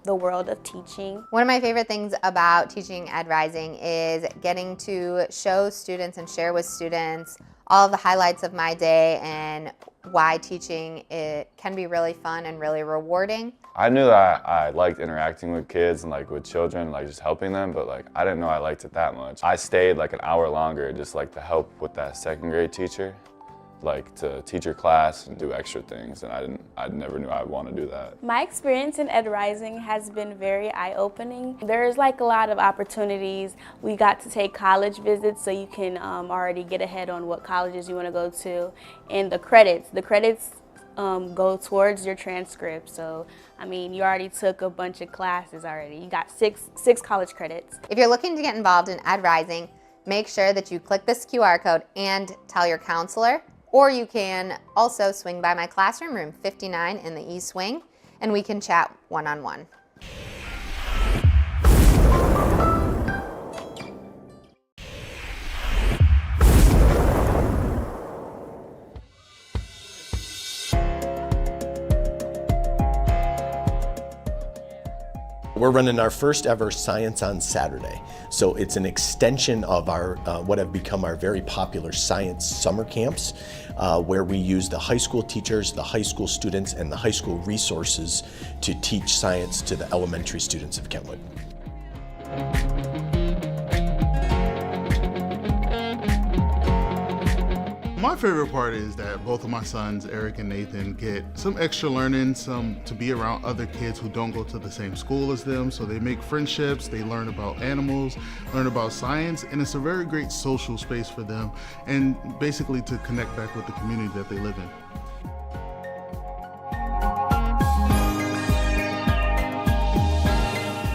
the world of teaching. One of my favorite things about teaching Ed Rising is getting to show students and share with students all of the highlights of my day and why teaching it can be really fun and really rewarding. I knew that I liked interacting with kids and like with children, like just helping them, but like I didn't know I liked it that much. I stayed like an hour longer just like to help with that second grade teacher, like to teach her class and do extra things, and I never knew I'd want to do that. My experience in Ed Rising has been very eye-opening. There's like a lot of opportunities. We got to take college visits, so you can already get ahead on what colleges you want to go to, and the credits go towards your transcript. So I mean, you already took a bunch of classes already. You got six college credits. If you're looking to get involved in Ed Rising, make sure that you click this QR code and tell your counselor. Or you can also swing by my classroom, room 59 in the East Wing, and we can chat one-on-one. We're running our first ever Science on Saturday. So it's an extension of our what have become our very popular science summer camps, where we use the high school teachers, the high school students, and the high school resources to teach science to the elementary students of Kentwood. My favorite part is that both of my sons, Eric and Nathan, get some extra learning, some to be around other kids who don't go to the same school as them, so they make friendships, they learn about animals, learn about science, and it's a very great social space for them, and basically to connect back with the community that they live in.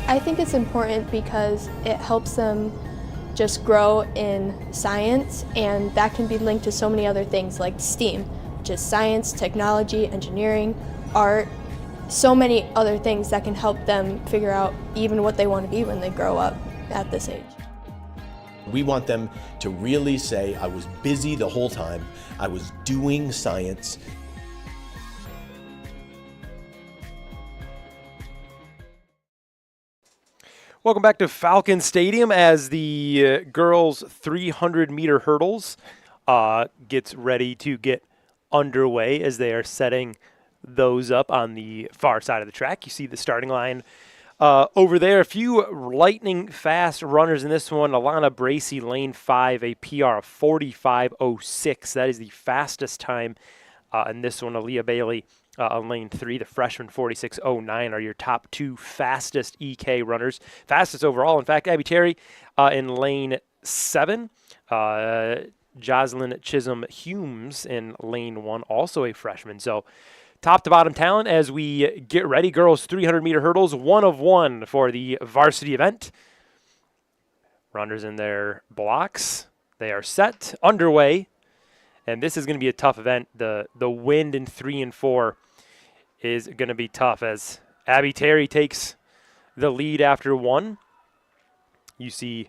I think it's important because it helps them just grow in science, and that can be linked to so many other things like STEAM, just science, technology, engineering, art, so many other things that can help them figure out even what they want to be when they grow up at this age. We want them to really say, I was busy the whole time, I was doing science. Welcome back to Falcon Stadium as the girls' 300-meter hurdles gets ready to get underway as they are setting those up on the far side of the track. You see the starting line over there. A few lightning fast runners in this one. Alana Bracey, lane 5, a PR of 45.06. That is the fastest time in this one. Aaliyah Bailey on lane 3, the freshman 46.09 are your top 2 fastest EK runners. Fastest overall, in fact, Abby Terry in lane 7. Jocelyn Chisholm Humes in lane 1, also a freshman. So top to bottom talent as we get ready. Girls 300-meter hurdles, 1 of 1 for the varsity event. Runners in their blocks. They are set, underway. And this is going to be a tough event. The wind in 3 and 4 is going to be tough as Abby Terry takes the lead after 1. You see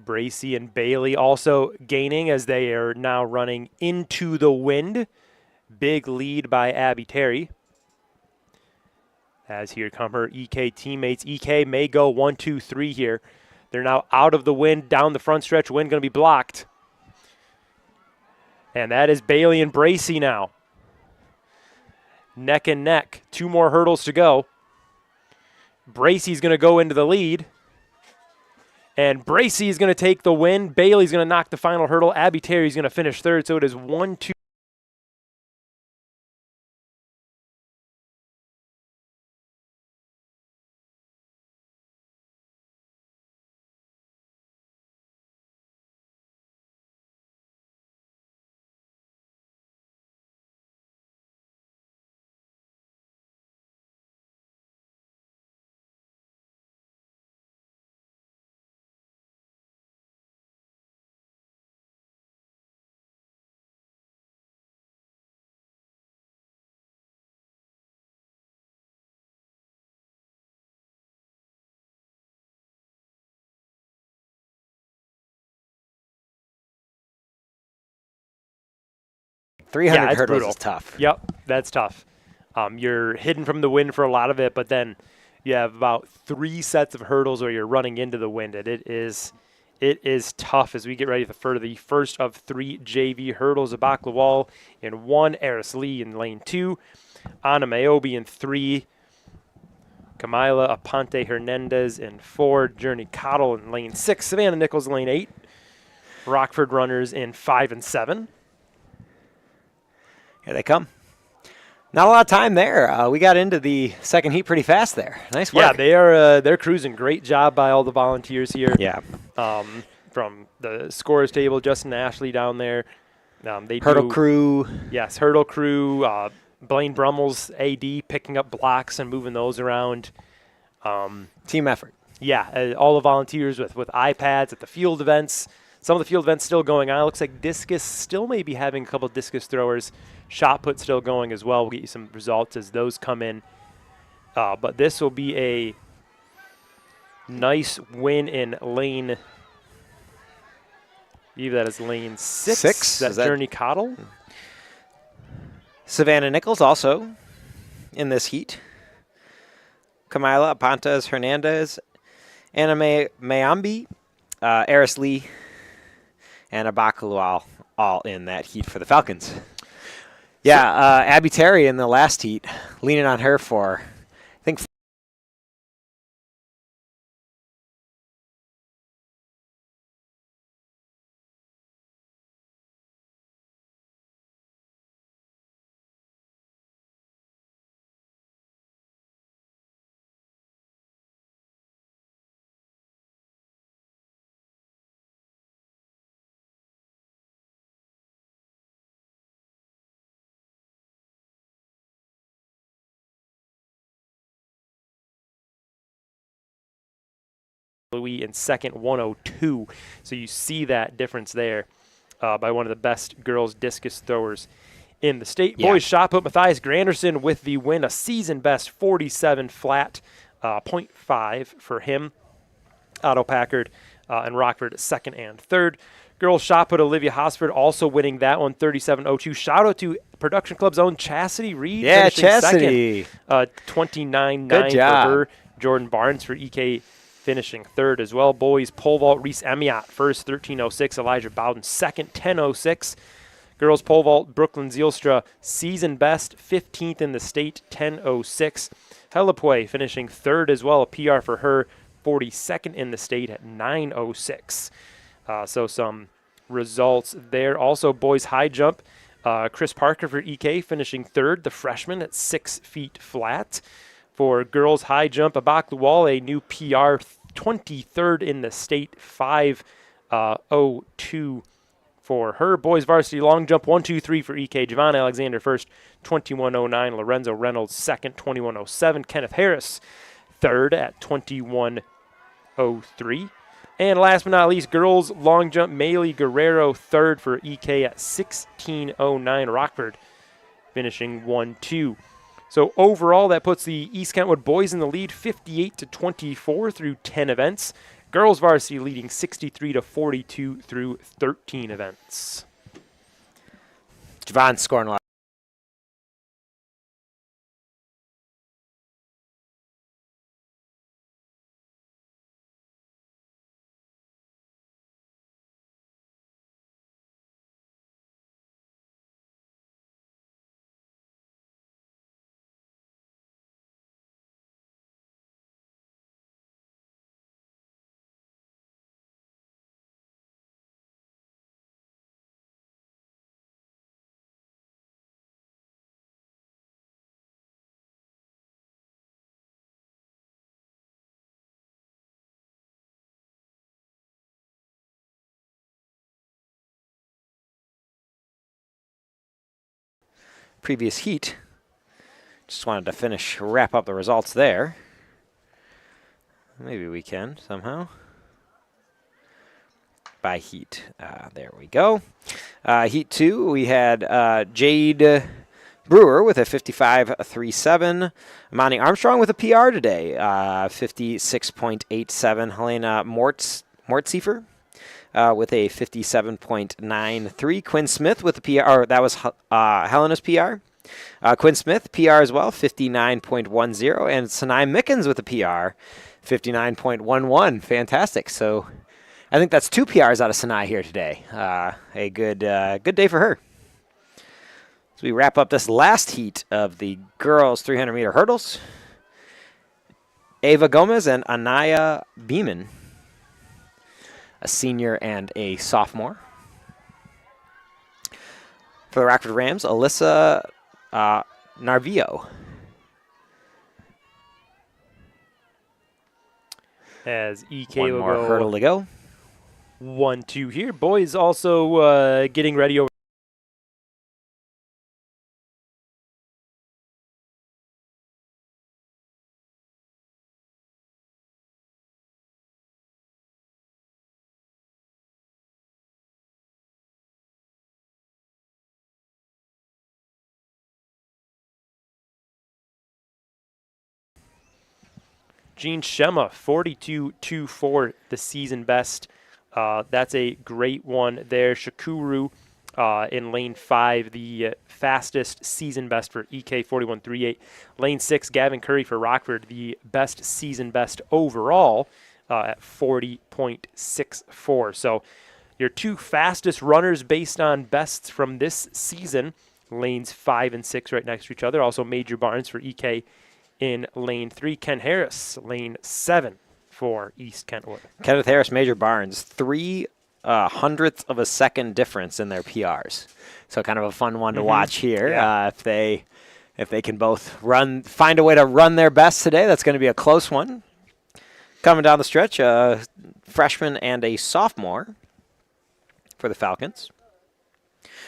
Bracey and Bailey also gaining as they are now running into the wind. Big lead by Abby Terry. As here come her EK teammates. EK may go 1, 2, 3 here. They're now out of the wind, down the front stretch. Wind going to be blocked. And that is Bailey and Bracey now. Neck and neck. 2 more hurdles to go. Bracey's going to go into the lead. And Bracey is going to take the win. Bailey's going to knock the final hurdle. Abby Terry's going to finish 3rd. So it is 1, 2. Yeah, it's hurdles brutal. is tough. Yep, that's tough. You're hidden from the wind for a lot of it, but then you have about 3 sets of hurdles where you're running into the wind. And it is tough as we get ready for the first of 3 JV hurdles. Abak Lawal in 1, Eris Lee in lane 2, Anna Mayobi in 3, Camila Aponte Hernandez in 4, Journey Cottle in lane 6, Savannah Nichols in lane 8, Rockford runners in 5 and 7. Here they come. Not a lot of time there. We got into the second heat pretty fast there. Nice work. Yeah, they're cruising. Great job by all the volunteers here. Yeah. From the scorers table, Justin Ashley down there. Hurdle crew. Yes, hurdle crew. Blaine Brummel's AD picking up blocks and moving those around. Team effort. Yeah, all the volunteers with iPads at the field events. Some of the field events still going on. It looks like discus still may be having a couple discus throwers. Shot put still going as well. We'll get you some results as those come in. But this will be a nice win in lane. I believe that is lane 6. That's Journey Cottle. Savannah Nichols also in this heat. Camila Apontes Hernandez, Anna Mayambi, Eris Lee, and Abak Lawal all in that heat for the Falcons. Yeah, Abby Terry in the last heat, leaning on her for, I think, Louis in second, 102. So you see that difference there by one of the best girls discus throwers in the state. Yeah. Boys shot put, Matthias Granderson with the win, a season best 47 flat, 0.5 for him. Otto Packard and Rockford second and third. Girls shot put, Olivia Hosford also winning that one, 37.02. Shout out to Production Club's own Chastity Reed. Yeah, finishing Chastity. second, 29.9 Good job. for her. Jordan Barnes for EK finishing third as well. Boys pole vault, Reese Emiot first, 13:06. Elijah Bowden second, 10:06. Girls pole vault, Brooklyn Zielstra season best, 15th in the state, 10:06. Helipue finishing third as well, a PR for her, 42nd in the state at 9:06. So some results there. Also, boys high jump, Chris Parker for EK finishing third, the freshman at 6 feet flat. For girls high jump, Abak Luwal, a new PR, 23rd in the state, 5:02 for her. Boys varsity long jump, 1, 2, 3 for EK. Javon Alexander first, 21:09. Lorenzo Reynolds second, 21:07. Kenneth Harris third at 21:03. And last but not least, girls long jump, Maylee Guerrero third for EK at 16:09. Rockford finishing 1-2. So overall, that puts the East Kentwood boys in the lead, 58-24 through 10 events. Girls varsity leading 63-42 through 13 events. Javon scoring a lot. Previous heat. Just wanted to wrap up the results there. Maybe we can somehow. By heat. There we go. Heat 2, we had Jade Brewer with a 55.37. Amani Armstrong with a PR today, 56.87. Helena Mortsiefer with a 57.93. Quinn Smith with a PR. That was Helena's PR. Quinn Smith, PR as well, 59.10. And Sanai Mickens with a PR, 59.11. Fantastic. So I think that's 2 PRs out of Sanai here today. A good day for her. So we wrap up this last heat of the girls 300-meter hurdles. Ava Gomez and Anaya Beeman, a senior and a sophomore. For the Rockford Rams, Alyssa Narvio. As EK One will more go hurdle to go. 1-2 here. Boys also getting ready over. Gene Shema, 42.24, the season best. That's a great one there. Shakuru in lane 5, the fastest season best for EK, 41.38. Lane 6, Gavin Curry for Rockford, the best season best overall at 40.64. So your 2 fastest runners based on bests from this season, lanes 5 and 6 right next to each other. Also Major Barnes for EK in lane 3. Ken Harris, lane 7 for East Kentwood. Kenneth Harris, Major Barnes, 3 hundredths of a second difference in their PRs. So kind of a fun one to watch here. Yeah. If they can both find a way to run their best today, that's going to be a close one. Coming down the stretch, a freshman and a sophomore for the Falcons.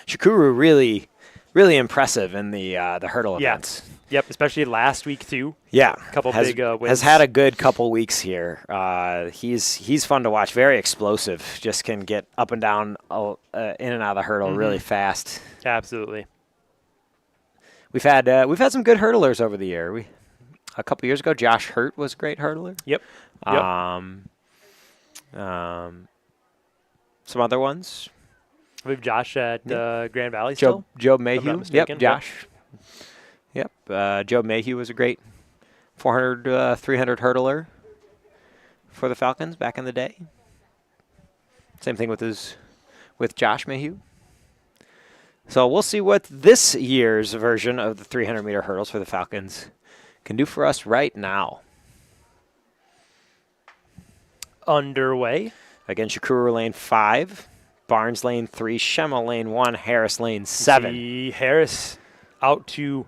Shakuru really impressive in the hurdle events. Yep, especially last week too. Yeah, couple big wins. Has had a good couple weeks here. He's fun to watch. Very explosive. Just can get up and down, in and out of the hurdle really fast. Absolutely. We've had some good hurdlers over the year. A couple years ago, Josh Hurt was a great hurdler. Yep. Some other ones. We have Josh at Grand Valley still. Joe Mayhew. Yep, Josh. Yep. Joe Mayhew was a great 400, 300 hurdler for the Falcons back in the day. Same thing with Josh Mayhew. So we'll see what this year's version of the 300-meter hurdles for the Falcons can do for us right now. Underway. Again, Shakuru lane 5, Barnes lane 3, Schemmel lane 1, Harris lane 7. See Harris out to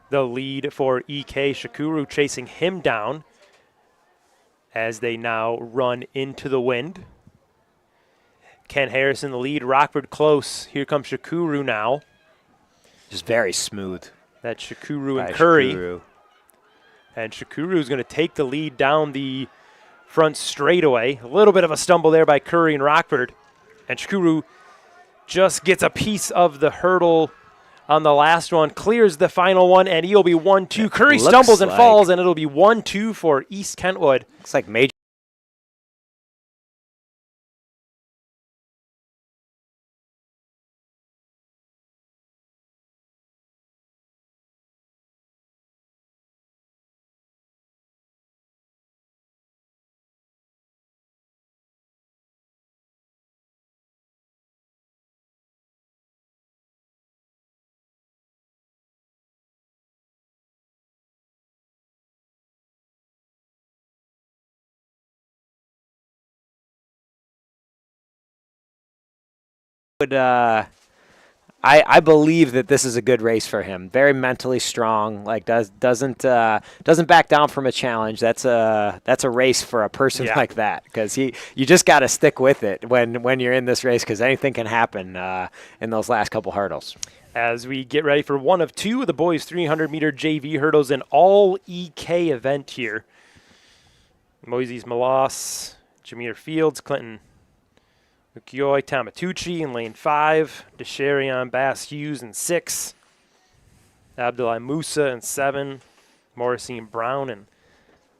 the lead for EK. Shakuru chasing him down as they now run into the wind. Ken Harris in the lead, Rockford close. Here comes Shakuru now. Just very smooth. That's Shakuru and By Curry. Shakuru. And Shakuru is going to take the lead down the front straightaway. A little bit of a stumble there by Curry and Rockford. And Shakuru just gets a piece of the hurdle on the last one, clears the final one, and he'll be 1-2. Curry stumbles and falls, and it'll be 1-2 for East Kentwood. Looks like major. I believe that this is a good race for him. Very mentally strong. Like doesn't back down from a challenge. That's a race for a person like that, because you just got to stick with it when you're in this race, because anything can happen in those last couple hurdles. As we get ready for one of two of the boys' 300-meter JV hurdles, an all-EK event here. Moises Malas, Jameer Fields, Clinton Ukioi Tamatucci in lane 5, Desharion Bass Hughes in 6, Abdullah Musa in 7, Morrissey Brown in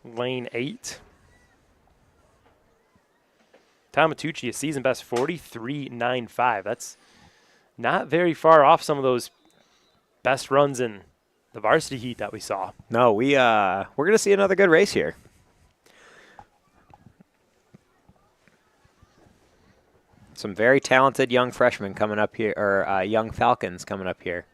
lane 8. Tamatucci, a season best 43.95. That's not very far off some of those best runs in the varsity heat that we saw. No, we're going to see another good race here. Some very talented young freshmen coming up here, or young Falcons coming up here.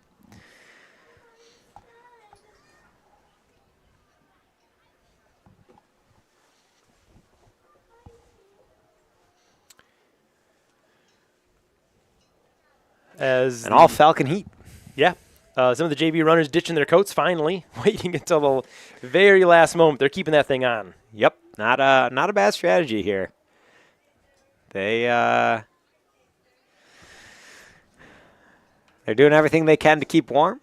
As an all Falcon heat. Yeah. Some of the JV runners ditching their coats finally, waiting until the very last moment. They're keeping that thing on. Yep. Not a bad strategy here. They're doing everything they can to keep warm.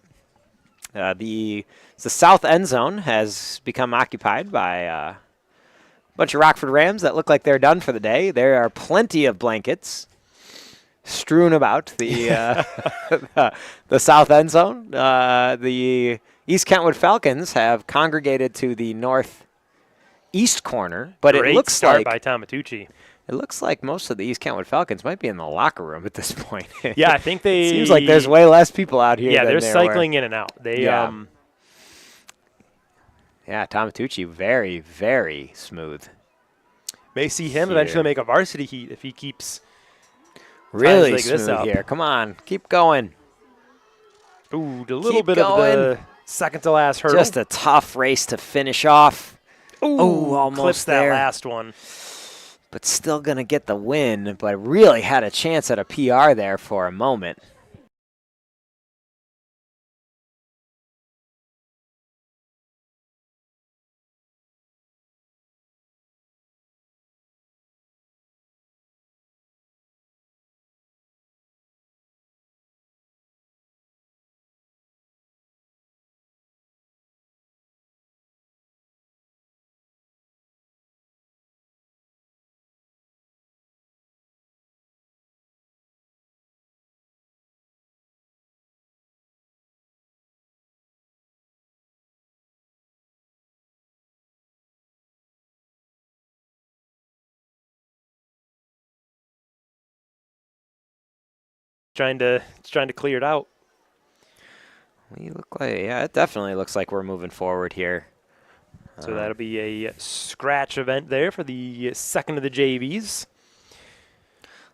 The south end zone has become occupied by a bunch of Rockford Rams that look like they're done for the day. There are plenty of blankets strewn about the the south end zone. The East Kentwood Falcons have congregated to the northeast corner, but Great it looks start like by Tamatucci. It looks like most of the East Kentwood Falcons might be in the locker room at this point. Yeah, I think they... It seems like there's way less people out here. Yeah, than they're there cycling were. in and out. Yeah, Tamatucci, very, very smooth. May see him Here. eventually make a varsity heat if he keeps Really like smooth this up. here. Come on, keep going. Ooh, a little Keep bit going. of the second to last hurdle. Just a tough race to finish off. Ooh, almost clips that there. last one. But still going to get the win, but really had a chance at a PR there for a moment. Trying to clear it out. We look like, yeah, it definitely looks like we're moving forward here. So that'll be a scratch event there for the second of the JVs.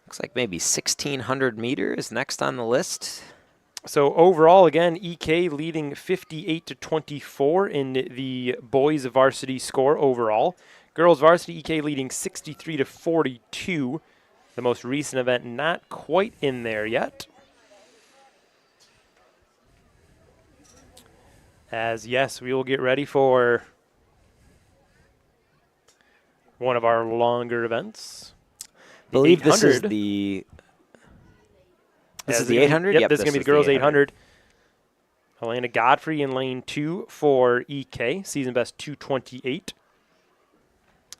Looks like maybe 1,600 meters next on the list. So overall, again, EK leading 58-24 in the boys varsity score overall. Girls varsity EK leading 63-42. The most recent event not quite in there yet. As yes, we will get ready for one of our longer events. I believe this is the 800? Yep, this is going to be the girls 800. Helena Godfrey in lane 2 for EK, season best 2:28.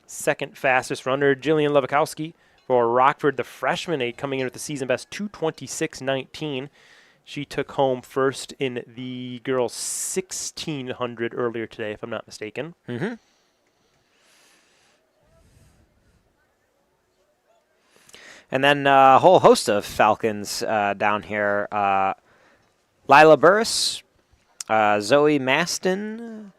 Second fastest runner, Jillian Levikowski for Rockford, the freshman, coming in with the season best 2:26.19. She took home first in the girls 1600 earlier today, if I'm not mistaken. Mm-hmm. And then a whole host of Falcons down here. Lila Burris, Zoe Maston,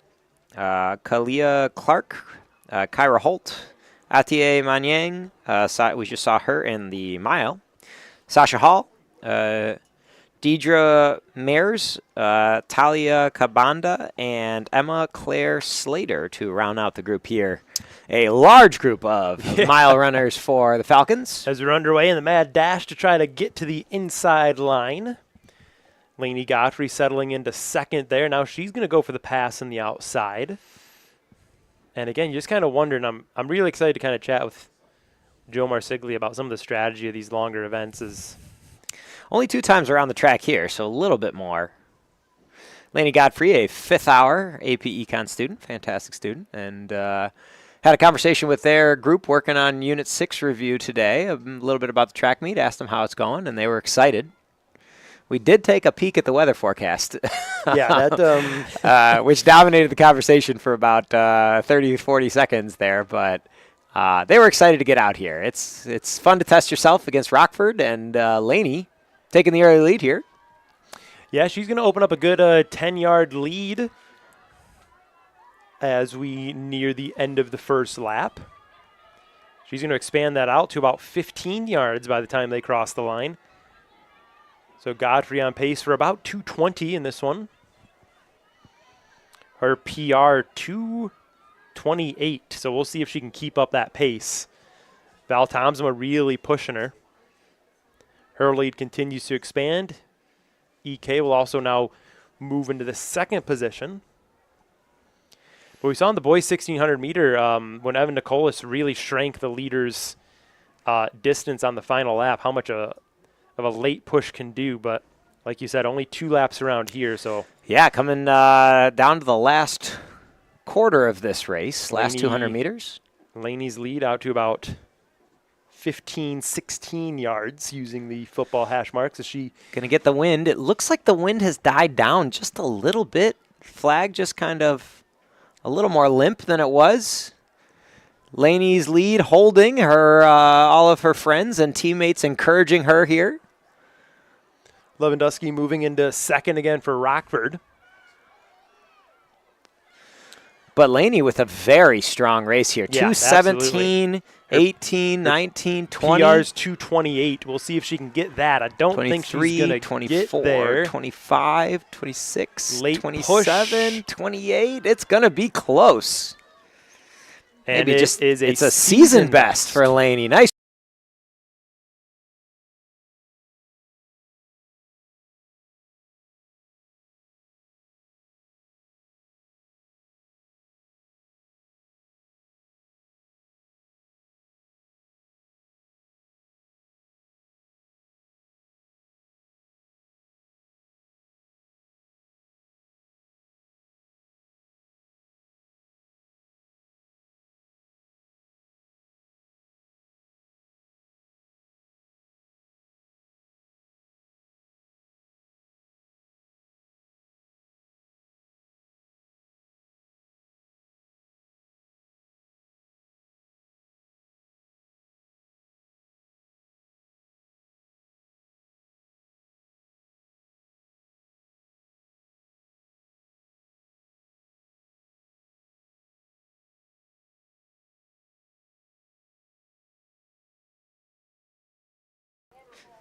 Kalia Clark, Kyra Holt, Atiye Manyang. We just saw her in the mile. Sasha Hall, Deidre Mayers, Talia Kabanda, and Emma Claire Slater to round out the group here. A large group of mile runners for the Falcons. As we're underway in the mad dash to try to get to the inside line. Lainey Godfrey settling into second there. Now she's going to go for the pass on the outside. And again, you're just kind of wondering, I'm really excited to kind of chat with Joe Marsigli about some of the strategy of these longer events. Only 2 times around the track here, so a little bit more. Lainey Godfrey, a 5th hour AP Econ student, fantastic student, and had a conversation with their group working on Unit 6 review today, a little bit about the track meet, asked them how it's going, and they were excited. We did take a peek at the weather forecast. Yeah, that which dominated the conversation for about 30, 40 seconds there, but they were excited to get out here. It's fun to test yourself against Rockford, and Lainey taking the early lead here. Yeah, she's going to open up a good 10-yard lead as we near the end of the first lap. She's going to expand that out to about 15 yards by the time they cross the line. So Godfrey on pace for about 2:20 in this one. Her PR 2:28, so we'll see if she can keep up that pace. Val Tomsma really pushing her. Her lead continues to expand. EK will also now move into the second position. But we saw in the boys 1,600 meter when Evan Nicolas really shrank the leader's distance on the final lap, how much of a late push can do. But like you said, only 2 laps around here. So yeah, coming down to the last quarter of this race, last 200 meters. Laney's lead out to about 15, 16 yards using the football hash marks. Is she going to get the wind? It looks like the wind has died down just a little bit. Flag just kind of a little more limp than it was. Laney's lead holding her, all of her friends and teammates encouraging her here. Lewandowski moving into second again for Rockford. But Laney with a very strong race here. Yeah, 2:17, 18, 19, 20. PR's 2:28. We'll see if she can get that. I don't think she's going to get there. 25, 26, Late 27, push. 28. It's going to be close. And Maybe it's a season best for Laney. Nice.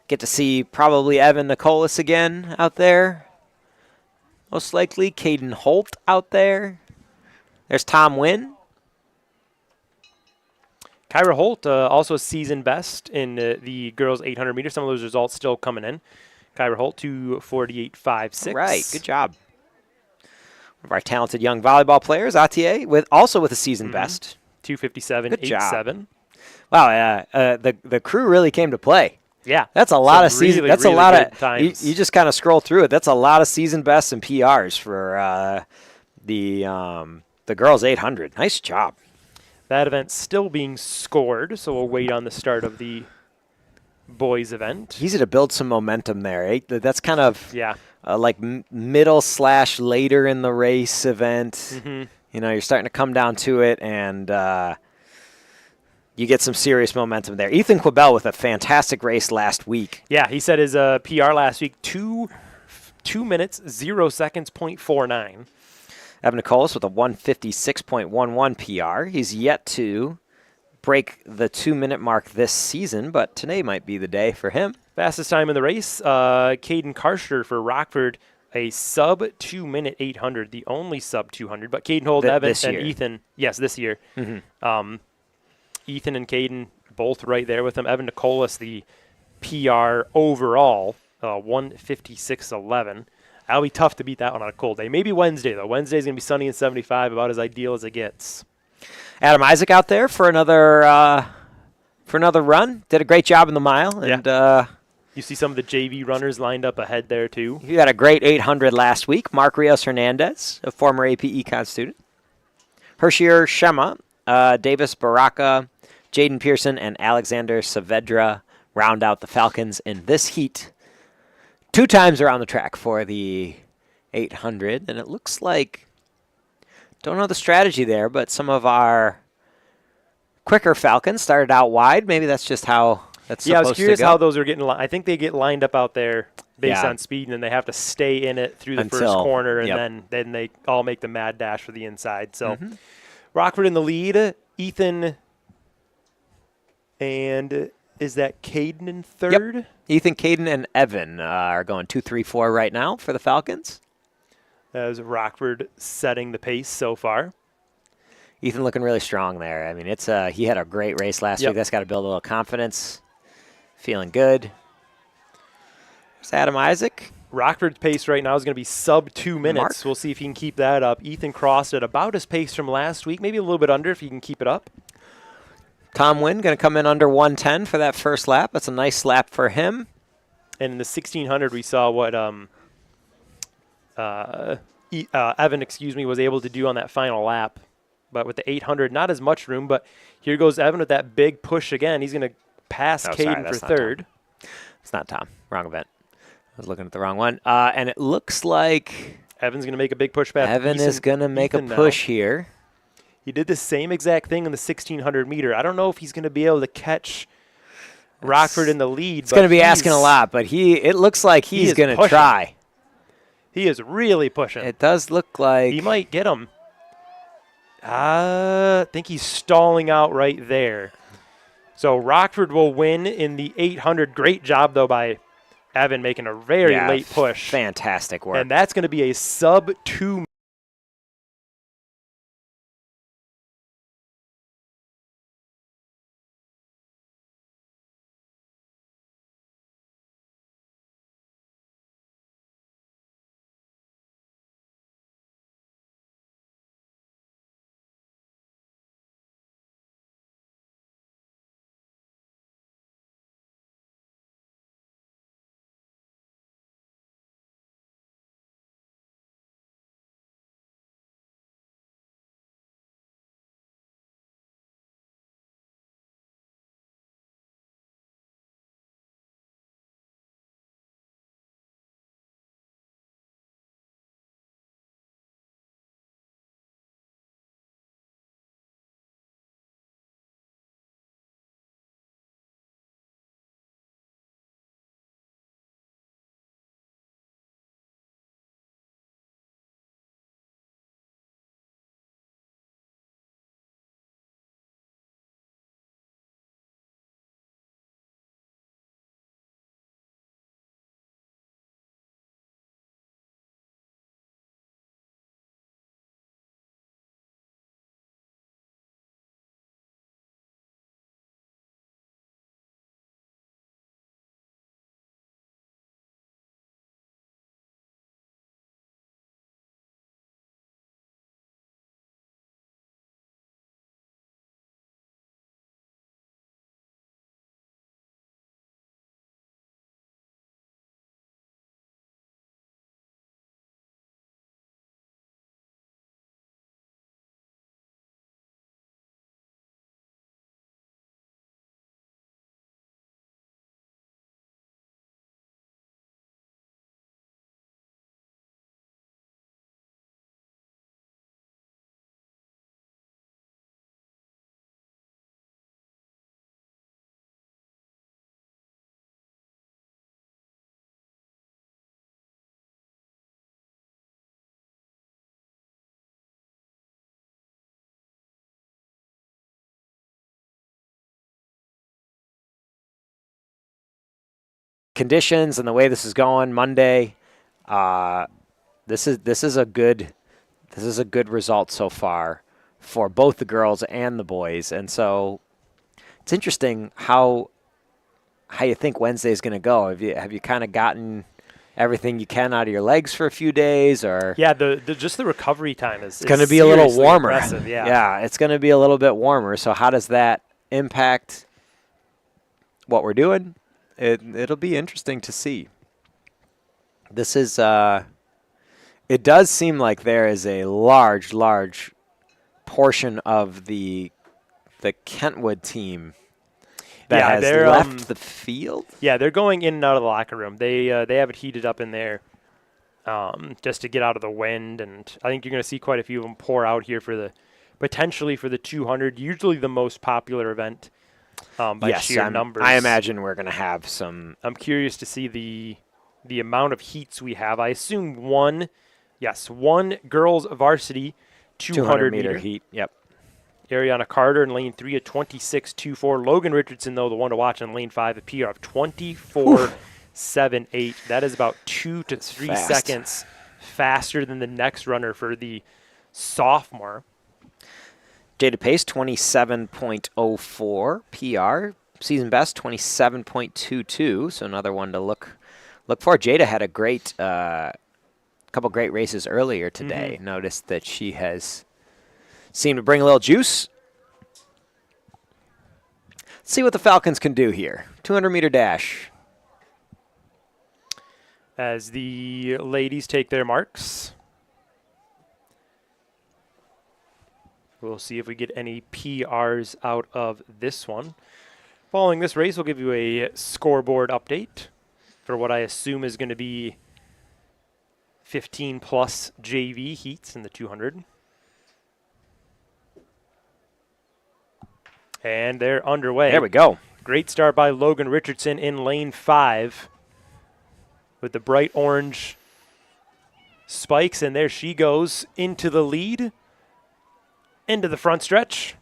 Get to see probably Evan Nicolas again out there. Most likely Caden Holt out there. There's Tom Wynn. Kyra Holt, also a season best in the girls 800 meters. Some of those results still coming in. Kyra Holt, 2:48.56. Right, good job. One of our talented young volleyball players, Atier, also with a season best. 2:57.87. Wow, the crew really came to play. Yeah, that's a lot of season. Really, that's really a lot of times. You just kind of scroll through it. That's a lot of season bests and PRs for the girls 800. Nice job. That event's still being scored, so we'll wait on the start of the boys event. Easy to build some momentum there. Eh? That's kind of yeah, like middle/later in the race event. You know, you're starting to come down to it, and you get some serious momentum there. Ethan Quibell with a fantastic race last week. Yeah, he said his PR last week, 2 minutes, 0 seconds, 0.49. Evan Nicolas with a 156.11 PR. He's yet to break the 2-minute mark this season, but today might be the day for him. Fastest time in the race, Caden Karster for Rockford, a sub-2-minute 800, the only sub-200. But Caden Holt, Evan, and Ethan, yes, this year. Ethan and Caden both right there with him. Evan Nicolas, the PR overall, 156.11. That'll be tough to beat that one on a cold day. Maybe Wednesday, though. Wednesday's going to be sunny and 75, about as ideal as it gets. Adam Isaac out there for another run. Did a great job in the mile. And you see some of the JV runners lined up ahead there, too. He had a great 800 last week. Mark Rios Hernandez, a former AP Econ student. Hershier Shema, Davis Baraka, Jaden Pearson, and Alexander Saavedra round out the Falcons in this heat. 2 times around the track for the 800, and it looks like, don't know the strategy there, but some of our quicker Falcons started out wide. Maybe that's just how that's supposed to go. Yeah, I was curious how those are getting. I think they get lined up out there based on speed, and then they have to stay in it through the first corner, and then they all make the mad dash for the inside. So Rockford in the lead. Ethan and is that Caden in third? Yep. Ethan, Caden, and Evan are going 2, 3, 4 right now for the Falcons. As Rockford setting the pace so far. Ethan looking really strong there. I mean, it's he had a great race last week. That's got to build a little confidence. Feeling good. There's Adam Isaac. Rockford's pace right now is going to be sub 2 minutes. We'll see if he can keep that up. Ethan crossed at about his pace from last week, maybe a little bit under if he can keep it up. Tom Wynn going to come in under 110 for that first lap. That's a nice lap for him. And in the 1600, we saw what Evan, was able to do on that final lap. But with the 800, not as much room. But here goes Evan with that big push again. He's going to pass Caden for third. It's not Tom. Wrong event. I was looking at the wrong one. And it looks like Evan's going to make a big push back. Evan is going to make a push here. He did the same exact thing in the 1600 meter. I don't know if he's going to be able to catch Rockford in the lead. It's going to be asking a lot, but it looks like he's going to try. He is really pushing. It does look like he might get him. I think he's stalling out right there. So Rockford will win in the 800. Great job, though, by Evan making a very late push. Fantastic work. And that's going to be a sub 2 conditions and the way this is going Monday, this is a good result so far for both the girls and the boys. And so it's interesting how you think Wednesday is going to go. Have you kind of gotten everything you can out of your legs for a few days, or yeah, just the recovery time is going to be a little warmer. Impressive, yeah, it's going to be a little bit warmer. So how does that impact what we're doing? It'll be interesting to see. This is it does seem like there is a large portion of the Kentwood team that has left the field. Yeah, they're going in and out of the locker room. They have it heated up in there just to get out of the wind, and I think you're going to see quite a few of them pour out here potentially for the 200, usually the most popular event by sheer numbers. I imagine we're going to have some. I'm curious to see the amount of heats we have. I assume one girls varsity 200 meter heat. Yep. Ariana Carter in lane 3 at 26.24. Logan Richardson, though, the one to watch in lane 5, a PR of 24.78. That is about 2 to 3 seconds faster than the next runner for the sophomore. Jada Pace, 27.04 PR. Season best, 27.22. So another one to look for. Jada had a great couple great races earlier today. Mm-hmm. Noticed that she has seemed to bring a little juice. Let's see what the Falcons can do here. 200-meter dash. As the ladies take their marks, we'll see if we get any PRs out of this one. Following this race, we'll give you a scoreboard update for what I assume is going to be 15-plus JV heats in the 200. And they're underway. There we go. Great start by Logan Richardson in lane 5 with the bright orange spikes, and there she goes into the lead, into the front stretch.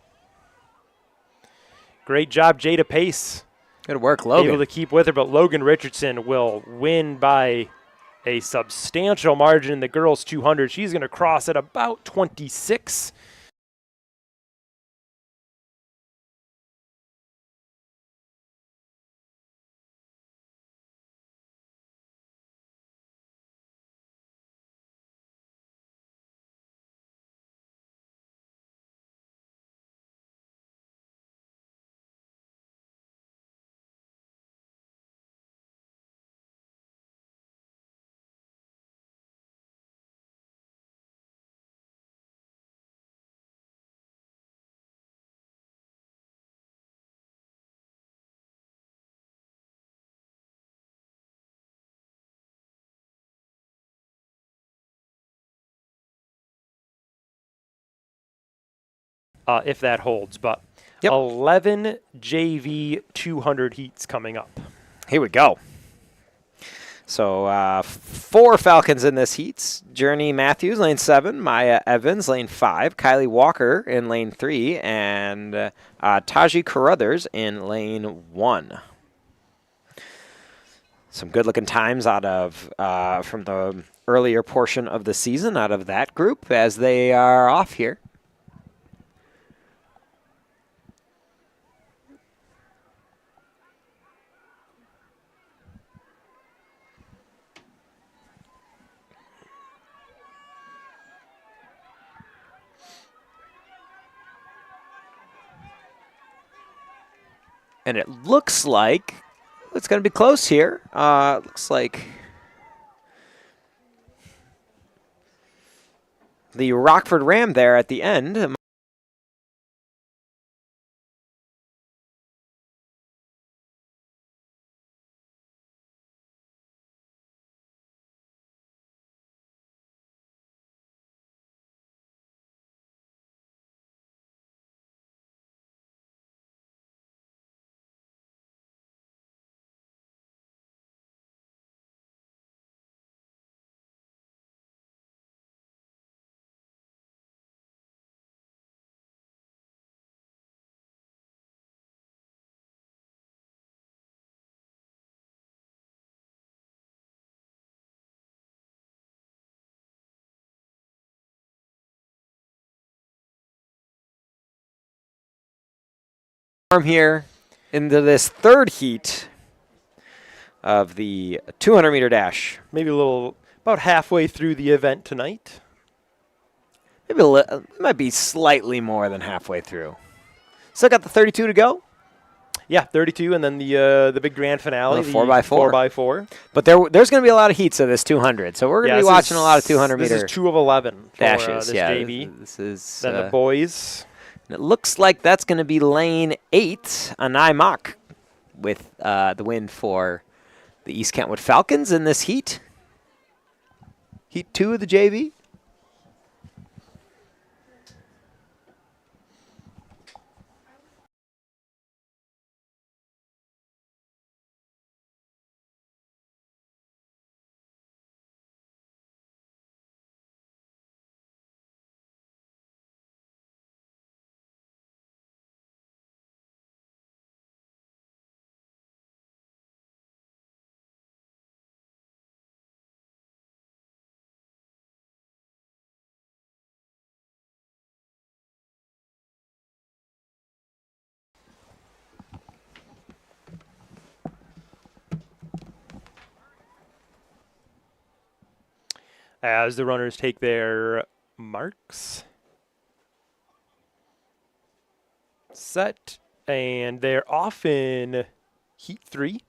Great job, Jada Pace. Good work, Logan. Able to keep with her, but Logan Richardson will win by a substantial margin in the girls 200. She's going to cross at about 26. If that holds, but 11 JV 200 heats coming up. Here we go. So 4 Falcons in this heat. Journey Matthews, lane 7. Maya Evans, lane 5. Kylie Walker in lane 3. And Taji Carruthers in lane 1. Some good-looking times out of from the earlier portion of the season out of that group as they are off here. And it looks like it's going to be close here. Looks like the Rockford Ram there at the end Here into this third heat of the 200-meter dash. Maybe about halfway through the event tonight. Maybe might be slightly more than halfway through. Still got the 32 to go. Yeah, 32, and then the big grand finale, the 4x4. 4x4. But there's going to be a lot of heats of this 200, so we're going to be watching a lot of 200-meter. This is 2 of 11 for dashes. this yeah, JV. This is then the boys. It looks like that's going to be lane 8, Anai Mock, with the win for the East Kentwood Falcons in this heat. Heat 2 of the JV. As the runners take their marks. Set, and they're off in heat 3.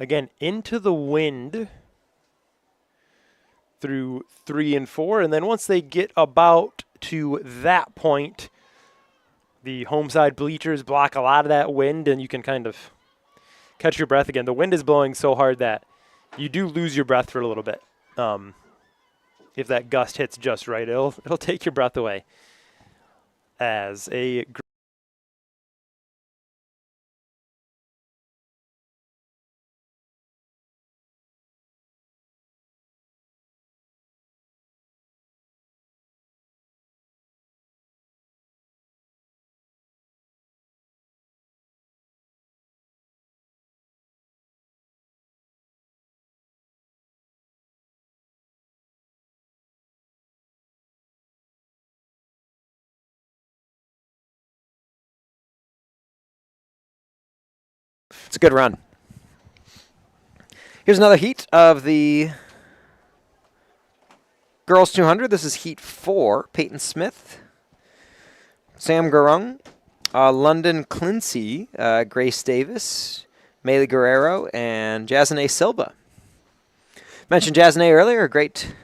Again, into the wind through 3 and 4, and then once they get about to that point, the home side bleachers block a lot of that wind, and you can kind of catch your breath again. The wind is blowing so hard that you do lose your breath for a little bit. If that gust hits just right, it'll take your breath away. As a It's a good run. Here's another heat of the girls 200. This is heat 4. Peyton Smith, Sam Gurung, London Clincy, Grace Davis, Maylee Guerrero, and Jasne Silva. Mentioned Jasne earlier. A great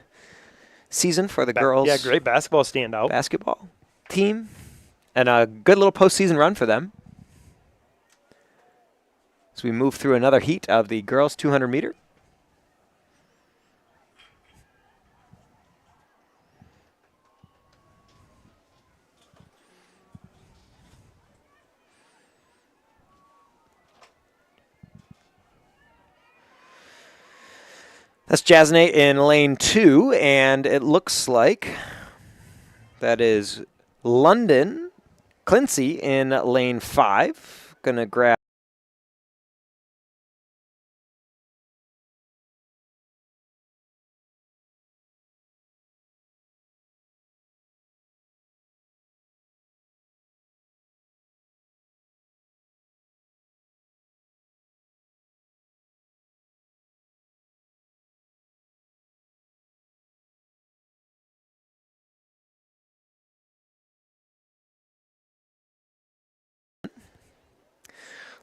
season for the girls. Yeah, great basketball standout. Basketball team. And a good little postseason run for them. As we move through another heat of the girls 200 meter. That's Jasne in lane 2, and it looks like that is London Clincy in lane 5. Gonna grab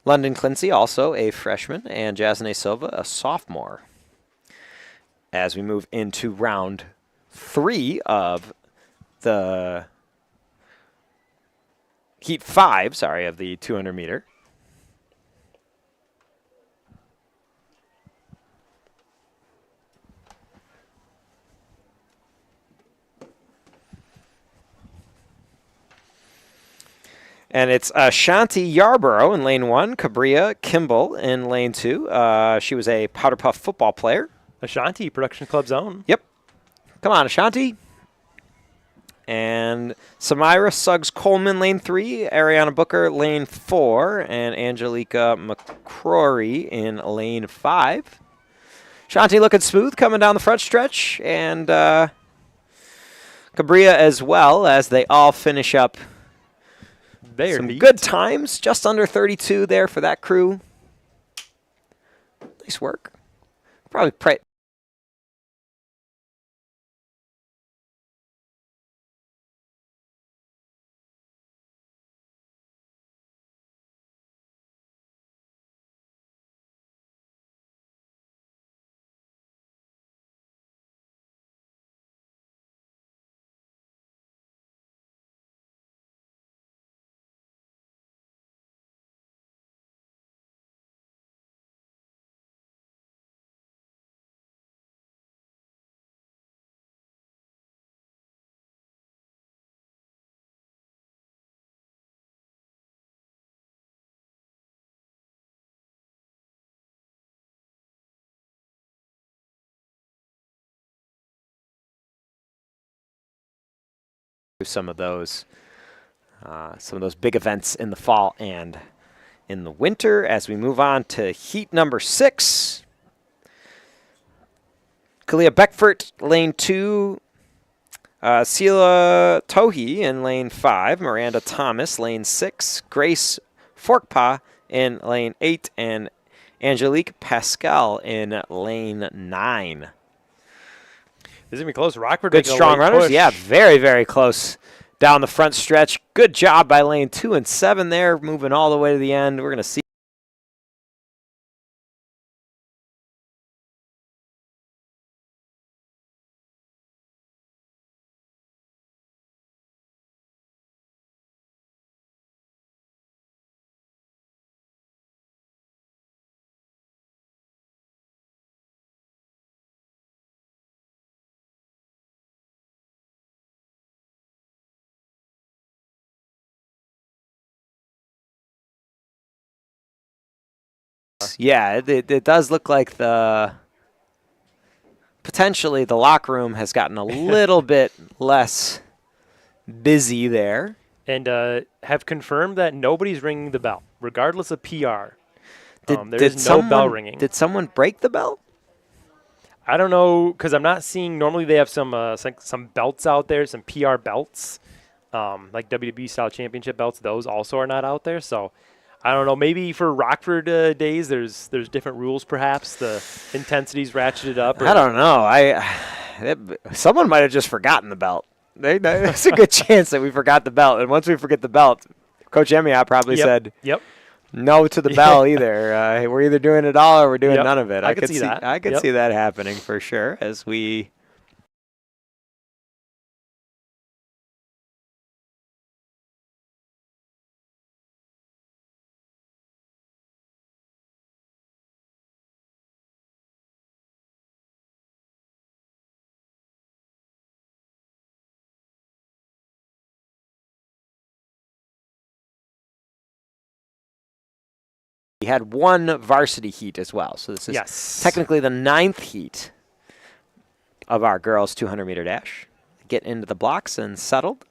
London Clincy, also a freshman, and Jasne Silva, a sophomore. As we move into round 3 of the heat 5, of the 200 meter. And it's Shanti Yarborough in lane 1, Cabria Kimball in lane 2. She was a Powder Puff football player. Ashanti, Production Club's own. Yep. Come on, Ashanti. And Samira Suggs-Coleman, lane 3. Ariana Booker, lane 4. And Angelica McCrory in lane 5. Shanti looking smooth coming down the front stretch. And Cabrera as well, as they all finish up some good times. Just under 32 there for that crew. Nice work. Probably some of those big events in the fall and in the winter. As we move on to heat number 6, Kalia Beckford, lane 2. Sela Tohi in lane 5. Miranda Thomas, lane 6. Grace Forkpa in lane 8. And Angelique Pascal in lane 9. This is going to be close. Rockford good strong runners. Push. Yeah, very, very close down the front stretch. Good job by lane 2 and 7 there, moving all the way to the end. We're going to see. Yeah, it does look like potentially the locker room has gotten a little bit less busy there. And have confirmed that nobody's ringing the bell, regardless of PR. There Did is no bell ringing. Did someone break the bell? I don't know, because I'm not seeing. Normally they have some belts out there, some PR belts, like WWE style championship belts. Those also are not out there. So I don't know. Maybe for Rockford days, there's different rules. Perhaps the intensity's ratcheted up. I don't know. Someone might have just forgotten the belt. There's a good chance that we forgot the belt. And once we forget the belt, Coach Emiot probably said no to the bell either. We're either doing it all or we're doing none of it. I could see that. I could see that happening for sure as we. We had one varsity heat as well. So this is technically the 9th heat of our girls 200-meter dash. Get into the blocks and settled.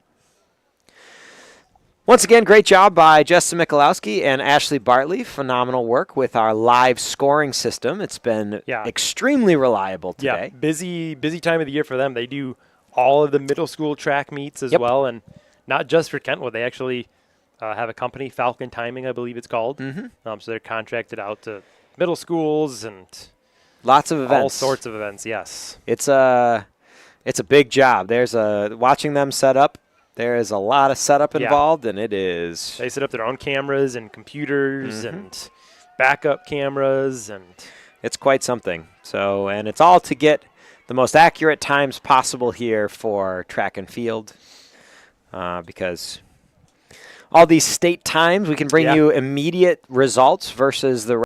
Once again, great job by Jessica Michalowski and Ashley Bartley. Phenomenal work with our live scoring system. It's been extremely reliable today. Yeah, busy time of the year for them. They do all of the middle school track meets as well, and not just for Kentwood. They actually have a company, Falcon Timing, I believe it's called. So they're contracted out to middle schools and lots of events, all sorts of events. Yes, it's a big job. There's watching them set up. There is a lot of setup involved, and it is. They set up their own cameras and computers and backup cameras, and it's quite something. So, and it's all to get the most accurate times possible here for track and field, because all these state times, we can bring you immediate results versus the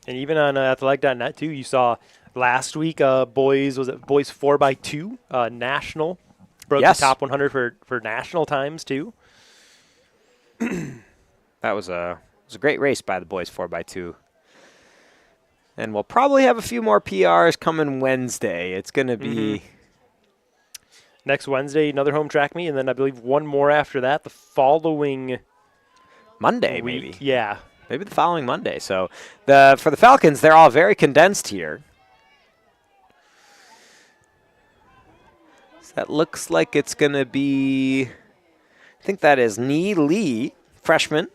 And even on athletic.net too, you saw last week boys 4x2 national broke the top 100 for national times too. That was a great race by the boys 4x2. And we'll probably have a few more PRs coming Wednesday. It's going to be next Wednesday, another home track meet, and then I believe one more after that the following Monday, week. maybe. Yeah. Maybe the following Monday. So for the Falcons, they're all very condensed here. So that looks like it's going to be, I think that is Nee Lee, freshman.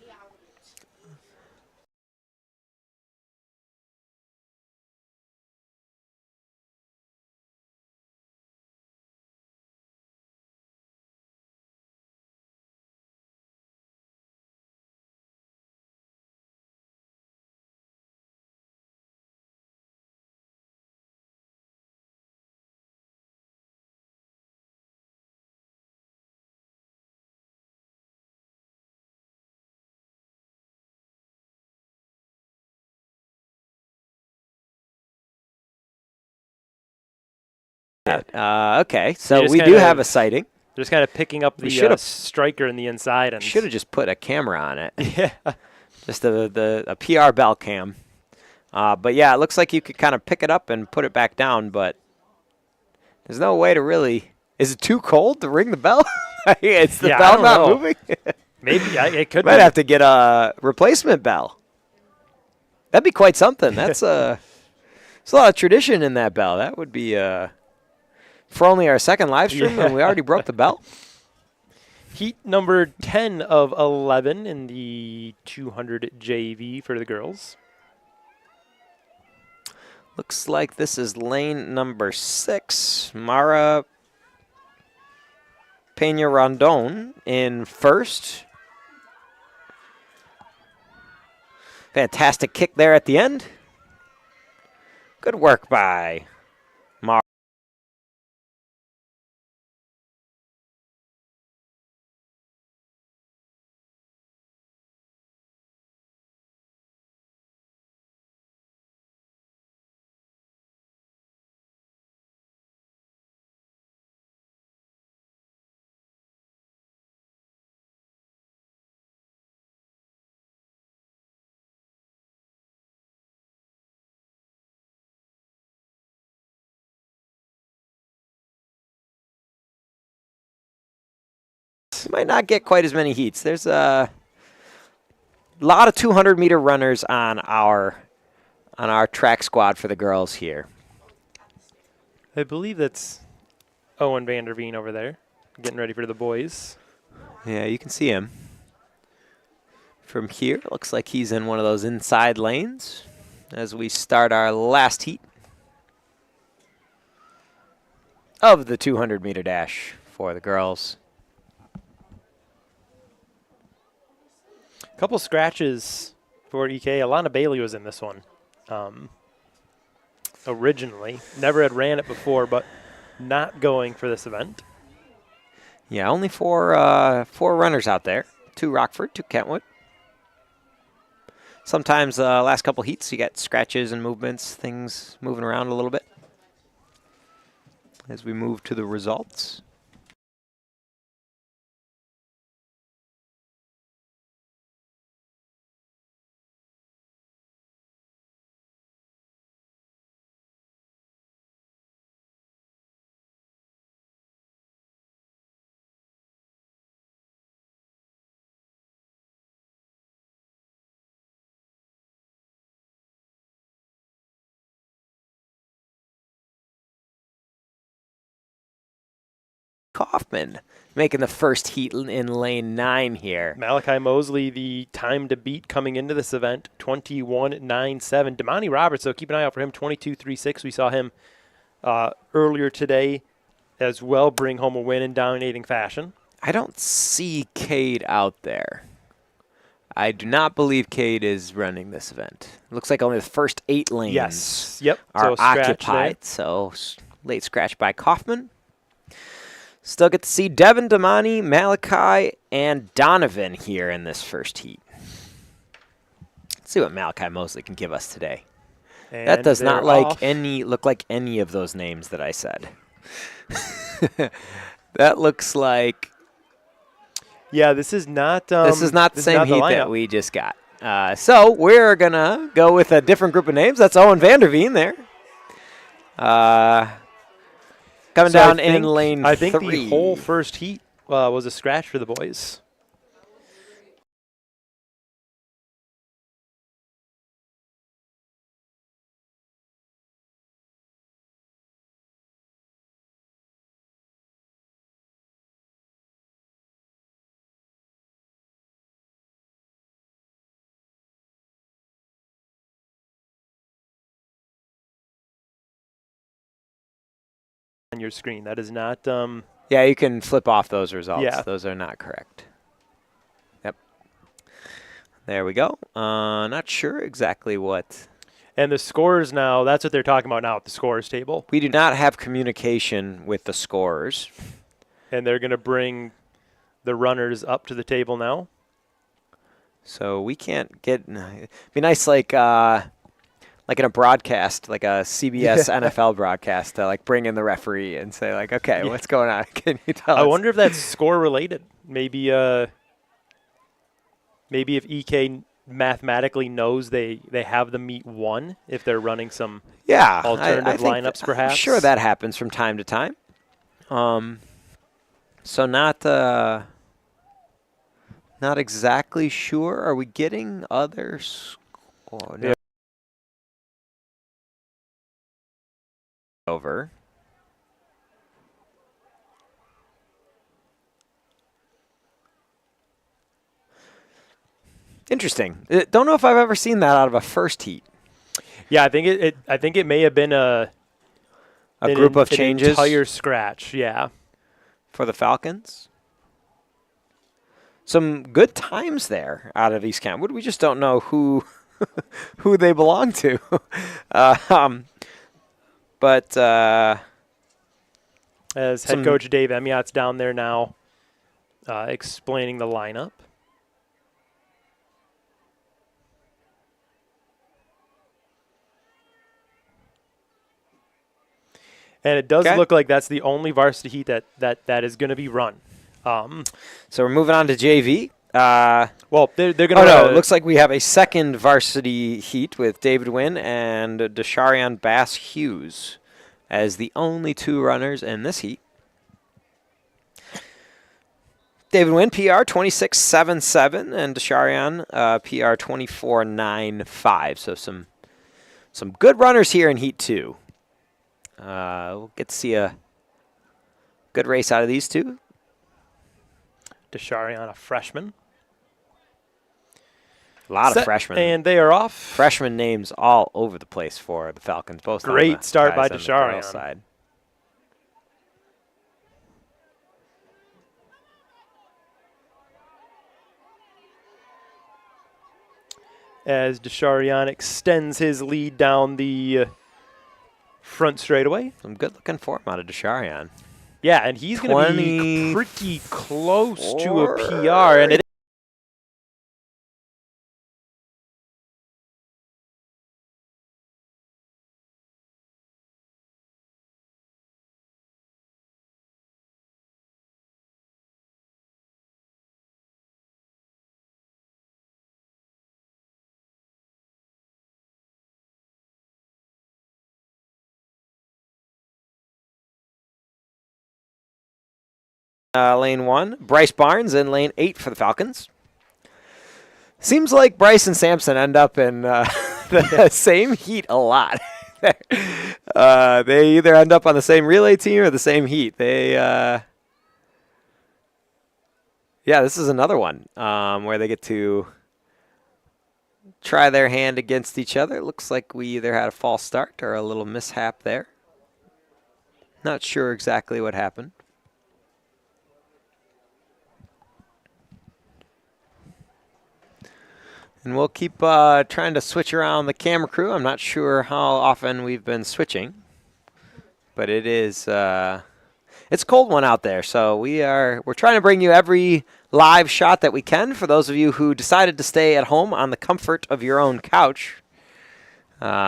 Okay, so we do have a sighting. Just kind of picking up the striker in the inside. And should have just put a camera on it. Yeah. Just a PR bell cam. But yeah, it looks like you could kind of pick it up and put it back down, but there's no way to really. Is it too cold to ring the bell? It's the bell not moving? Maybe it could. Might have to get a replacement bell. That'd be quite something. That's there's a lot of tradition in that bell. That would be for only our second live stream, and we already broke the bell. Heat number 10 of 11 in the 200 JV for the girls. Looks like this is lane number 6. Mara Peña Rondon in first. Fantastic kick there at the end. Good work by Mara. Might not get quite as many heats. There's a lot of 200-meter runners on our track squad for the girls here. I believe that's Owen Vanderveen over there, getting ready for the boys. Yeah, you can see him from here. Looks like he's in one of those inside lanes as we start our last heat of the 200-meter dash for the girls. A couple scratches for EK. Alana Bailey was in this one originally. Never had ran it before, but not going for this event. Yeah, only four runners out there. 2 Rockford, 2 Kentwood. Sometimes last couple heats you get scratches and movements, things moving around a little bit as we move to the results. Kaufman making the first heat in lane 9 here. Malachi Mosley, the time to beat coming into this event, 21.97. Damani Roberts, though, keep an eye out for him, 22.36. We saw him earlier today as well bring home a win in dominating fashion. I don't see Cade out there. I do not believe Cade is running this event. Looks like only the first 8 lanes are occupied. There. So late scratch by Kaufman. Still get to see Devin, Damani, Malachi, and Donovan here in this first heat. Let's see what Malachi Mosley can give us today. That And does not they're look off. like any of those names that I said. That looks like Yeah, this is not. this is not the this is same not the heat lineup. that we just got. So we're gonna go with a different group of names. That's Owen Vanderveen there. Coming So down in lane I think 3. the whole first heat was a scratch for the boys. On your screen, that is not. Yeah, you can flip off those results. Yeah. Those are not correct. Yep. There we go. Not sure exactly what. And the scores now, that's what they're talking about now at the scores table. We do not have communication with the scorers. And they're going to bring the runners up to the table now. So we can't get. It'd be nice, like in a broadcast, like a CBS NFL broadcast, to like bring in the referee and say, like, okay, what's going on? Can you tell I us? wonder if that's score related. Maybe if EK mathematically knows they have the meet won, if they're running some alternative I think lineups, perhaps. I'm sure that happens from time to time. So not exactly sure. Are we getting others? Oh, no. Over. Interesting. Don't know if I've ever seen that out of a first heat. Yeah, I think it may have been a group of changes. An entire scratch, yeah. For the Falcons. Some good times there out of East Kentwood. We just don't know who who they belong to. But as head coach Dave Emiot's down there now explaining the lineup. And it does look like that's the only varsity heat that is going to be run. So we're moving on to JV. Well, they're going to. Oh no! It looks like we have a second varsity heat with David Wynn and Desharion Bass Hughes as the only two runners in this heat. David Wynn PR 26.77 and Desharion PR 24.95. So some good runners here in heat 2. We'll get to see a good race out of these two. Desharion, a freshman. A lot of freshmen. And they are off. Freshman names all over the place for the Falcons. Both great start by Desharion Desharion. As Desharion extends his lead down the front straightaway. Some good-looking form out of Desharion. Yeah, and he's going to be pretty close to a PR. And it Lane 1, Bryce Barnes in lane 8 for the Falcons. Seems like Bryce and Sampson end up in the same heat a lot. They either end up on the same relay team or the same heat. Yeah, this is another one where they get to try their hand against each other. It looks like we either had a false start or a little mishap there. Not sure exactly what happened. And we'll keep trying to switch around the camera crew. I'm not sure how often we've been switching, but it is it's a cold one out there. So we're trying to bring you every live shot that we can for those of you who decided to stay at home on the comfort of your own couch.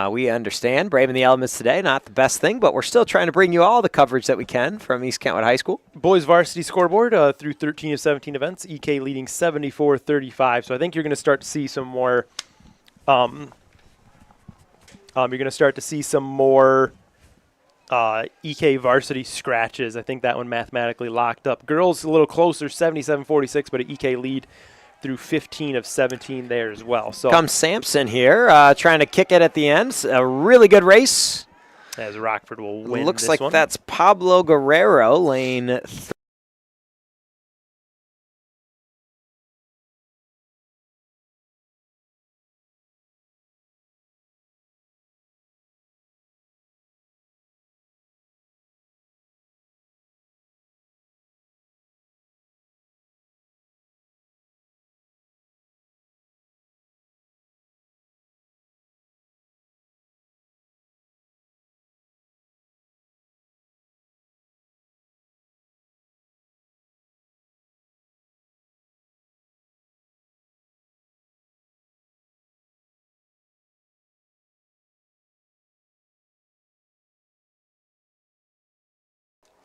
We understand braving the elements today, not the best thing, but we're still trying to bring you all the coverage that we can from East Kentwood High School. Boys varsity scoreboard through 13 of 17 events, EK leading 74-35. So I think you're going to start to see some more. You're going to start to see some more EK varsity scratches. I think that one mathematically locked up. Girls a little closer, 77-46, but an EK lead through 15 of 17 there as well. So comes Sampson here, trying to kick it at the end. A really good race. As Rockford will win. Looks this like one. that's Pablo Guerrero, lane 3.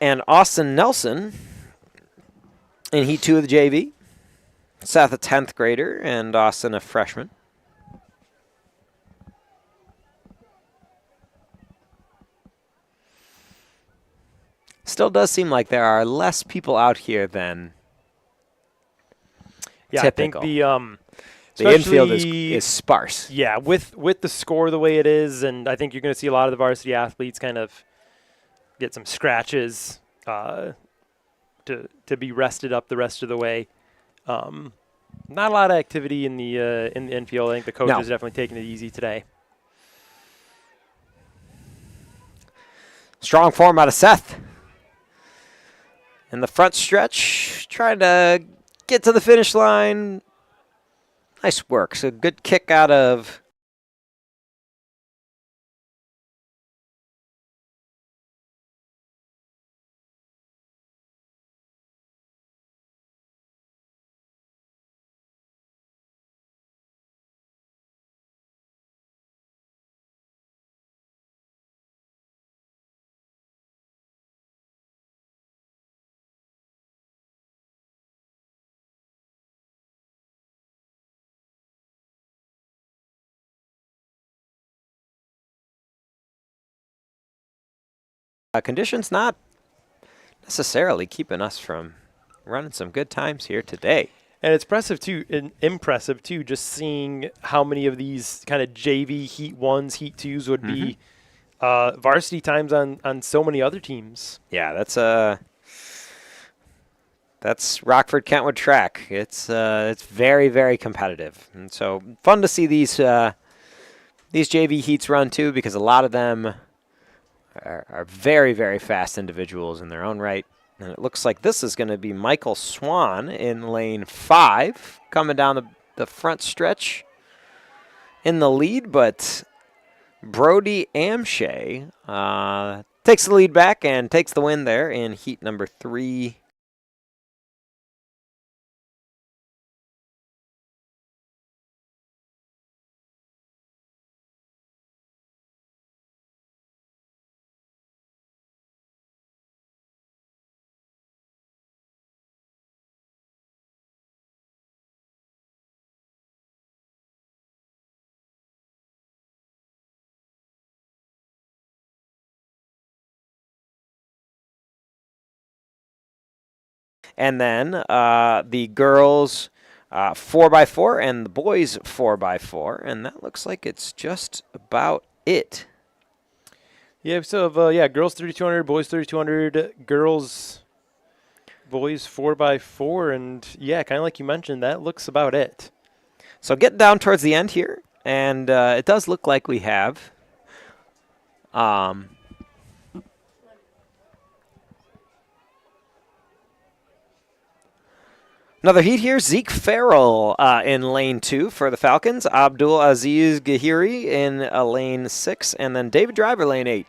And Austin Nelson in Heat 2 of the JV. Seth, a 10th grader, and Austin, a freshman. Still does seem like there are less people out here than typical. I think the infield is sparse. Yeah, with the score the way it is, and I think you're going to see a lot of the varsity athletes kind of get some scratches to be rested up the rest of the way. Not a lot of activity in the infield. I think the coach is definitely taking it easy today. Strong form out of Seth. In the front stretch, trying to get to the finish line. Nice work. So good kick out of conditions not necessarily keeping us from running some good times here today. And it's impressive too, just seeing how many of these kind of JV Heat 1s, Heat 2s would be varsity times on so many other teams. Yeah, that's Rockford Kentwood track. It's very, very competitive, and so fun to see these JV heats run too, because a lot of them are very, very fast individuals in their own right. And it looks like this is going to be Michael Swan in lane 5, coming down the front stretch in the lead, but Brody Amshay takes the lead back and takes the win there in heat number 3. And then the girls 4x4 and the boys 4x4, and that looks like it's just about it. Yeah, so girls 3200, boys 3200, boys 4x4, and yeah, kind of like you mentioned, that looks about it. So getting down towards the end here, and it does look like we have another heat here. Zeke Farrell in lane 2 for the Falcons. Abdul Aziz Gahiri in lane 6, and then David Driver lane 8.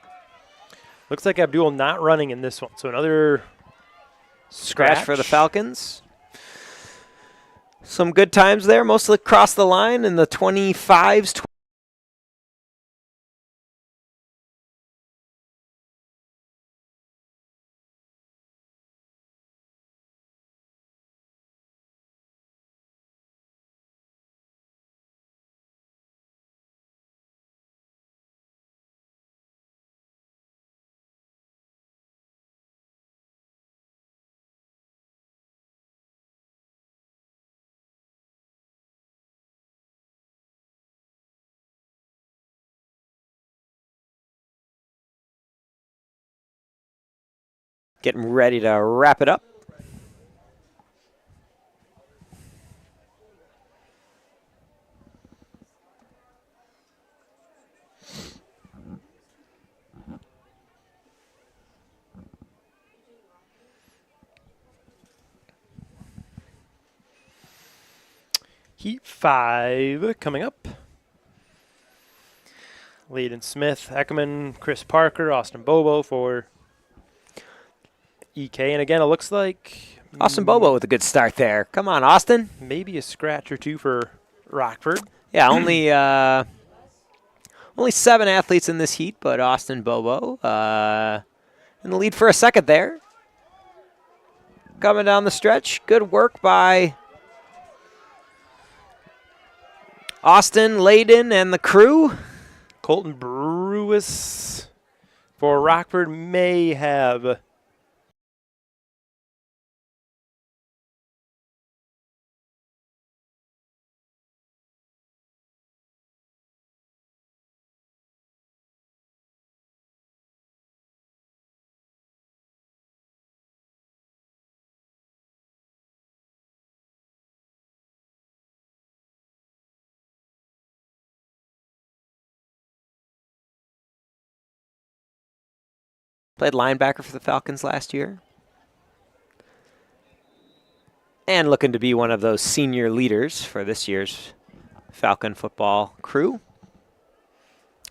Looks like Abdul not running in this one, so another scratch for the Falcons. Some good times there, mostly across the line in the 25s. Getting ready to wrap it up. Heat 5 coming up. Layden Smith, Eckerman, Chris Parker, Austin Bobo for EK. And again, it looks like Austin Bobo with a good start there. Come on, Austin. maybe a scratch or two for Rockford. Yeah, only 7 athletes in this heat, but Austin Bobo in the lead for a second there. Coming down the stretch. Good work by Austin, Layden, and the crew. Colton Brewis for Rockford may have Played linebacker for the Falcons last year. And looking to be one of those senior leaders for this year's Falcon football crew.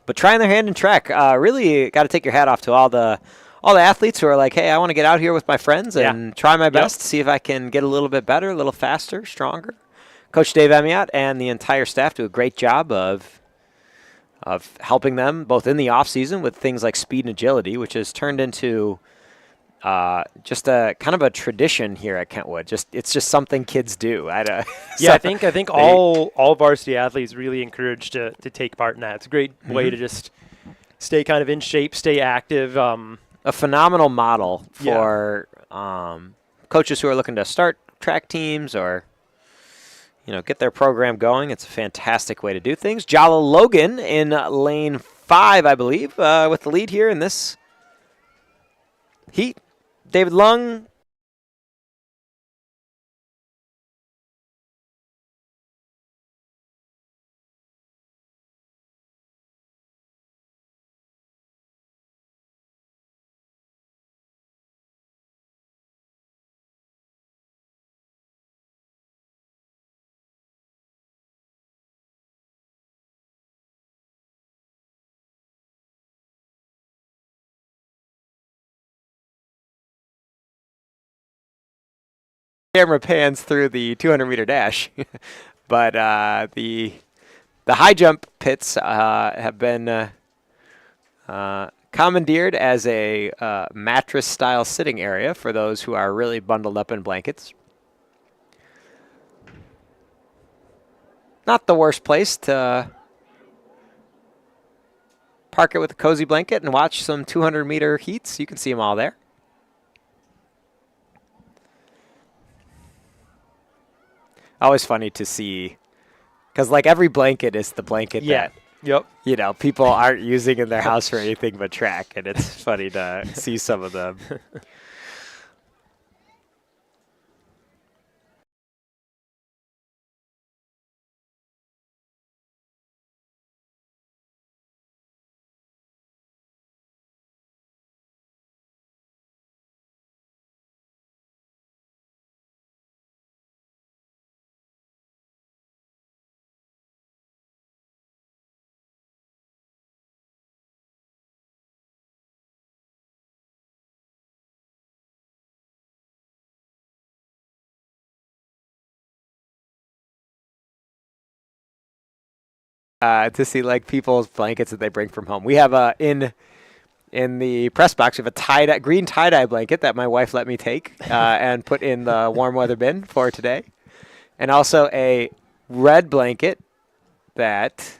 But trying their hand in track, really got to take your hat off to all the athletes who are like, hey, I want to get out here with my friends and try my best to see if I can get a little bit better, a little faster, stronger. Coach Dave Emiot and the entire staff do a great job of helping them both in the off season with things like speed and agility, which has turned into just a kind of a tradition here at Kentwood. It's just something kids do. I think all varsity athletes really encouraged to take part in that. It's a great way to just stay kind of in shape, stay active. A phenomenal model for coaches who are looking to start track teams or get their program going. It's a fantastic way to do things. Jala Logan in lane 5, I believe, with the lead here in this heat. David Lung. Camera pans through the 200-meter dash, but the high jump pits have been commandeered as a mattress-style sitting area for those who are really bundled up in blankets. Not the worst place to park it with a cozy blanket and watch some 200-meter heats. You can see them all there. Always funny to see, because like every blanket is the blanket that people aren't using in their house for anything but track, and it's funny to see some of them. To see like people's blankets that they bring from home. We have in the press box, we have a green tie-dye blanket that my wife let me take and put in the warm weather bin for today, and also a red blanket that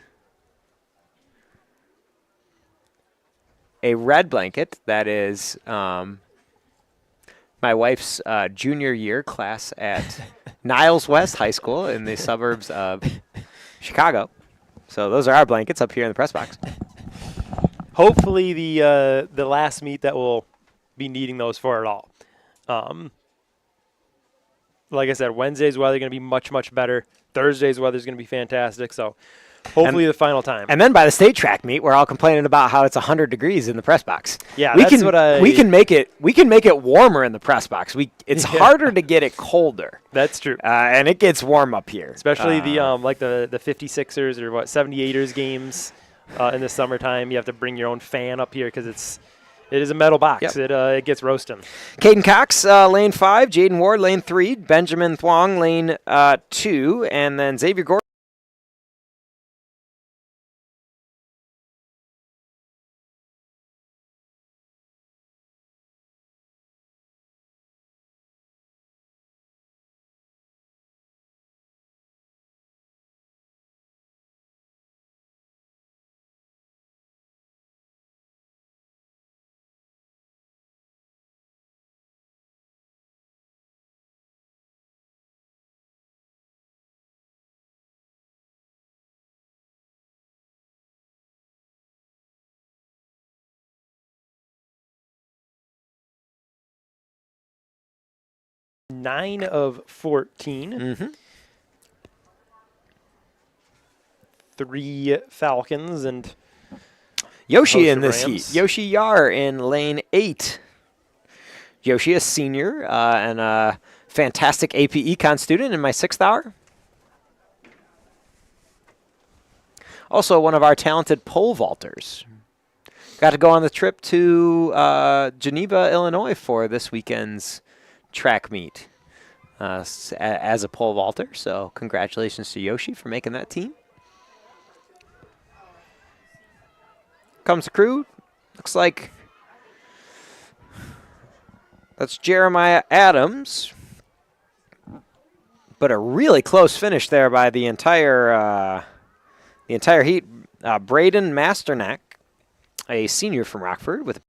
is my wife's junior year class at Niles West High School in the suburbs of Chicago. So those are our blankets up here in the press box. Hopefully the last meet that will be needing those for at all. Like I said, Wednesday's weather going to be much, much better. Thursday's weather is going to be fantastic. So hopefully the final time. And then by the state track meet, we're all complaining about how it's 100 degrees in the press box. Yeah, we can make it warmer in the press box. It's harder to get it colder. That's true. And it gets warm up here. Especially the 56ers or 78ers games in the summertime. You have to bring your own fan up here because it is a metal box. Yep. It gets roasting. Caden Cox, lane 5. Jaden Ward, lane 3. Benjamin Thuong, lane 2. And then Xavier Gordon. Nine of 14. Mm-hmm. 3 Falcons and Yoshi in this Rams. heat. Yoshi Yar in lane 8. Yoshi, a senior and a fantastic AP Econ student in my 6th hour. Also one of our talented pole vaulters. Got to go on the trip to Geneva, Illinois for this weekend's track meet as a pole vaulter. So congratulations to Yoshi for making that team. Comes the crew. Looks like that's Jeremiah Adams. But a really close finish there by the entire heat. Braden Masternak, a senior from Rockford, with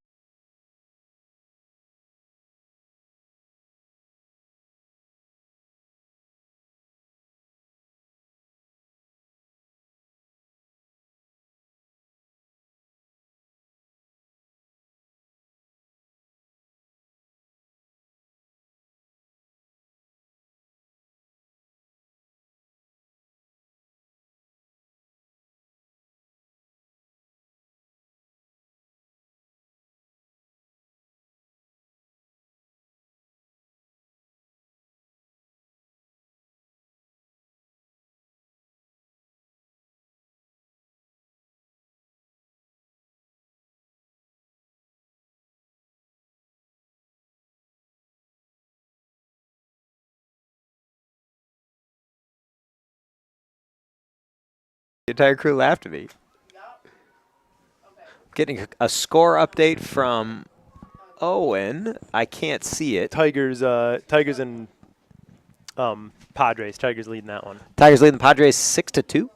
the entire crew laughed at me. Getting a score update from Owen. I can't see it. Tigers and Padres. Tigers leading that one. Tigers leading the Padres 6-2.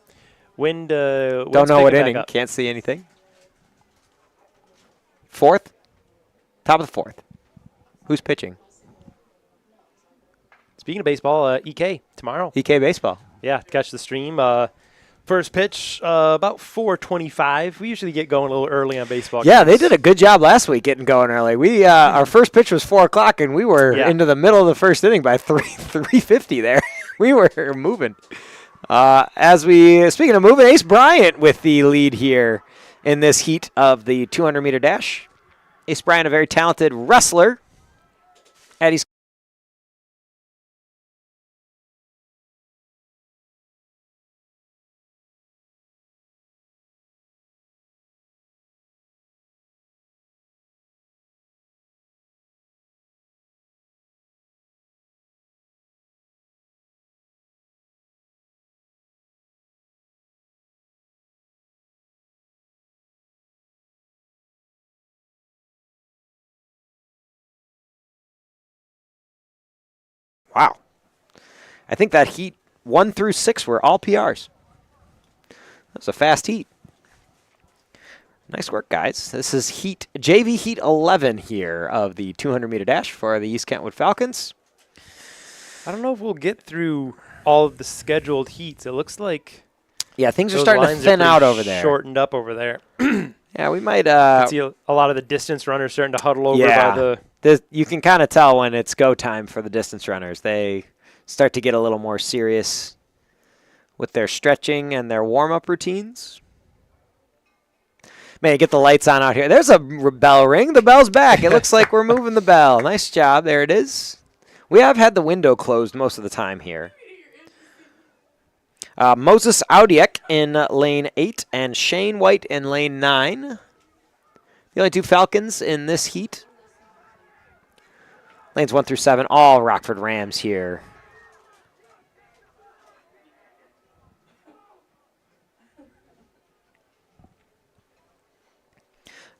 Wind. Don't know what inning. Can't see anything. 4th. Top of the 4th. Who's pitching? Speaking of baseball, EK tomorrow. EK baseball. Yeah, catch the stream. First pitch, about 4:25. We usually get going a little early on baseball. Yeah, games. they did a good job last week getting going early. We our first pitch was 4 o'clock, and we were into the middle of the first inning by 3:50 there. We were moving. Speaking of moving, Ace Bryant with the lead here in this heat of the 200-meter dash. Ace Bryant, a very talented wrestler. Eddie's wow. I think that heat 1 through 6 were all PRs. That's a fast heat. Nice work, guys. This is JV Heat 11 here of the 200-meter dash for the East Kentwood Falcons. I don't know if we'll get through all of the scheduled heats. It looks like things are starting to thin out over there. Shortened up over there. Yeah, we might. See a lot of the distance runners starting to huddle over Yeah. by the. You can kind of tell when it's go time for the distance runners. They start to get a little more serious with their stretching and their warm-up routines. Man, get the lights on out here. There's a bell ring. The bell's back. It looks like we're moving the bell. Nice job. There it is. We have had the window closed most of the time here. Moses Audiek in lane 8 and Shane White in lane 9. The only two Falcons in this heat. Lanes 1 through 7, all Rockford Rams here.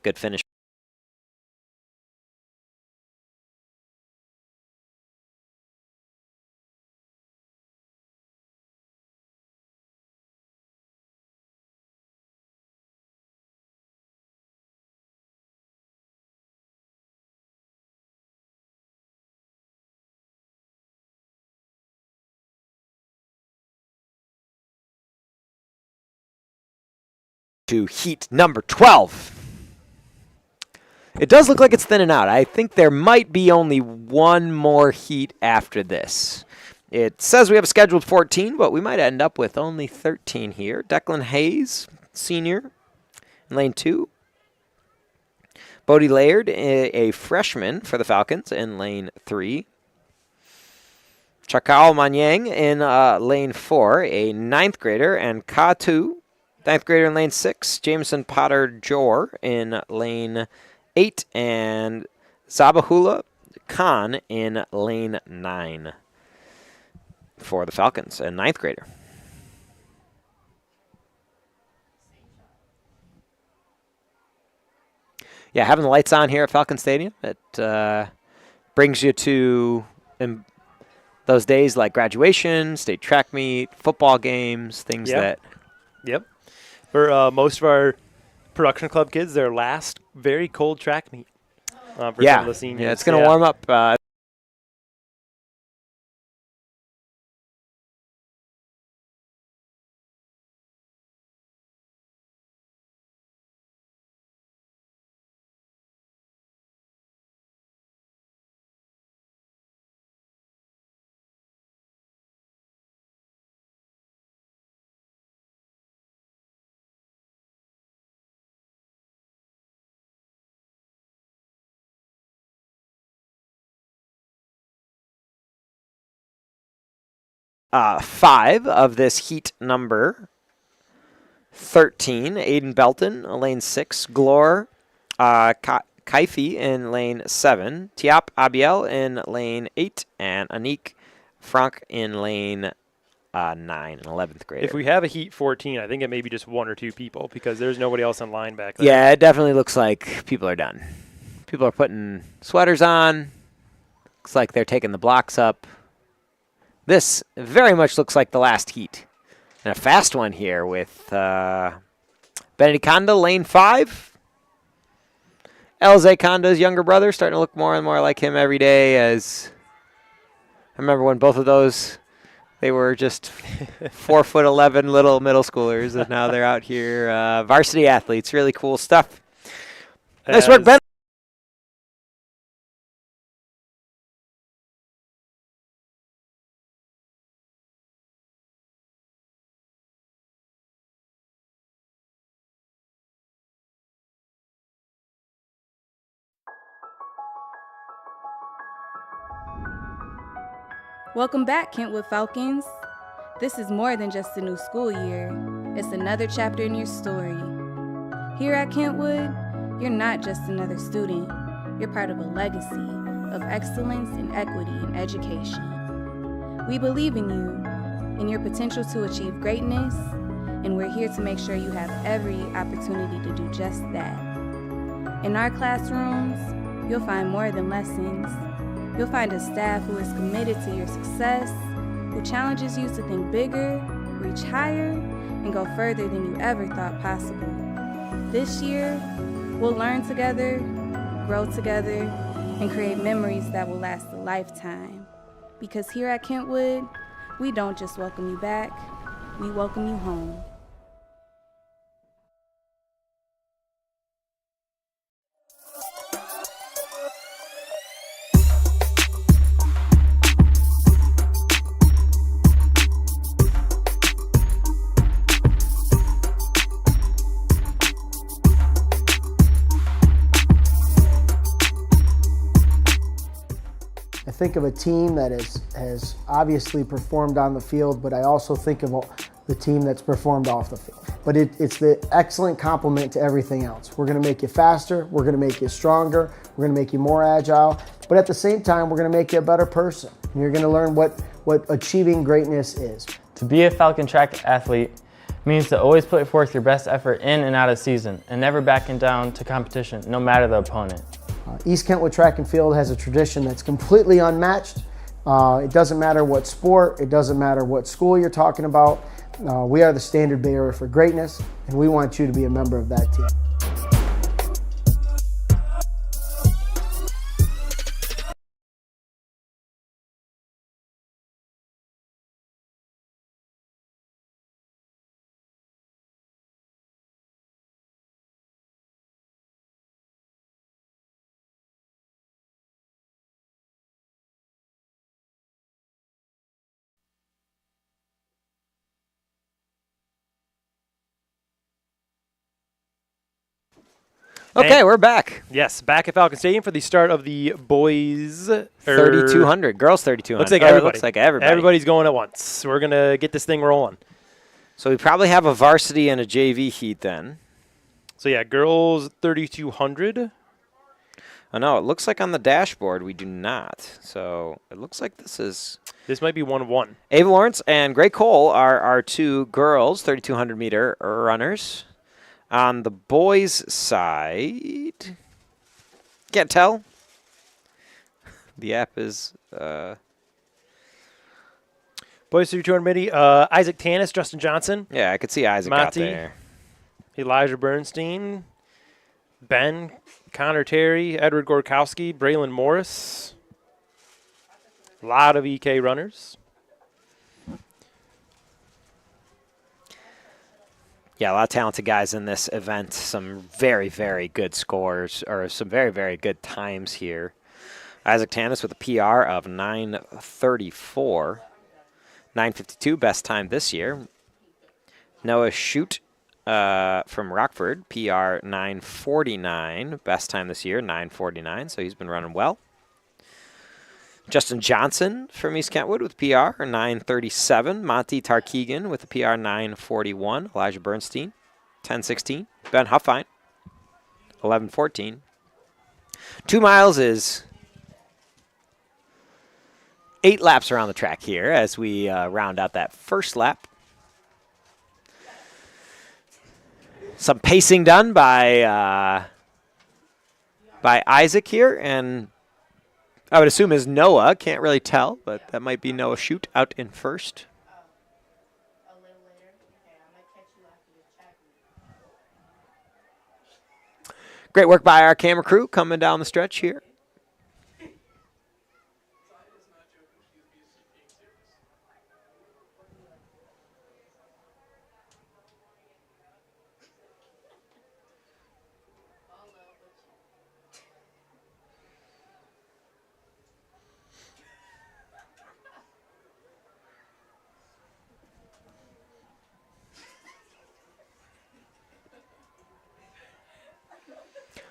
Good finish. To heat number 12. It does look like it's thinning out. I think there might be only one more heat after this. It says we have a scheduled 14, but we might end up with only 13 here. Declan Hayes, senior, in lane 2. Bodie Laird, a freshman for the Falcons, in lane 3. Chakao Manyang in lane 4, a 9th grader, and Katu, 9th grader in lane 6. Jameson Potter Jor in lane 8, and Zabahula Khan in lane 9 for the Falcons, a 9th grader. Yeah, having the lights on here at Falcon Stadium, it brings you to those days like graduation, state track meet, football games, things that. Yep. For most of our production club kids, their last very cold track meet. For some of the seniors. Yeah, it's going to warm up. 5 of this heat number 13. Aiden Belton, lane 6. Glor Kaifi in lane 7. Tiap Abiel in lane 8. And Anik Frank in lane 9, an 11th grader. If we have a heat 14, I think it may be just 1 or 2 people because there's nobody else in line back there. Yeah, it definitely looks like people are done. People are putting sweaters on. Looks like they're taking the blocks up. This very much looks like the last heat. And a fast one here with Benedict Conda, lane 5. Elze Conda's younger brother, starting to look more and more like him every day. As I remember when both of those, they were just 4'11" little middle schoolers, and now they're out here varsity athletes. Really cool stuff. Nice work, Ben. Welcome back, Kentwood Falcons. This is more than just a new school year. It's another chapter in your story. Here at Kentwood, you're not just another student. You're part of a legacy of excellence and equity in education. We believe in you, in your potential to achieve greatness, and we're here to make sure you have every opportunity to do just that. In our classrooms, you'll find more than lessons. You'll find a staff who is committed to your success, who challenges you to think bigger, reach higher, and go further than you ever thought possible. This year, we'll learn together, grow together, and create memories that will last a lifetime. Because here at Kentwood, we don't just welcome you back, we welcome you home. I think of a team that has obviously performed on the field, but I also think of the team that's performed off the field. But it's the excellent complement to everything else. We're going to make you faster, we're going to make you stronger, we're going to make you more agile, but at the same time, we're going to make you a better person. And you're going to learn what achieving greatness is. To be a Falcon track athlete means to always put forth your best effort in and out of season and never backing down to competition, no matter the opponent. East Kentwood Track and Field has a tradition that's completely unmatched. It doesn't matter what sport, it doesn't matter what school you're talking about. We are the standard bearer for greatness, and we want you to be a member of that team. Okay, we're back. Yes, back at Falcon Stadium for the start of the boys 3,200, girls 3,200. Looks like everybody. Looks like everybody. Everybody's going at once. We're gonna get this thing rolling. So we probably have a varsity and a JV heat then. So yeah, girls 3,200. Oh no, it looks like on the dashboard we do not. So it looks like this might be 1-1. Ava Lawrence and Gray Cole are our two girls 3,200 meter runners. On the boys' side, can't tell. The app is boys 3,200 midi. Isaac Tanis, Justin Johnson. Yeah, I could see Isaac out there. Elijah Bernstein, Ben, Connor Terry, Edward Gorkowski, Braylon Morris. A lot of EK runners. Yeah, a lot of talented guys in this event. Some very, very good scores, or some very, very good times here. Isaac Tanis with a PR of 9:34. 9:52, best time this year. Noah Shute from Rockford, PR 9:49, best time this year, 9:49, so he's been running well. Justin Johnson from East Kentwood with PR 9:37. Monty Tarkegan with a PR 9:41. Elijah Bernstein 10:16. Ben Huffine 11:14. 2 miles is 8 laps around the track here as we round out that first lap. Some pacing done by Isaac here, and I would assume is Noah. Can't really tell, but that might be Noah Shute out in first. Great work by our camera crew coming down the stretch here.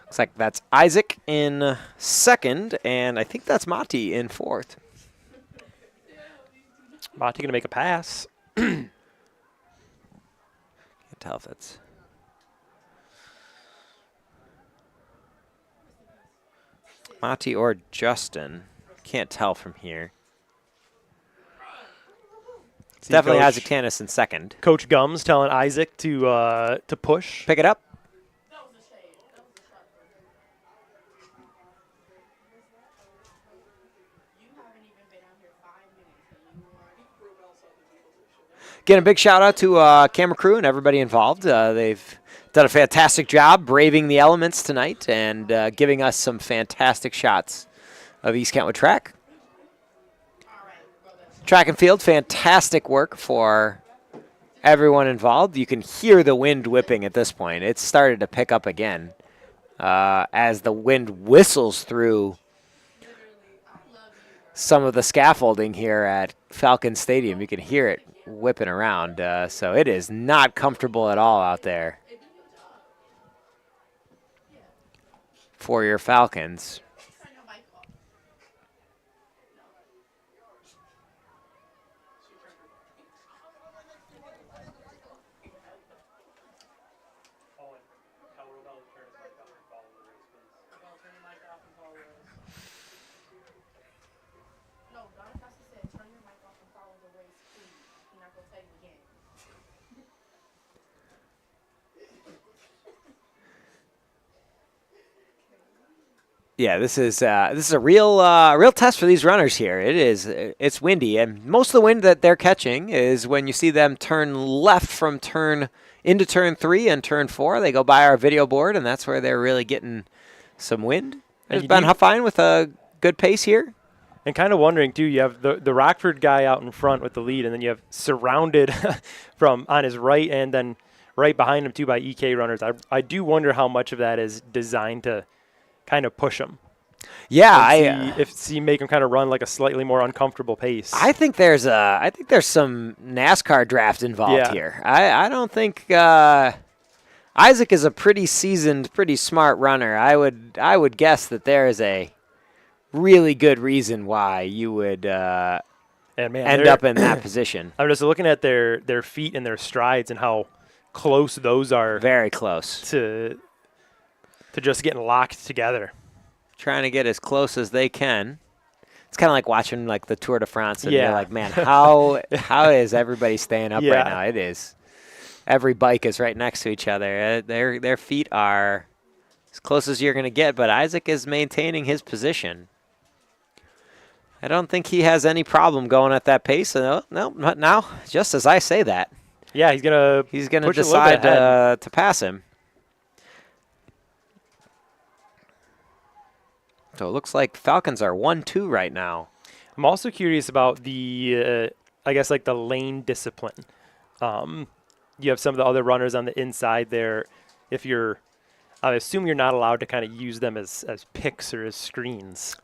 Looks like that's Isaac in second, and I think that's Mati in fourth. Mati going to make a pass. Can't tell if it's... Mati or Justin. Can't tell from here. It's definitely Isaac Tanis in second. Coach Gums telling Isaac to push. Pick it up. Again, a big shout out to camera crew and everybody involved. They've done a fantastic job braving the elements tonight and giving us some fantastic shots of East Kentwood Track. Track and field, fantastic work for everyone involved. You can hear the wind whipping at this point. It's started to pick up again as the wind whistles through some of the scaffolding here at Falcon Stadium. You can hear it whipping around, so it is not comfortable at all out there for your Falcons. Yeah, this is a real test for these runners here. It's windy, and most of the wind that they're catching is when you see them turn left from into turn 3 and turn 4. They go by our video board, and that's where they're really getting some wind. There's Ben Huffine with a good pace here. And kind of wondering, too, you have the Rockford guy out in front with the lead, and then you have surrounded from on his right and then right behind him, too, by EK runners. I do wonder how much of that is designed to kind of push him. Yeah, see make him kind of run like a slightly more uncomfortable pace. I think there's some NASCAR draft involved here. I don't think Isaac is a pretty seasoned, pretty smart runner. I would guess that there is a really good reason why you would end up in that position. I'm just looking at their feet and their strides and how close those are. Very close to just getting locked together. Trying to get as close as they can. It's kind of like watching like the Tour de France, and you're like, man, how is everybody staying up right now? It is. Every bike is right next to each other. Their feet are as close as you're going to get, but Isaac is maintaining his position. I don't think he has any problem going at that pace. No, not now. Just as I say that. Yeah, he's gonna decide to pass him. So it looks like Falcons are 1-2 right now. I'm also curious about the, I guess, like the lane discipline. You have some of the other runners on the inside there. I assume you're not allowed to kind of use them as picks or as screens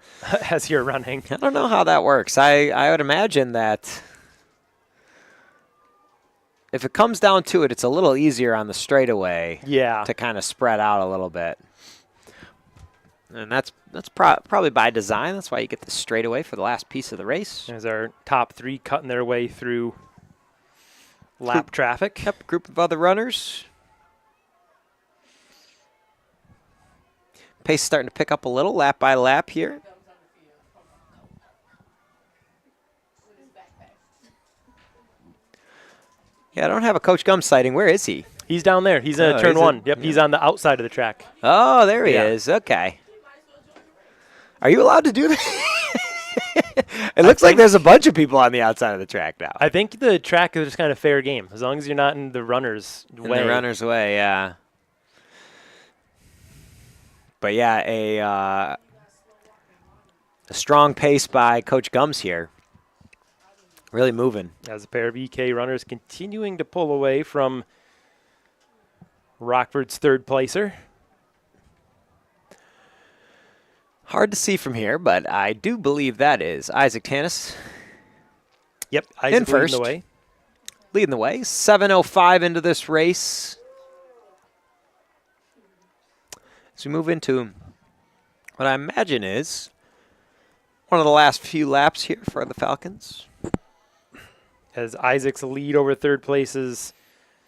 as you're running. I don't know how that works. I would imagine that if it comes down to it, it's a little easier on the straightaway to kind of spread out a little bit. And that's probably by design. That's why you get the straightaway for the last piece of the race. There's our top 3 cutting their way through lap traffic. Yep, group of other runners. Pace starting to pick up a little, lap by lap here. Yeah, I don't have a Coach Gum sighting. Where is he? He's down there. He's in turn 1. Yep, he's on the outside of the track. Oh, there he is. Okay. Are you allowed to do that? It looks like there's a bunch of people on the outside of the track now. I think the track is just kind of fair game, as long as you're not in the runner's way. In the runner's way, yeah. But yeah, a strong pace by Coach Gums here. Really moving. As a pair of EK runners continuing to pull away from Rockford's third placer. Hard to see from here, but I do believe that is Isaac Tanis. Yep, Isaac in first. Leading the way. 7:05 into this race. As we move into what I imagine is one of the last few laps here for the Falcons. As Isaac's lead over third place's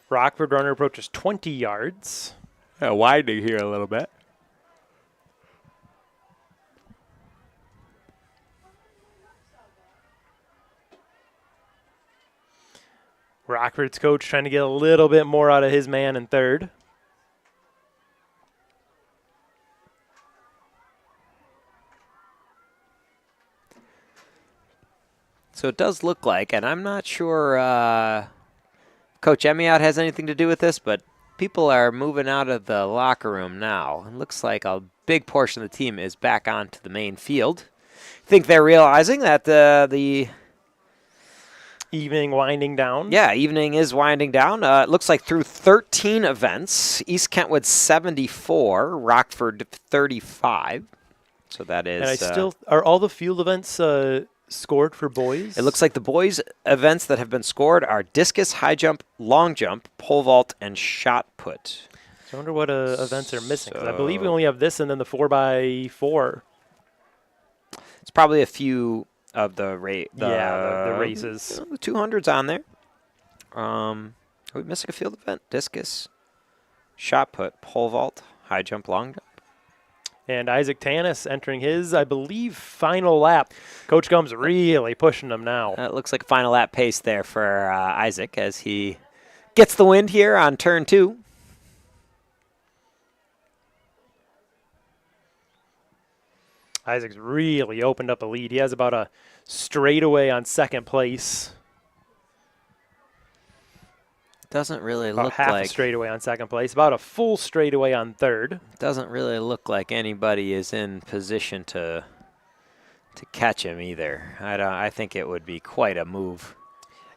Rockford runner approaches 20 yards. Widening here a little bit. Rockford's coach trying to get a little bit more out of his man in third. So it does look like, and I'm not sure Coach Emiot has anything to do with this, but people are moving out of the locker room now. It looks like a big portion of the team is back onto the main field. I think they're realizing that the evening winding down. Yeah, evening is winding down. It looks like through 13 events, East Kentwood 74, Rockford 35. So that is. And are all the field events scored for boys? It looks like the boys' events that have been scored are discus, high jump, long jump, pole vault, and shot put. So I wonder what events are missing. 'Cause I believe we only have this and then the 4x4. It's probably a few of the races. The 200's on there. Are we missing a field event? Discus, shot put, pole vault, high jump, long jump. And Isaac Tanis entering his, I believe, final lap. Coach Gum's really pushing him now. It looks like final lap pace there for Isaac as he gets the wind here on turn 2. Isaac's really opened up a lead. He has about a straightaway on second place. Doesn't really About look half like a straightaway on second place. About a full straightaway on third. Doesn't really look like anybody is in position to catch him either. I think it would be quite a move.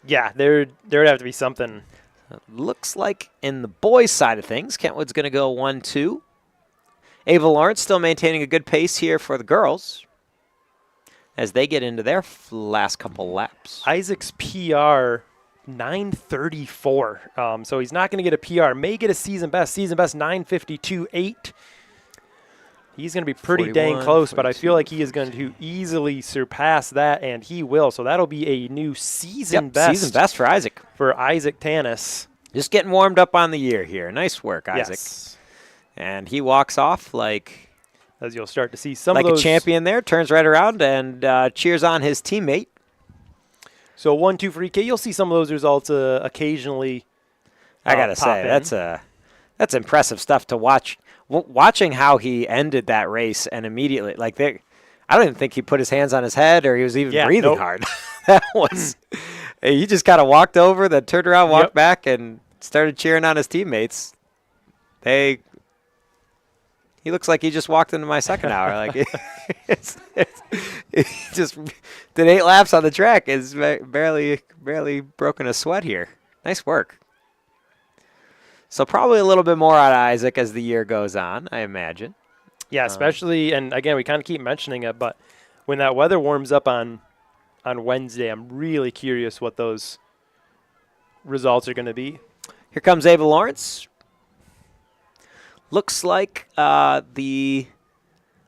Yeah, there would have to be something. Looks like in the boys' side of things, Kentwood's going to go 1-2. Ava Lawrence still maintaining a good pace here for the girls as they get into their last couple laps. Isaac's PR 9:34. So he's not going to get a PR. May get a season best. Season best 9:52.8. He's going to be pretty dang close, 42. but I feel like he is going to easily surpass that, and he will. So that'll be a new season best. Season best for Isaac. For Isaac Tanis. Just getting warmed up on the year here. Nice work, Isaac. Yes. And he walks off like, as you'll start to see some like of those, a champion there, turns right around and cheers on his teammate. So 1-2 for EK. You'll see some of those results occasionally. I got to say, that's impressive stuff to watch. Watching how he ended that race and immediately, like, I don't even think he put his hands on his head or he was even breathing hard. That was, he just kind of walked over, then turned around, walked back, and started cheering on his teammates. He looks like he just walked into my second hour. Like, he just did 8 laps on the track. Is barely broken a sweat here. Nice work. So probably a little bit more out of Isaac as the year goes on, I imagine. Yeah, especially, and again, we kind of keep mentioning it, but when that weather warms up on Wednesday, I'm really curious what those results are going to be. Here comes Ava Lawrence. Looks like the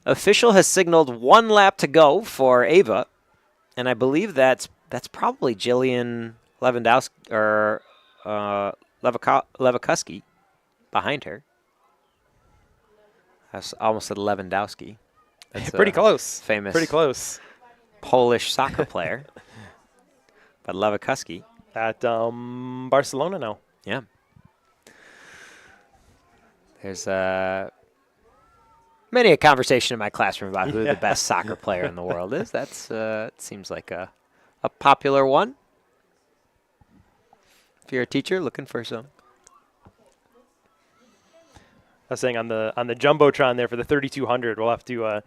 official has signaled 1 lap to go for Ava, and I believe that's probably Jillian Lewandowski or Lewandowski behind her. I almost said Lewandowski. That's pretty close. Famous. Pretty close. Polish soccer player. But Lewandowski. At Barcelona now. Yeah. There's many a conversation in my classroom about who the best soccer player in the world is. That's it seems like a popular one. If you're a teacher looking for some. I was saying on the Jumbotron there for the 3200, we'll have to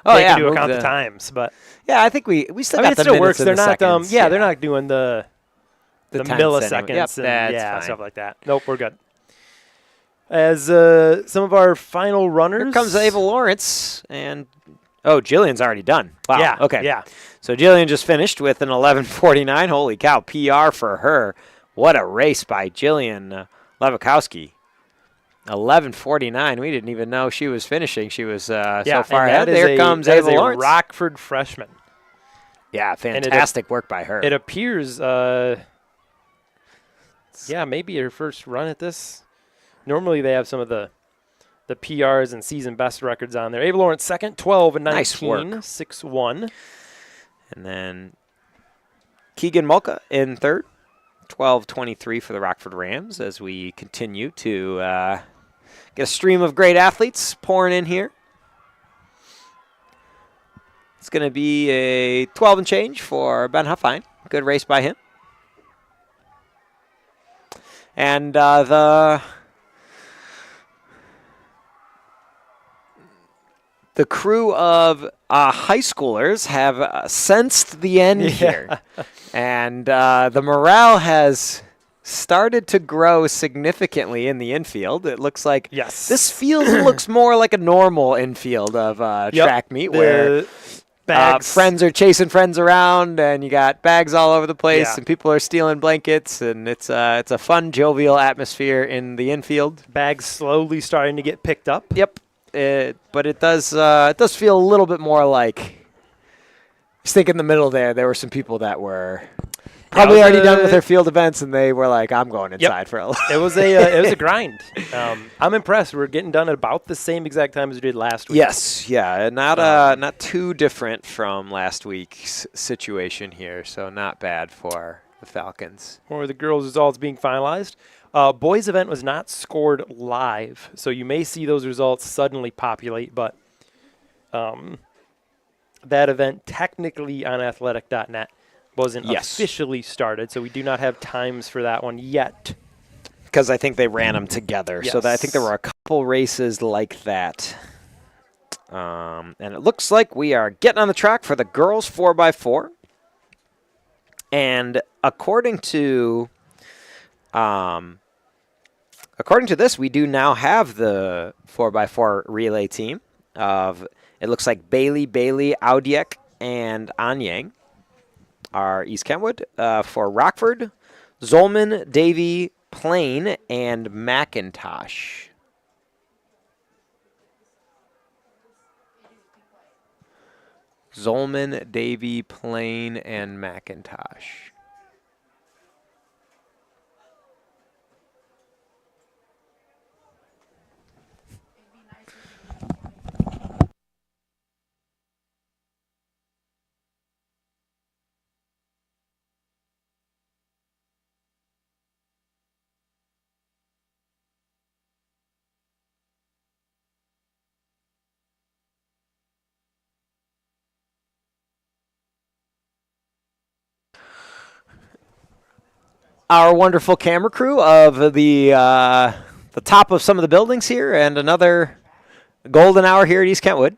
take into account the times. But yeah, I think we still got it the still minutes works. They're the not seconds. they're not doing the milliseconds Yep, and fine. stuff like that. Nope, we're good. As some of our final runners. Here comes Ava Lawrence, and Jillian's already done. Wow. Yeah. Okay. Yeah. So Jillian just finished with an 11:49. Holy cow! PR for her. What a race by Jillian Lewandowski. 11:49. We didn't even know she was finishing. She was so far ahead. There comes Ava Lawrence. Rockford freshman. Yeah, fantastic work by her. It appears, maybe her first run at this. Normally they have some of the PRs and season best records on there. Ava Lawrence second, 12:19, Nice work. 6-1. And then Keegan Mulca in third, 12:23 for the Rockford Rams as we continue to get a stream of great athletes pouring in here. It's going to be a 12 and change for Ben Huffine. Good race by him. And the crew of high schoolers have sensed the end here. And the morale has started to grow significantly in the infield. It looks like this field looks more like a normal infield of track meet where friends are chasing friends around and you got bags all over the place and people are stealing blankets and it's a fun, jovial atmosphere in the infield. Bags slowly starting to get picked up. Yep. But it does feel a little bit more like, just think in the middle there were some people that were probably already done with their field events, and they were like, "I'm going inside for a little." It was a grind. I'm impressed. We're getting done at about the same exact time as we did last week. Yes, yeah, not too different from last week's situation here, so not bad for the Falcons. Or the girls' results being finalized. Boys' event was not scored live, so you may see those results suddenly populate, but that event technically on athletic.net wasn't Yes. officially started, so we do not have times for that one yet. Because I think they ran them together. So I think there were a couple races like that. And it looks like we are getting on the track for the girls 4x4. And according to this, we do now have the 4x4 relay team of, it looks like Bailey, Audiek, and Anyang are East Kentwood. For Rockford, Zolman, Davy, Plain, and McIntosh. Zolman, Davy, Plain, and McIntosh. Our wonderful camera crew of the top of some of the buildings here, and another golden hour here at East Kentwood.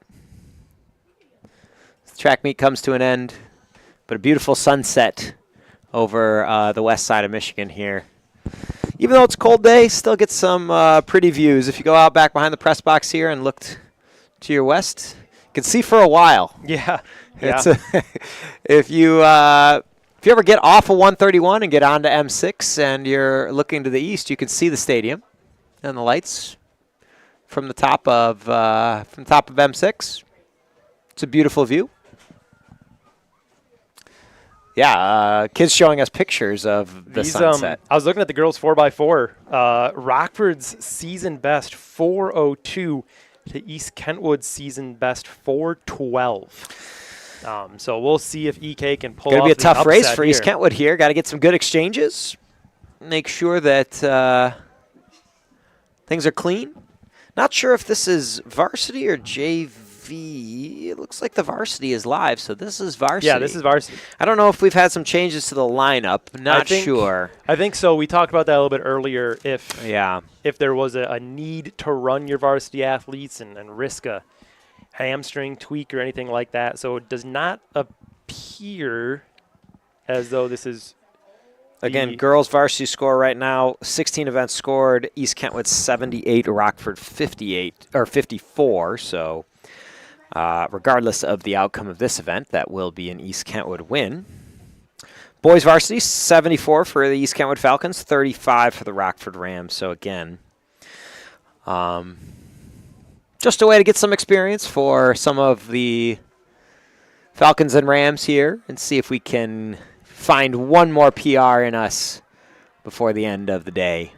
The track meet comes to an end, but a beautiful sunset over the west side of Michigan here. Even though it's a cold day, still get some pretty views. If you go out back behind the press box here and look to your west, you can see for a while. Yeah. It's if you ever get off of 131 and get onto M6 and you're looking to the east, you can see the stadium and the lights from the top of M6. It's a beautiful view. Yeah, kids showing us pictures of the sunset. I was looking at the girls 4x4. Rockford's season best 4:02 to East Kentwood's season best 4:12. So we'll see if EK can pull off Going to be a tough race for here. East Kentwood here. Got to get some good exchanges. Make sure that things are clean. Not sure if this is varsity or JV. It looks like the varsity is live, so this is varsity. Yeah, this is varsity. I don't know if we've had some changes to the lineup. Not sure. I think so. We talked about that a little bit earlier. If there was a need to run your varsity athletes and risk a hamstring tweak or anything like that. So it does not appear as though this is... Again, girls varsity score right now, 16 events scored. East Kentwood 78, Rockford 58 or 54. So regardless of the outcome of this event, that will be an East Kentwood win. Boys varsity 74 for the East Kentwood Falcons, 35 for the Rockford Rams. So again, just a way to get some experience for some of the Falcons and Rams here and see if we can find one more PR in us before the end of the day.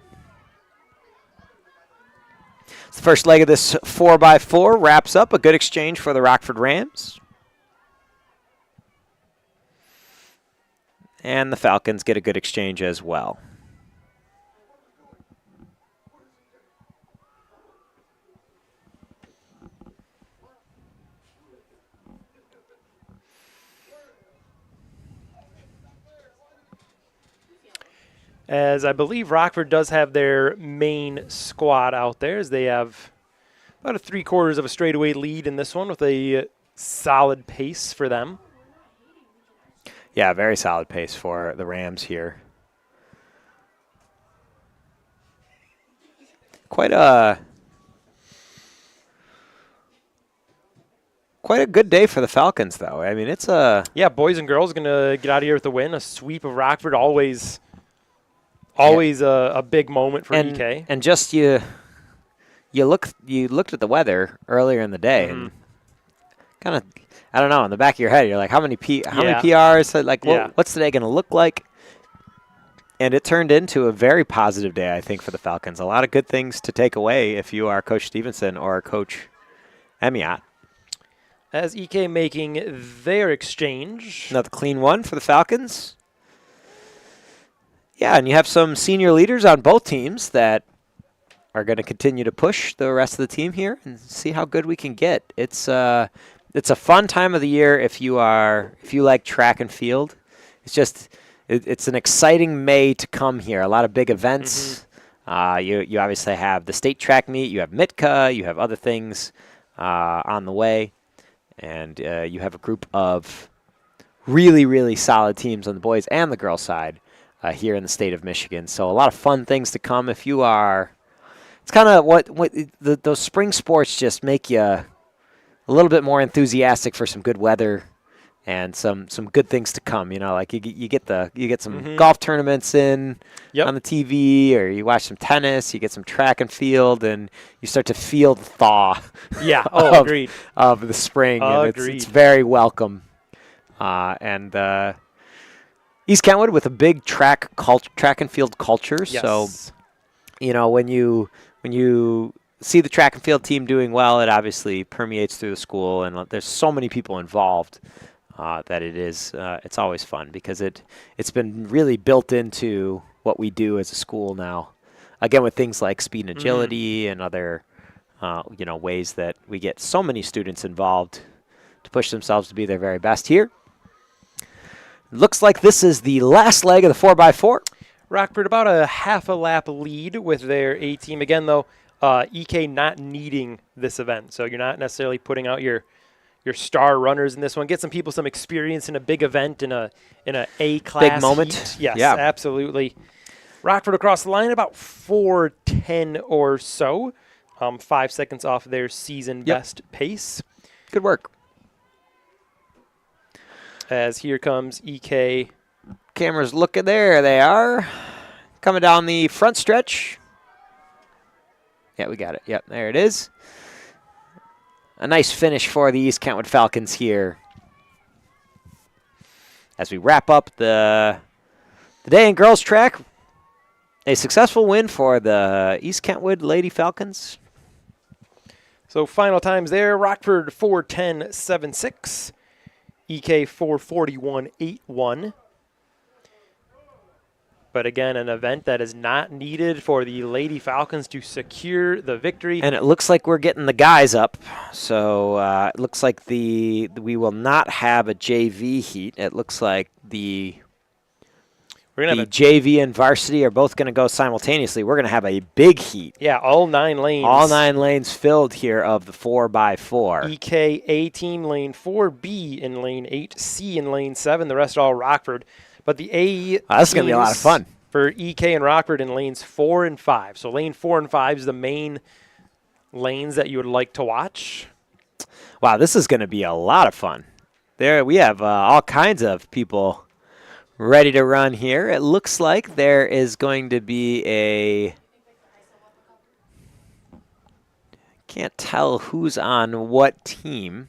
The first leg of this 4x4 wraps up. A good exchange for the Rockford Rams. And the Falcons get a good exchange as well. As I believe Rockford does have their main squad out there, as they have about a 3/4 of a straightaway lead in this one with a solid pace for them. Yeah, very solid pace for the Rams here. Quite a good day for the Falcons, though. I mean, it's a... Yeah, boys and girls going to get out of here with a win. A sweep of Rockford, always a big moment for EK. And just you looked at the weather earlier in the day and kind of, I don't know, in the back of your head, you're like, how many PRs? Like, what's today going to look like? And it turned into a very positive day, I think, for the Falcons. A lot of good things to take away if you are Coach Stevenson or Coach Emiot. As EK making their exchange. Another clean one for the Falcons. Yeah, and you have some senior leaders on both teams that are going to continue to push the rest of the team here and see how good we can get. It's it's a fun time of the year if you like track and field. It's just it's an exciting May to come here. A lot of big events. You obviously have the state track meet. You have Mitka. You have other things on the way, and you have a group of really, really solid teams on the boys and the girls side here in the state of Michigan. So a lot of fun things to come if you are. It's kind of those spring sports just make you a little bit more enthusiastic for some good weather and some good things to come. You know, like you get some golf tournaments in on the TV, or you watch some tennis, you get some track and field, and you start to feel the thaw. Yeah, agreed. Of the spring, and it's very welcome. And East Kentwood with a big track and field culture. Yes. So, you know, when you see the track and field team doing well, it obviously permeates through the school, and there's so many people involved that it's always fun because it's been really built into what we do as a school now. Again, with things like speed and agility and other ways that we get so many students involved to push themselves to be their very best here. Looks like this is the last leg of the 4x4. Rockford about a half a lap lead with their A team. Again, though, EK not needing this event, so you're not necessarily putting out your star runners in this one. Get some people some experience in a big event in a A-class big moment. Heat. Yes, yeah, absolutely. Rockford across the line about 4:10 or so, 5 seconds off their season best pace. Good work. As here comes EK. Cameras looking there. They are coming down the front stretch. Yeah, we got it. Yep, there it is. A nice finish for the East Kentwood Falcons here. As we wrap up the day in girls track, a successful win for the East Kentwood Lady Falcons. So final times there, Rockford 4:10.76, EK 4:41.81. But again, an event that is not needed for the Lady Falcons to secure the victory. And it looks like we're getting the guys up. So it looks like we will not have a JV heat. It looks like the JV and varsity are both going to go simultaneously. We're going to have a big heat. Yeah, all 9 lanes. All 9 lanes filled here of the 4x4. EK A team lane 4B in lane 8, C in lane 7. The rest all Rockford. But the A that's going to be a lot of fun for EK and Rockford in lanes 4 and 5. So lane 4 and 5 is the main lanes that you would like to watch. Wow, this is going to be a lot of fun. There we have all kinds of people ready to run here. It looks like there is going to be can't tell who's on what team.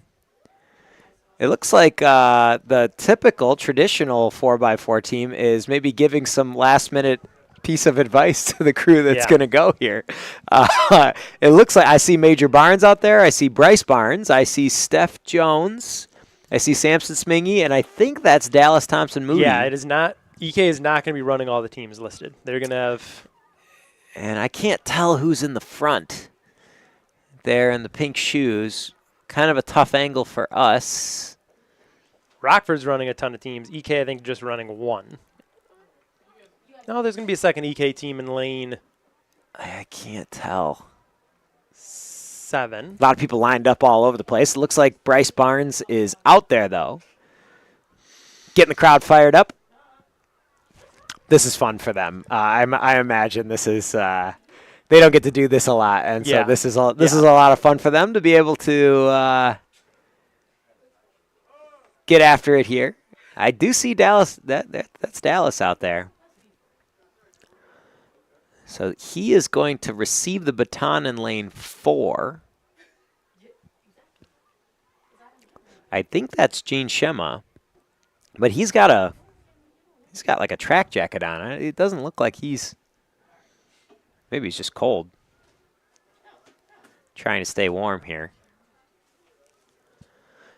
It looks like the typical traditional 4x4 team is maybe giving some last-minute piece of advice to the crew that's going to go here. It looks like I see Major Barnes out there. I see Bryce Barnes. I see Steph Jones. I see Samson Smingy, and I think that's Dallas Thompson Moody. Yeah, it is not. EK is not going to be running all the teams listed. They're going to have. And I can't tell who's in the front there in the pink shoes. Kind of a tough angle for us. Rockford's running a ton of teams. EK, I think, just running 1. No, there's going to be a second EK team in lane. I can't tell. 7. A lot of people lined up all over the place. It looks like Bryce Barnes is out there, though. Getting the crowd fired up. This is fun for them. I imagine this is they don't get to do this a lot, and so this is a lot of fun for them to be able to get after it here. I do see Dallas. That's Dallas out there. So he is going to receive the baton in lane 4. I think that's Gene Shema, but he's got like a track jacket on. It doesn't look like maybe he's just cold. Trying to stay warm here.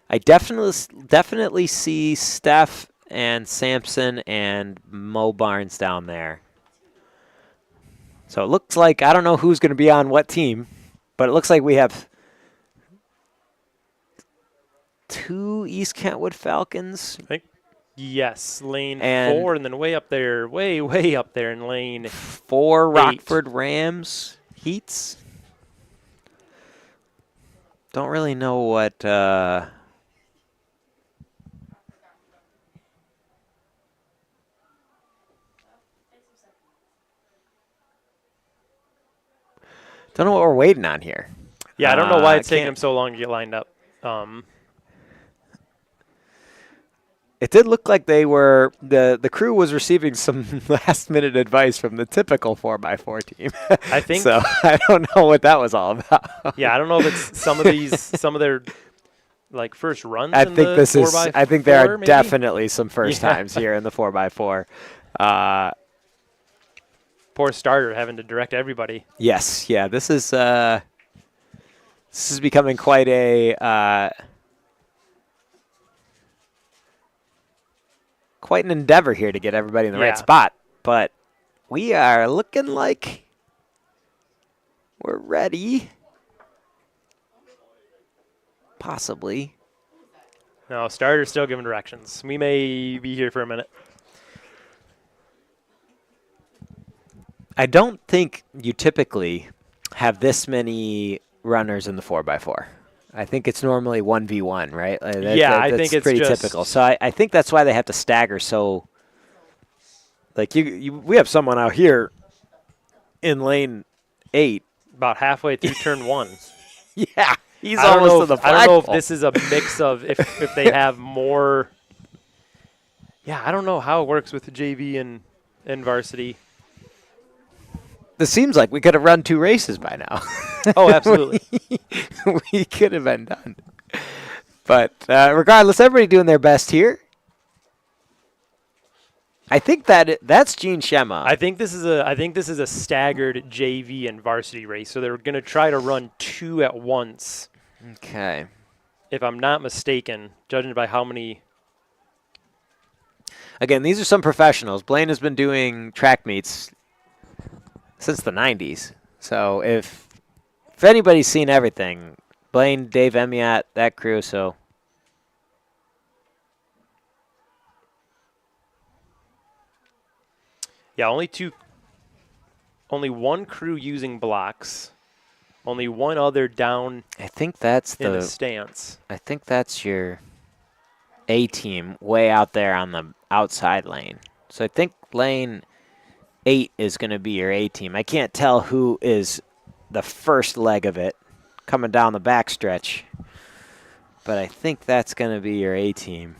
I definitely see Steph and Sampson and Mo Barnes down there. So it looks like, I don't know who's going to be on what team, but it looks like we have 2 East Kentwood Falcons. I think, yes, lane And 4, and then way up there, way up there in lane 4 Rockford Rams heats. Don't really know what. Don't know what we're waiting on here. Yeah, I don't know why it's taking can't- them so long to get lined up. It did look like they were the crew was receiving some last minute advice from the typical 4x4 team. I think so. I don't know what that was all about. Yeah, I don't know if it's some of their like first runs. I in think the this is. 4x4, I think there are maybe? definitely some first times here in the 4x4. Poor starter having to direct everybody. Yes, yeah. This is becoming quite a. Quite an endeavor here to get everybody in the right spot, but we are looking like we're ready. Possibly. No, starter's still giving directions. We may be here for a minute. I don't think you typically have this many runners in the 4x4. I think it's normally 1v1, right? I that's think it's pretty just typical. So I think that's why they have to stagger. So, like we have someone out here in lane 8, about halfway through turn 1. Yeah, he's almost to the flagpole. I don't know if this is a mix of if they have more. Yeah, I don't know how it works with the JV and varsity. This seems like we could have run 2 races by now. Oh, absolutely. we could have been done. But regardless, everybody doing their best here. I think that's Gene Shema. I think this is a staggered JV and varsity race, so they're going to try to run 2 at once. Okay. If I'm not mistaken, judging by how many. Again, these are some professionals. Blaine has been doing track meets since the 90s. So if anybody's seen everything, Blaine, Dave Emiat, that crew, so. Yeah, only one crew using blocks. Only one other down. I think that's in the stance. I think that's your A team way out there on the outside lane. So I think lane 8 is going to be your A team. I can't tell who is the first leg of it coming down the back stretch, but I think that's going to be your A team.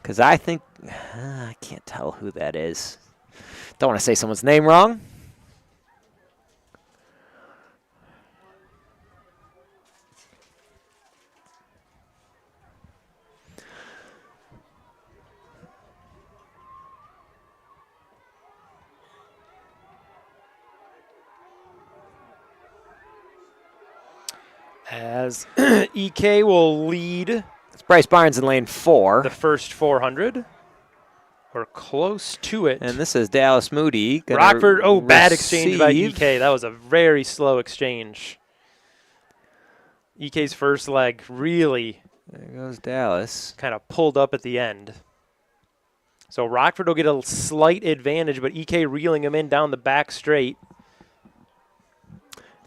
Because I think, I can't tell who that is. Don't want to say someone's name wrong. As EK will lead. It's Bryce Barnes in lane 4. The first 400. Or close to it. And this is Dallas Moody. Rockford, bad exchange by EK. That was a very slow exchange. EK's first leg really. There goes Dallas. Kind of pulled up at the end. So Rockford will get a slight advantage, but EK reeling him in down the back straight.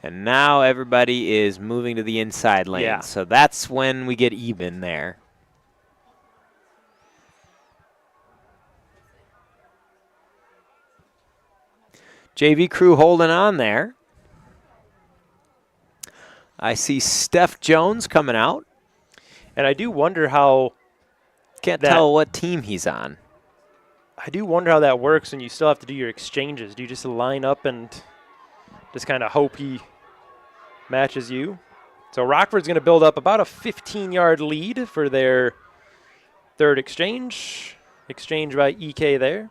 And now everybody is moving to the inside lane. Yeah. So that's when we get even there. JV crew holding on there. I see Steph Jones coming out. And I do wonder how. Can't tell what team he's on. I do wonder how that works and you still have to do your exchanges. Do you just line up and just kind of hope he matches you? So Rockford's going to build up about a 15-yard lead for their third exchange. Exchange by EK there.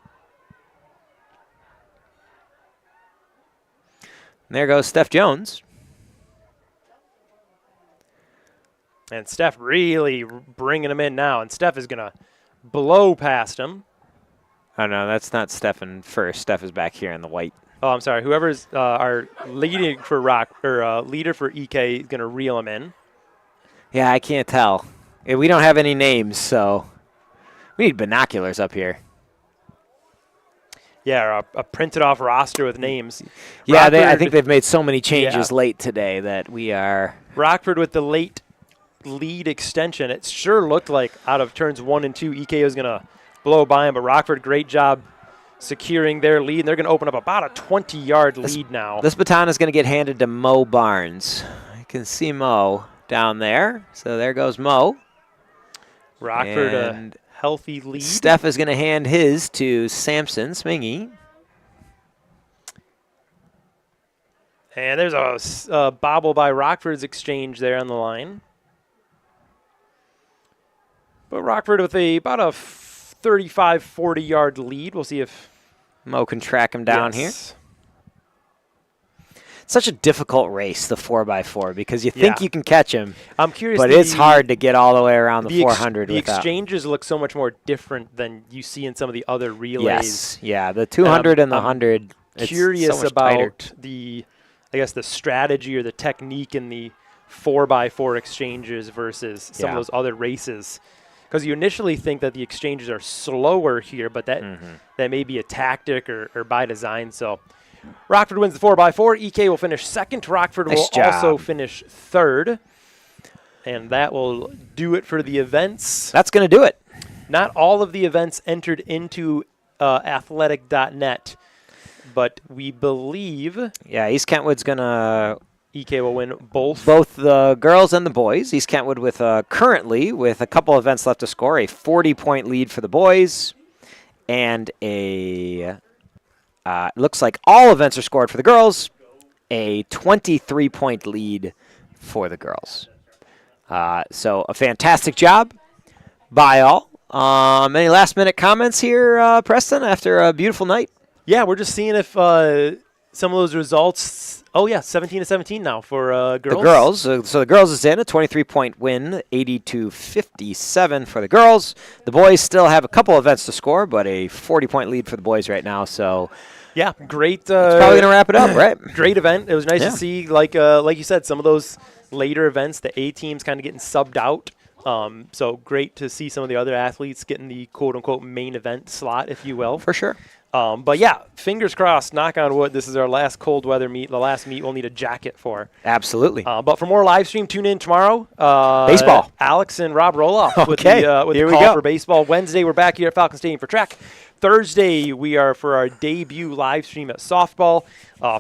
And there goes Steph Jones. And Steph really bringing him in now. And Steph is going to blow past him. Oh, no, that's not Stefan first. Steph is back here in the white. Oh, I'm sorry. Whoever's our leader for EK is going to reel him in. Yeah, I can't tell. We don't have any names, so we need binoculars up here. Yeah, a printed off roster with names. Yeah, I Rockford- think they've made so many changes Yeah. late today that we are. Rockford with the late lead extension. It sure looked like out of turns 1 and 2, EK was going to blow by him, but Rockford, great job securing their lead, and they're going to open up about a 20-yard lead now. This baton is going to get handed to Mo Barnes. You can see Mo down there. So there goes Mo. Rockford, And a healthy lead. Steph is going to hand his to Samson Smingy. And there's a bobble by Rockford's exchange there on the line. But Rockford with about a 35, 40-yard lead. We'll see if Mo can track him down yes. here. Such a difficult race, the 4x4, because you think you can catch him. I'm curious, but it's hard to get all the way around the 400 The without. exchanges look so much more different than you see in some of the other relays. Yes, yeah, the 200 and the 100. It's Curious so much about tighter. the strategy or the technique in the 4x4 exchanges versus some of those other races. Because you initially think that the exchanges are slower here, but that may be a tactic or by design. So Rockford wins the 4x4. EK will finish second. Rockford Nice will job. also finish third. And that will do it for the events. That's going to do it. Not all of the events entered into athletic.net, but we believe Yeah, East Kentwood's going to. EK will win both. Both the girls and the boys. East Kentwood with currently, with a couple events left to score, a 40-point lead for the boys, and a looks like all events are scored for the girls, a 23-point lead for the girls. So a fantastic job by all. Any last-minute comments here, Preston, after a beautiful night? Yeah, we're just seeing if some of those results. Oh, yeah, 17-17 now for girls. The girls. So the girls is in a 23-point win, 80-57 for the girls. The boys still have a couple events to score, but a 40-point lead for the boys right now. So yeah, great. It's probably going to wrap it up, right? Great event. It was nice to see, like you said, some of those later events, the A teams kind of getting subbed out. So great to see some of the other athletes getting the quote-unquote main event slot, if you will. For sure. But yeah, fingers crossed, knock on wood, this is our last cold weather meet, the last meet we'll need a jacket for. Absolutely. But for more live stream, tune in tomorrow. Baseball. Alex and Rob Roloff with Okay, the here we call go. for baseball. Wednesday, we're back here at Falcon Stadium for track. Thursday, we are for our debut live stream at softball.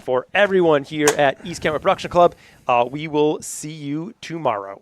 For everyone here at East Kentwood Production Club, we will see you tomorrow.